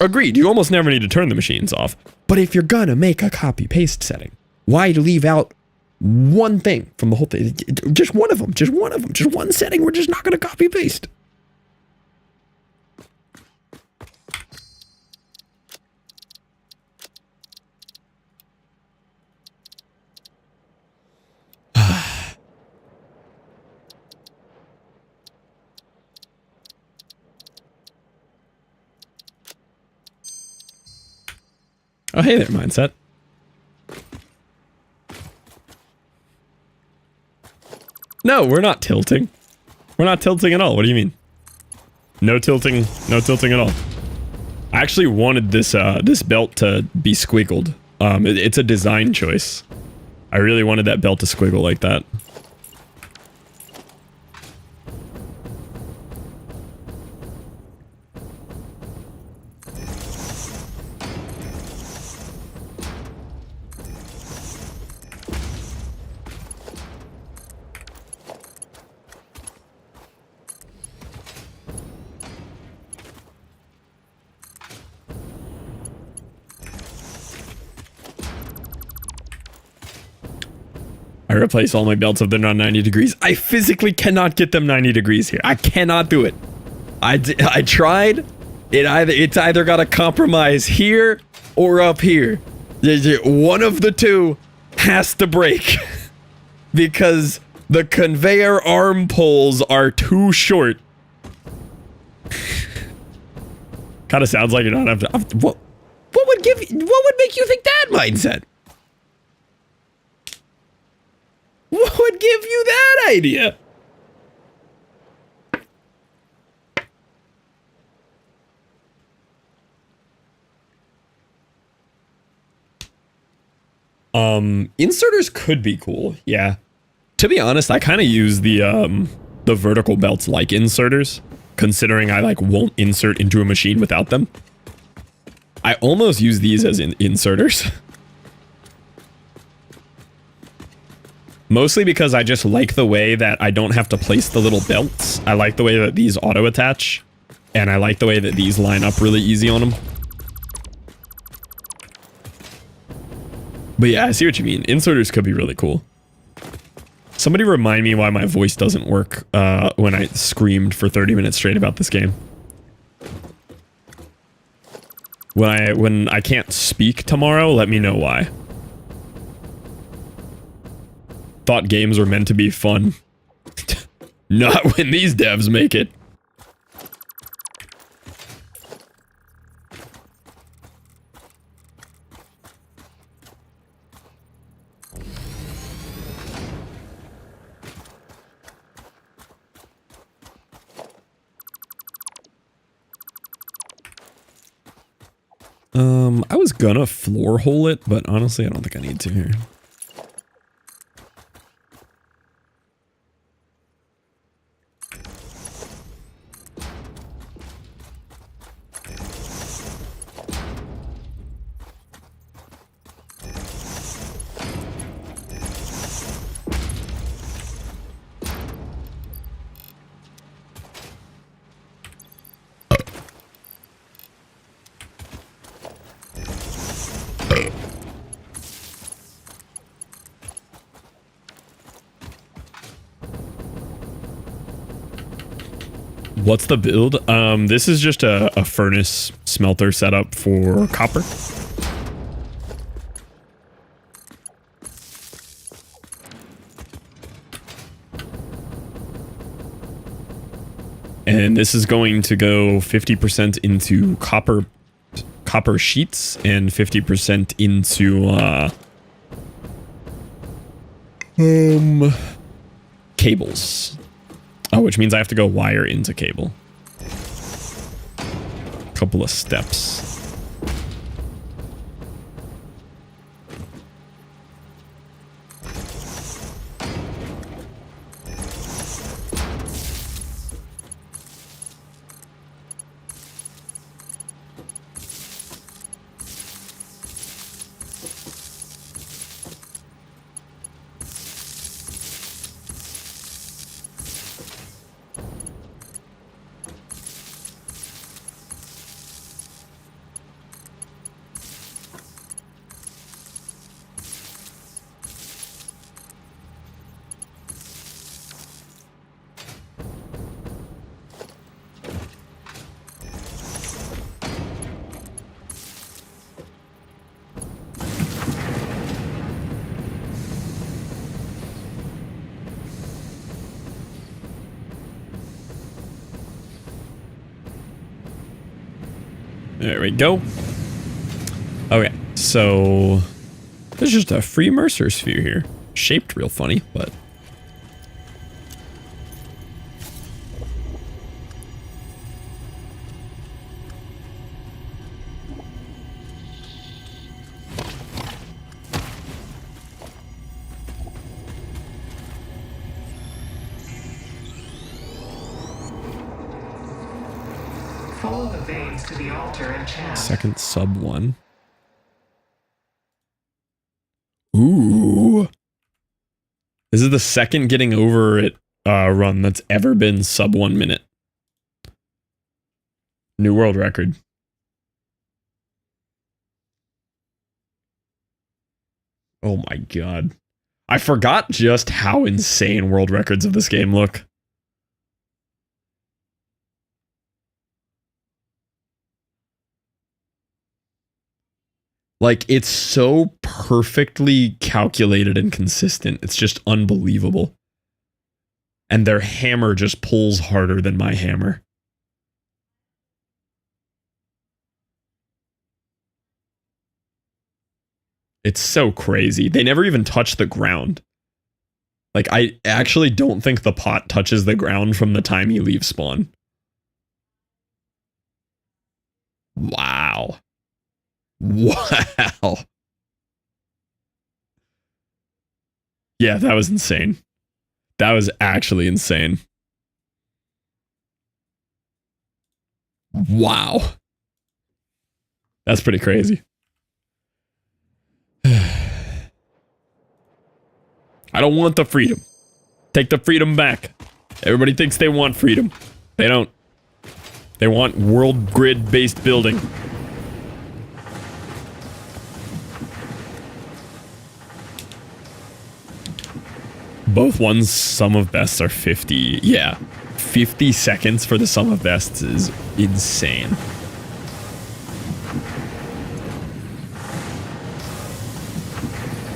Agreed, you almost never need to turn the machines off. But if you're gonna make a copy-paste setting, why leave out one thing from the whole thing? Just one of them, just one setting we're just not gonna copy-paste. Oh, hey there, Mindset. No, we're not tilting. We're not tilting at all. What do you mean? No tilting at all. I actually wanted this this belt to be squiggled. It's a design choice. I really wanted that belt to squiggle like that. I replace all my belts if they're not 90 degrees. I physically cannot get them 90 degrees here. I cannot do it. I tried. It's either got to compromise here or up here. One of the two has to break because the conveyor arm poles are too short. Kind of sounds like you don't have to. What would make you think that, Mindset? What would give you that idea? Inserters could be cool, yeah. To be honest, I kind of use the vertical belts like inserters, considering I won't insert into a machine without them. I almost use these as inserters. Mostly because I just like the way that I don't have to place the little belts. I like the way that these auto-attach. And I like the way that these line up really easy on them. But yeah, I see what you mean. Inserters could be really cool. Somebody remind me why my voice doesn't work when I screamed for 30 minutes straight about this game. When I can't speak tomorrow, let me know why. Thought games were meant to be fun. Not when these devs make it. I was gonna floor hole it, but honestly, I don't think I need to here. What's the build? This is just a furnace smelter setup for copper. And this is going to go 50% into copper sheets and 50% into cables. Oh, which means I have to go wire into cable. Couple of steps. There we go. Okay, so there's just a free Mercer sphere here. Shaped real funny, but... Follow the veins to the altar and chant. Second sub one. Ooh. This is the second getting over it run that's ever been sub 1 minute. New world record. Oh my god. I forgot just how insane world records of this game look. Like, it's so perfectly calculated and consistent. It's just unbelievable. And their hammer just pulls harder than my hammer. It's so crazy. They never even touch the ground. Like, I actually don't think the pot touches the ground from the time you leave spawn. Wow. Wow. Yeah, that was insane. That was actually insane. Wow. That's pretty crazy. I don't want the freedom. Take the freedom back. Everybody thinks they want freedom. They don't. They want world grid-based building. Both ones, sum of bests are 50. Yeah. 50 seconds for the sum of bests is insane.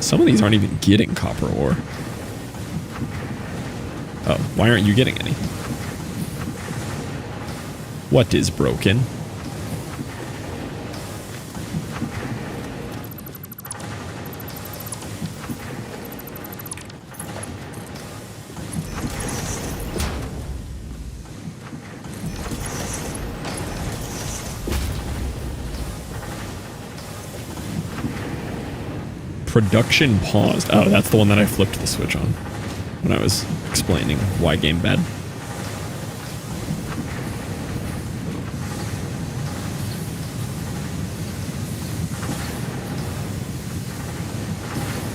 Some of these aren't even getting copper ore. Oh, why aren't you getting any? What is broken? Production paused. Oh, that's the one that I flipped the switch on when I was explaining why game bad.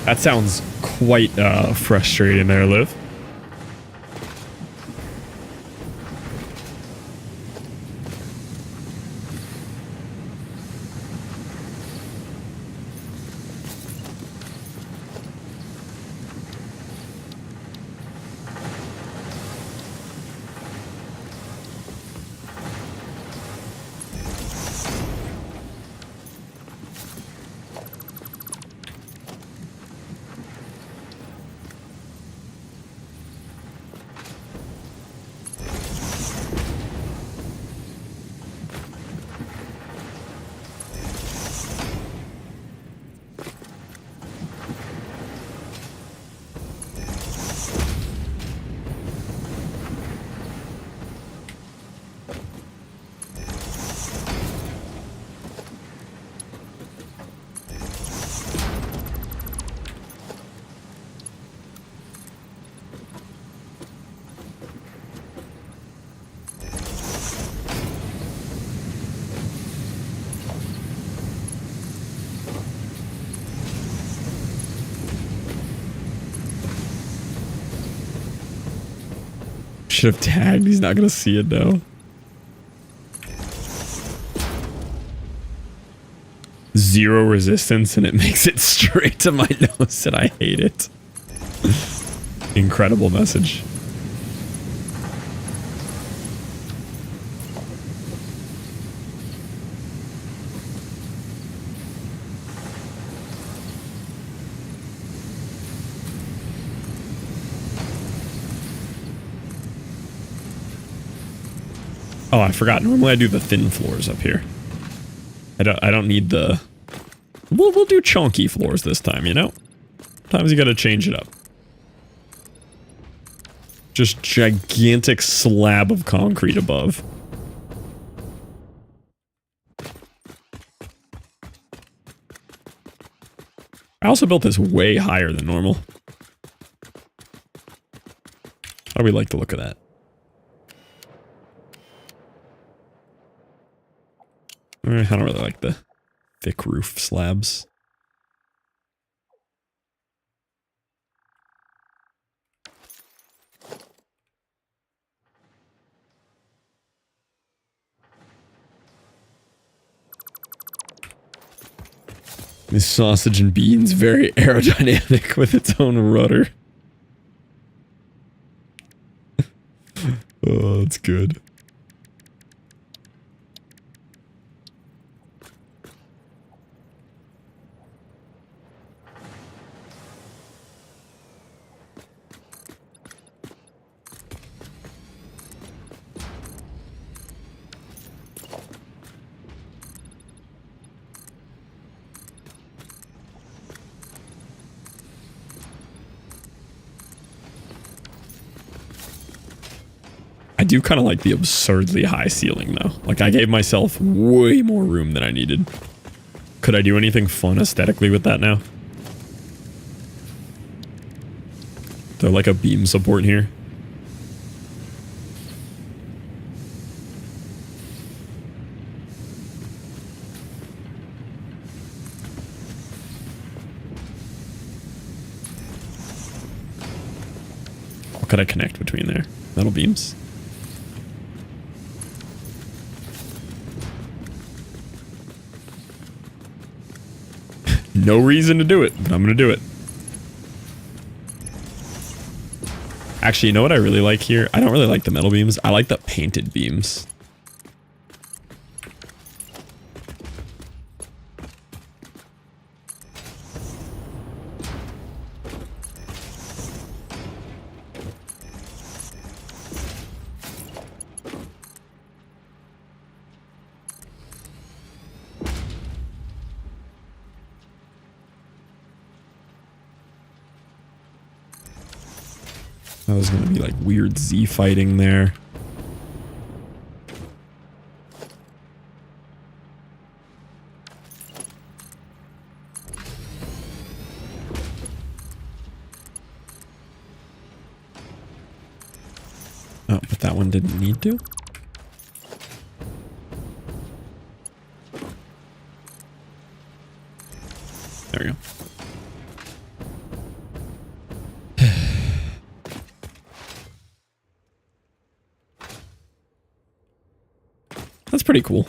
That sounds quite frustrating there, Liv. should have tagged. He's not going to see it though. Zero resistance and it makes it straight to my nose and I hate it. Incredible message. Oh, I forgot. Normally I do the thin floors up here. I don't need the... We'll do chunky floors this time, you know? Sometimes you gotta change it up. Just gigantic slab of concrete above. I also built this way higher than normal. How do we like the look of that? I don't really like the thick roof slabs. This sausage and beans very aerodynamic with its own rudder. Oh, that's good. I do kind of like the absurdly high ceiling though. Like I gave myself way more room than I needed. Could I do anything fun aesthetically with that now? They're like a beam support here. What could I connect between there? Metal beams? No reason to do it, but I'm gonna do it. Actually, you know what I really like here? I don't really like the metal beams. I like the painted beams. That was gonna be like weird Z fighting there. Oh, but that one didn't need to. There we go. That's pretty cool.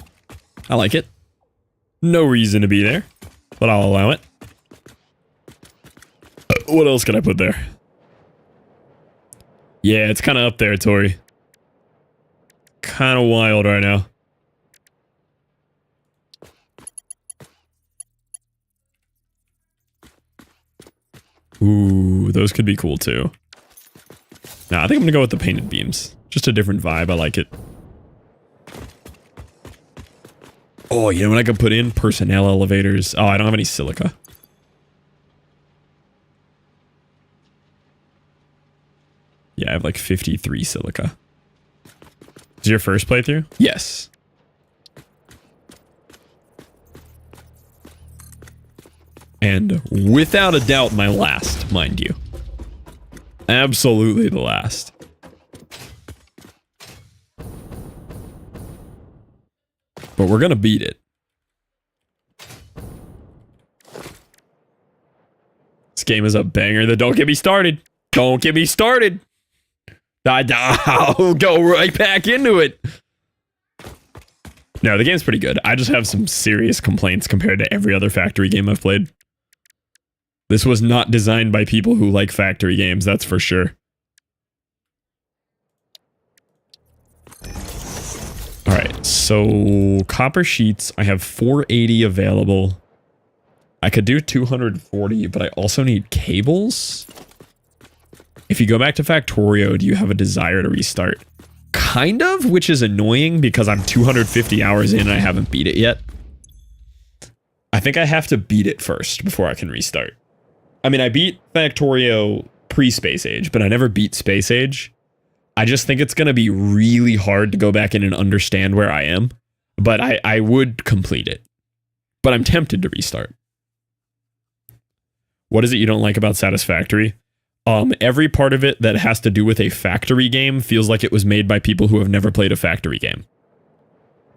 I like it. No reason to be there, but I'll allow it. What else can I put there? Yeah, it's kind of up there, Tori. Kind of wild right now. Ooh, those could be cool too. Nah, I think I'm gonna go with the painted beams. Just a different vibe. I like it. Oh, you know what I could put in? Personnel elevators. Oh, I don't have any silica. Yeah, I have like 53 silica. Is your first playthrough? Yes. And without a doubt, my last, mind you. Absolutely the last. But we're gonna beat it. This game is a banger. Don't get me started. Don't get me started. I'll go right back into it. No, the game's pretty good. I just have some serious complaints compared to every other factory game I've played. This was not designed by people who like factory games, that's for sure. Alright, so copper sheets, I have 480 available. I could do 240, but I also need cables. If you go back to Factorio, do you have a desire to restart? Kind of, which is annoying because I'm 250 hours in and I haven't beat it yet. I think I have to beat it first before I can restart. I mean, I beat Factorio pre-Space Age, but I never beat Space Age. I just think it's going to be really hard to go back in and understand where I am, but I would complete it. But I'm tempted to restart. What is it you don't like about Satisfactory? Every part of it that has to do with a factory game feels like it was made by people who have never played a factory game.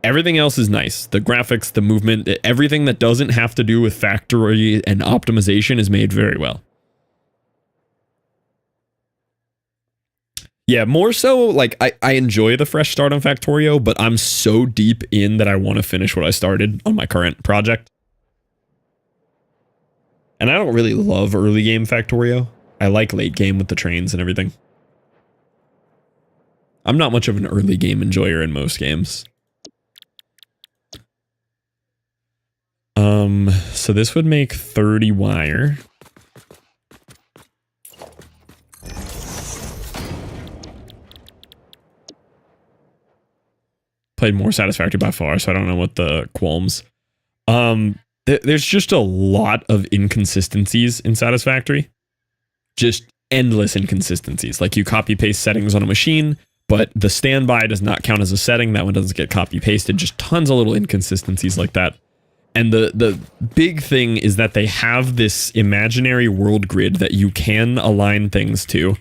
Everything else is nice. The graphics, the movement, everything that doesn't have to do with factory and optimization is made very well. Yeah, more so, like, I enjoy the fresh start on Factorio, but I'm so deep in that I want to finish what I started on my current project. And I don't really love early game Factorio. I like late game with the trains and everything. I'm not much of an early game enjoyer in most games. So this would make 30 wire. Played more Satisfactory by far, so I don't know what the qualms. There's just a lot of inconsistencies in Satisfactory. Just endless inconsistencies. Like you copy paste settings on a machine, but the standby does not count as a setting. That one doesn't get copy pasted. Just tons of little inconsistencies like that. And the big thing is that they have this imaginary world grid that you can align things to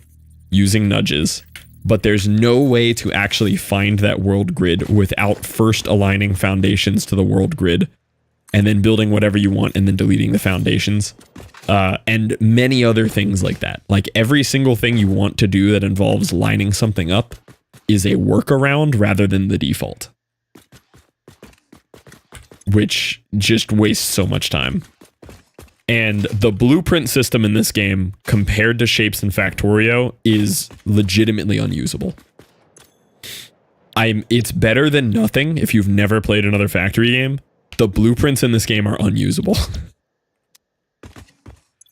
using nudges, but there's no way to actually find that world grid without first aligning foundations to the world grid and then building whatever you want and then deleting the foundations. And many other things like that. Like every single thing you want to do that involves lining something up is a workaround rather than the default. Which just wastes so much time. And the blueprint system in this game, compared to Shapes and Factorio, is legitimately unusable. It's better than nothing if you've never played another factory game. The blueprints in this game are unusable.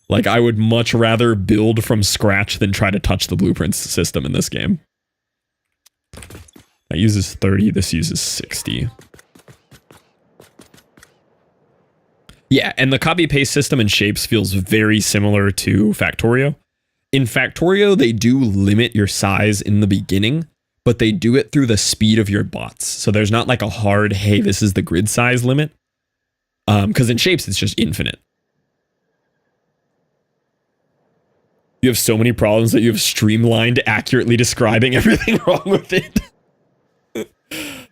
Like, I would much rather build from scratch than try to touch the blueprints system in this game. That uses 30, this uses 60. Yeah, and the copy-paste system in Shapes feels very similar to Factorio. In Factorio, they do limit your size in the beginning, but they do it through the speed of your bots. So there's not like a hard, hey, this is the grid size limit. Because in Shapes, it's just infinite. You have so many problems that you have streamlined, accurately describing everything wrong with it.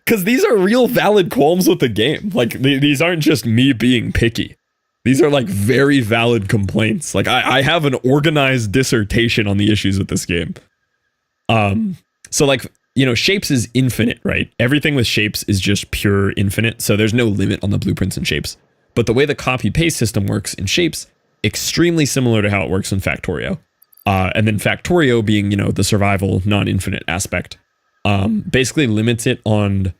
Because these are real valid qualms with the game. Like, these aren't just me being picky. These are, like, very valid complaints. Like, I have an organized dissertation on the issues with this game. So, like, you know, Shapes is infinite, right? Everything with Shapes is just pure infinite, so there's no limit on the blueprints in Shapes. But the way the copy-paste system works in Shapes, extremely similar to how it works in Factorio. And then Factorio being, you know, the survival, non-infinite aspect. Basically limits it on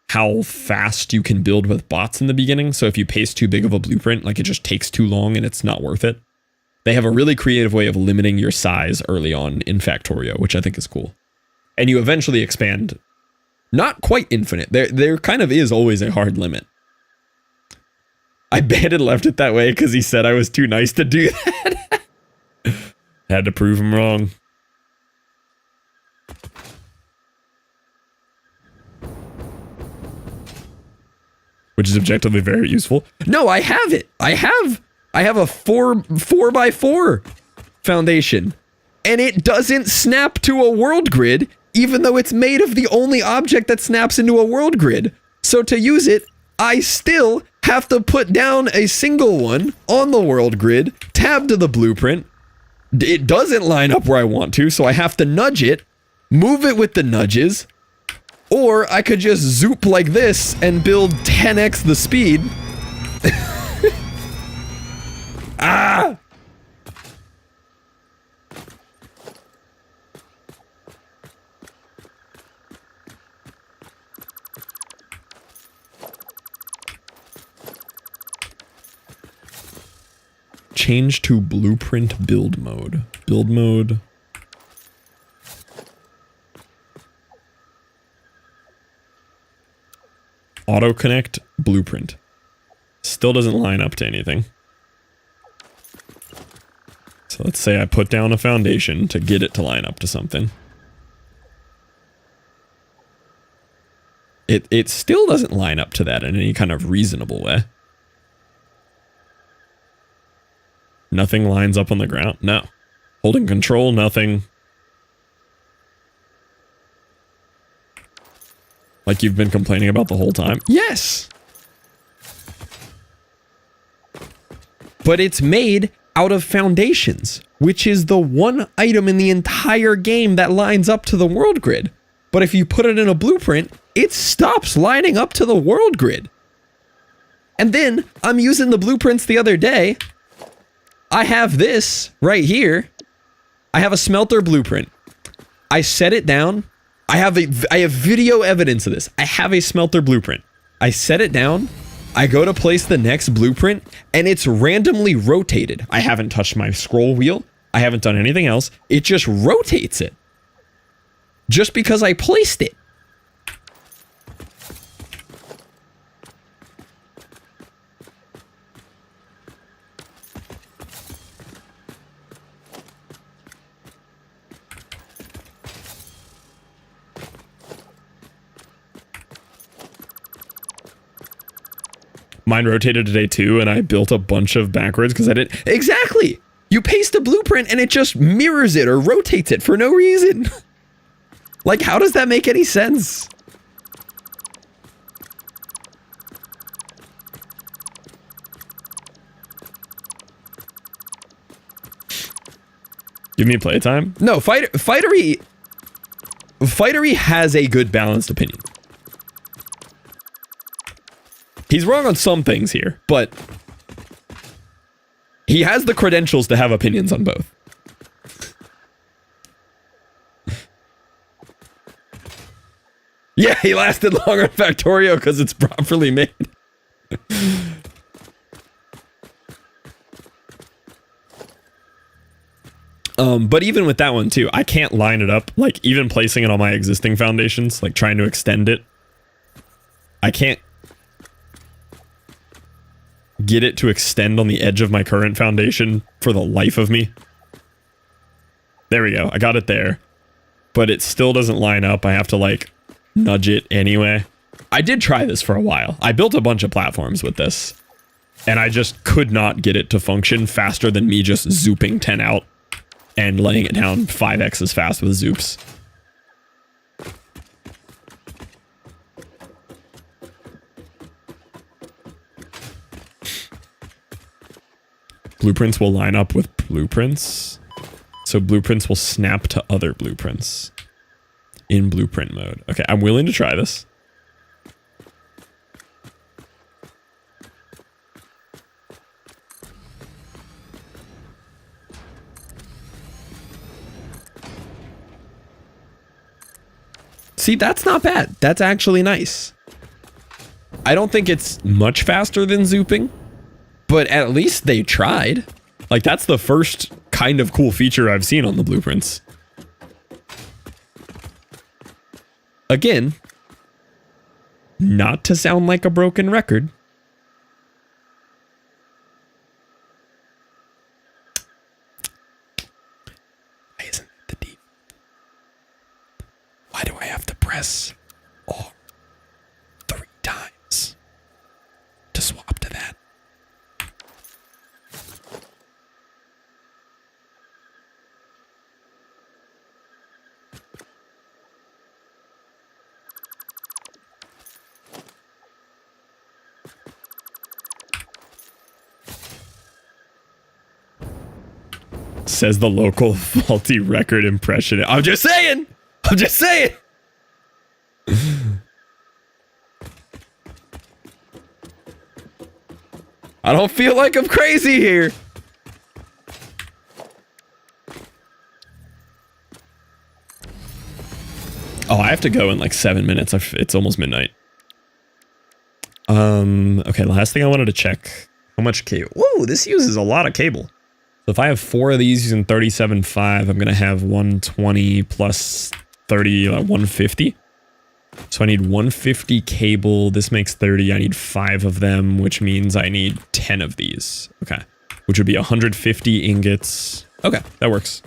how fast you can build with bots in the beginning. So if you paste too big of a blueprint, like it just takes too long and it's not worth it. They have a really creative way of limiting your size early on in Factorio, which I think is cool. And you eventually expand, not quite infinite. There kind of is always a hard limit. I Bandit left it that way because he said I was too nice to do that. Had to prove him wrong. Which is objectively very useful. No, I have it. I have a 4x4 foundation. And it doesn't snap to a world grid, even though it's made of the only object that snaps into a world grid. So to use it, I still have to put down a single one on the world grid, tab to the blueprint. It doesn't line up where I want to, so I have to nudge it, move it with the nudges, or I could just zoop like this and build 10x the speed. Ah! Change to blueprint build mode. Build mode. Auto connect blueprint. Still doesn't line up to anything. So let's say I put down a foundation to get it to line up to something. It still doesn't line up to that in any kind of reasonable way. Nothing lines up on the ground? No. Holding control, nothing. Like you've been complaining about the whole time? Yes! But it's made out of foundations, which is the one item in the entire game that lines up to the world grid. But if you put it in a blueprint, it stops lining up to the world grid. And then I'm using the blueprints the other day. I have this right here. I have a smelter blueprint. I set it down. I have video evidence of this. I have a smelter blueprint. I set it down. I go to place the next blueprint and it's randomly rotated. I haven't touched my scroll wheel. I haven't done anything else. It just rotates it. Just because I placed it. Mine rotated today too, and I built a bunch of backwards because I didn't. Exactly! You paste a blueprint and it just mirrors it or rotates it for no reason. Like, how does that make any sense? Give me playtime? No, Fightery has a good balanced opinion. He's wrong on some things here, but he has the credentials to have opinions on both. Yeah, he lasted longer on Factorio because it's properly made. But even with that one too, I can't line it up. Like even placing it on my existing foundations, like trying to extend it, I can't get it to extend on the edge of my current foundation for the life of me. There we go. I got it there. But it still doesn't line up. I have to like nudge it anyway. I did try this for a while. I built a bunch of platforms with this. And I just could not get it to function faster than me just zooping 10 out and laying it down 5x as fast with zoops. Blueprints will line up with blueprints. So blueprints will snap to other blueprints in blueprint mode. Okay, I'm willing to try this. See, that's not bad. That's actually nice. I don't think it's much faster than zooping, but at least they tried. Like, that's the first kind of cool feature I've seen on the blueprints. Again, not to sound like a broken record. Why isn't it the deep? Why do I have to press R 3 times to swap to that? Says the local faulty record impression. I'm just saying. I'm just saying. I don't feel like I'm crazy here. Oh, I have to go in like 7 minutes. It's almost midnight. Okay, last thing I wanted to check. How much cable? Whoa, this uses a lot of cable. So if I have 4 of these using 37.5, I'm going to have 120 plus 30, 150. So I need 150 cable. This makes 30. I need 5 of them, which means I need 10 of these. Okay. Which would be 150 ingots. Okay, that works.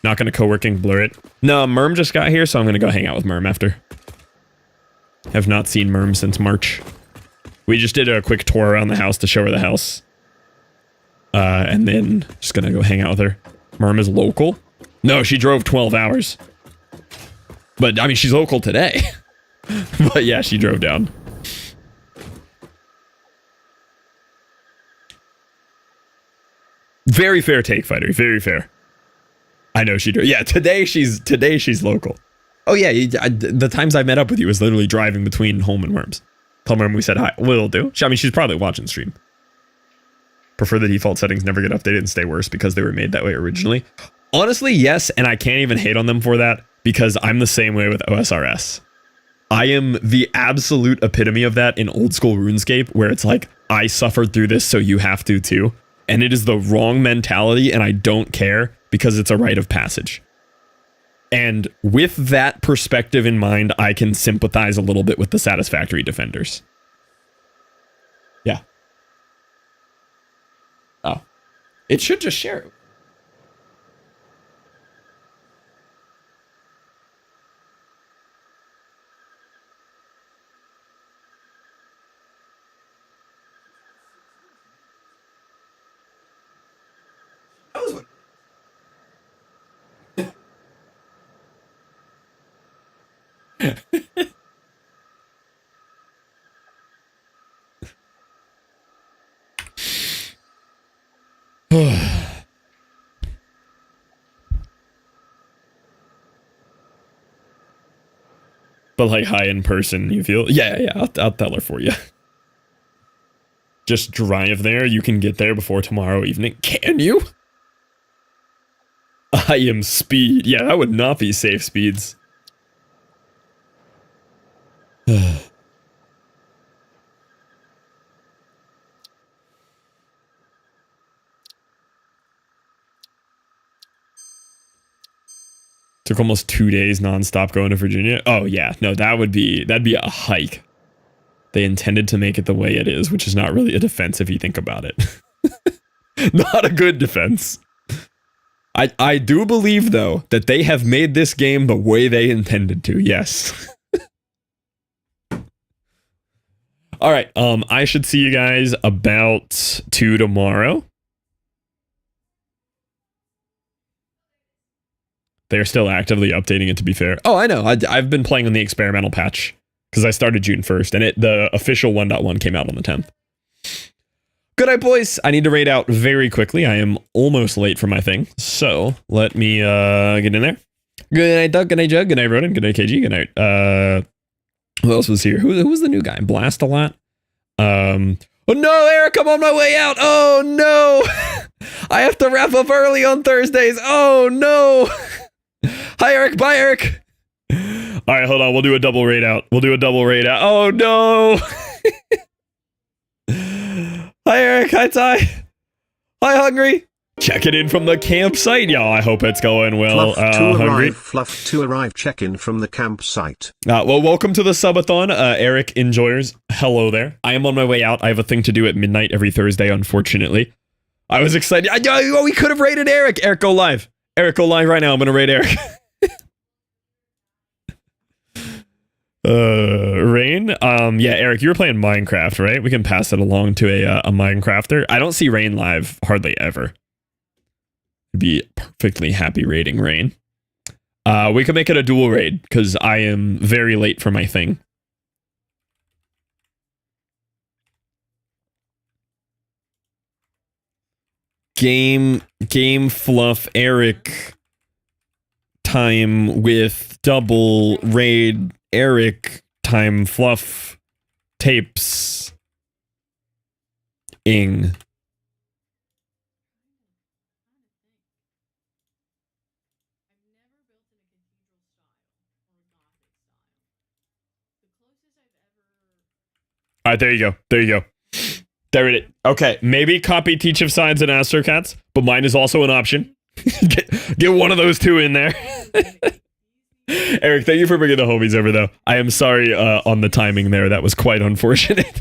Not going to co-working blur it. No, Merm just got here, so I'm going to go hang out with Merm after. Have not seen Merm since March. We just did a quick tour around the house to show her the house. And then just going to go hang out with her. Merm is local? No, she drove 12 hours. But, I mean, she's local today. But yeah, she drove down. Very fair take, Fighter. Very fair. I know she drove. Yeah, today she's local. Oh yeah, the times I met up with you was literally driving between home and Worms. Tell Merm we said hi. Will do. I mean, she's probably watching stream. Prefer the default settings never get updated and stay worse because they were made that way originally. Honestly, yes, and I can't even hate on them for that because I'm the same way with OSRS. I am the absolute epitome of that in old school RuneScape, where it's like, I suffered through this, so you have to too. And it is the wrong mentality, and I don't care because it's a rite of passage. And with that perspective in mind, I can sympathize a little bit with the Satisfactory defenders. Yeah. Oh. It should just share it. But like high in person, you feel? Yeah, I'll tell her for you. Just drive there. You can get there before tomorrow evening. Can you? I am speed. Yeah, that would not be safe speeds. Took almost 2 days nonstop going to Virginia. Oh yeah, no, that'd be a hike. They intended to make it the way it is, which is not really a defense if you think about it. Not a good defense. I do believe though that they have made this game the way they intended to. Yes. All right. I should see you guys about 2 tomorrow. They're still actively updating it, to be fair. Oh, I know. I've been playing on the experimental patch because I started June 1st, and the official 1.1 came out on the 10th. Good night, boys. I need to raid out very quickly. I am almost late for my thing, so let me get in there. Good night, Doug. Good night, Jug. Good night, Ronan. Good night, KG. Good night. Who else was here? Who was the new guy? Blast a lot. Oh no, Eric, I'm on my way out. Oh no. I have to wrap up early on Thursdays. Oh no. Hi, Eric. Bye, Eric. All right, hold on. We'll do a double raid out. Oh, no. Hi, Eric. Hi, Ty. Hi, Hungry. Checking in from the campsite, y'all. I hope it's going well. Hungry. Fluff to arrive. Check in from the campsite. Well, welcome to the subathon, Eric enjoyers. Hello there. I am on my way out. I have a thing to do at midnight every Thursday, unfortunately. I was excited. We could have raided Eric. Eric, go live. Eric, go live right now. I'm going to raid Eric. Rain? Yeah, Eric, you were playing Minecraft, right? We can pass it along to a Minecrafter. I don't see Rain live hardly ever. I'd be perfectly happy raiding Rain. We could make it a dual raid, because I am very late for my thing. Game Fluff, Eric, time with double raid Eric time fluff tapes ing. All right, there you go. There you go. There it is. Okay, maybe copy Teach of Signs and Astrocats, but mine is also an option. get one of those two in there. Eric, thank you for bringing the homies over, though. I am sorry on the timing there. That was quite unfortunate.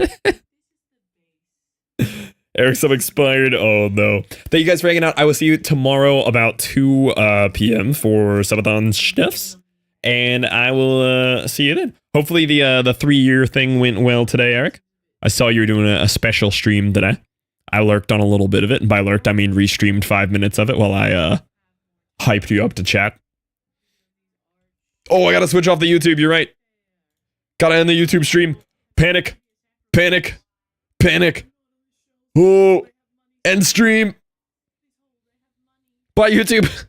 Eric's expired. Oh, no. Thank you guys for hanging out. I will see you tomorrow about 2 p.m. for Sabaton Schnuffs. And I will see you then. Hopefully the 3-year thing went well today, Eric. I saw you were doing a special stream today. I lurked on a little bit of it. And by lurked, I mean restreamed 5 minutes of it while I hyped you up to chat. Oh, I gotta switch off the YouTube. You're right. Gotta end the YouTube stream. Panic. Panic. Panic. Oh, end stream. Bye, YouTube.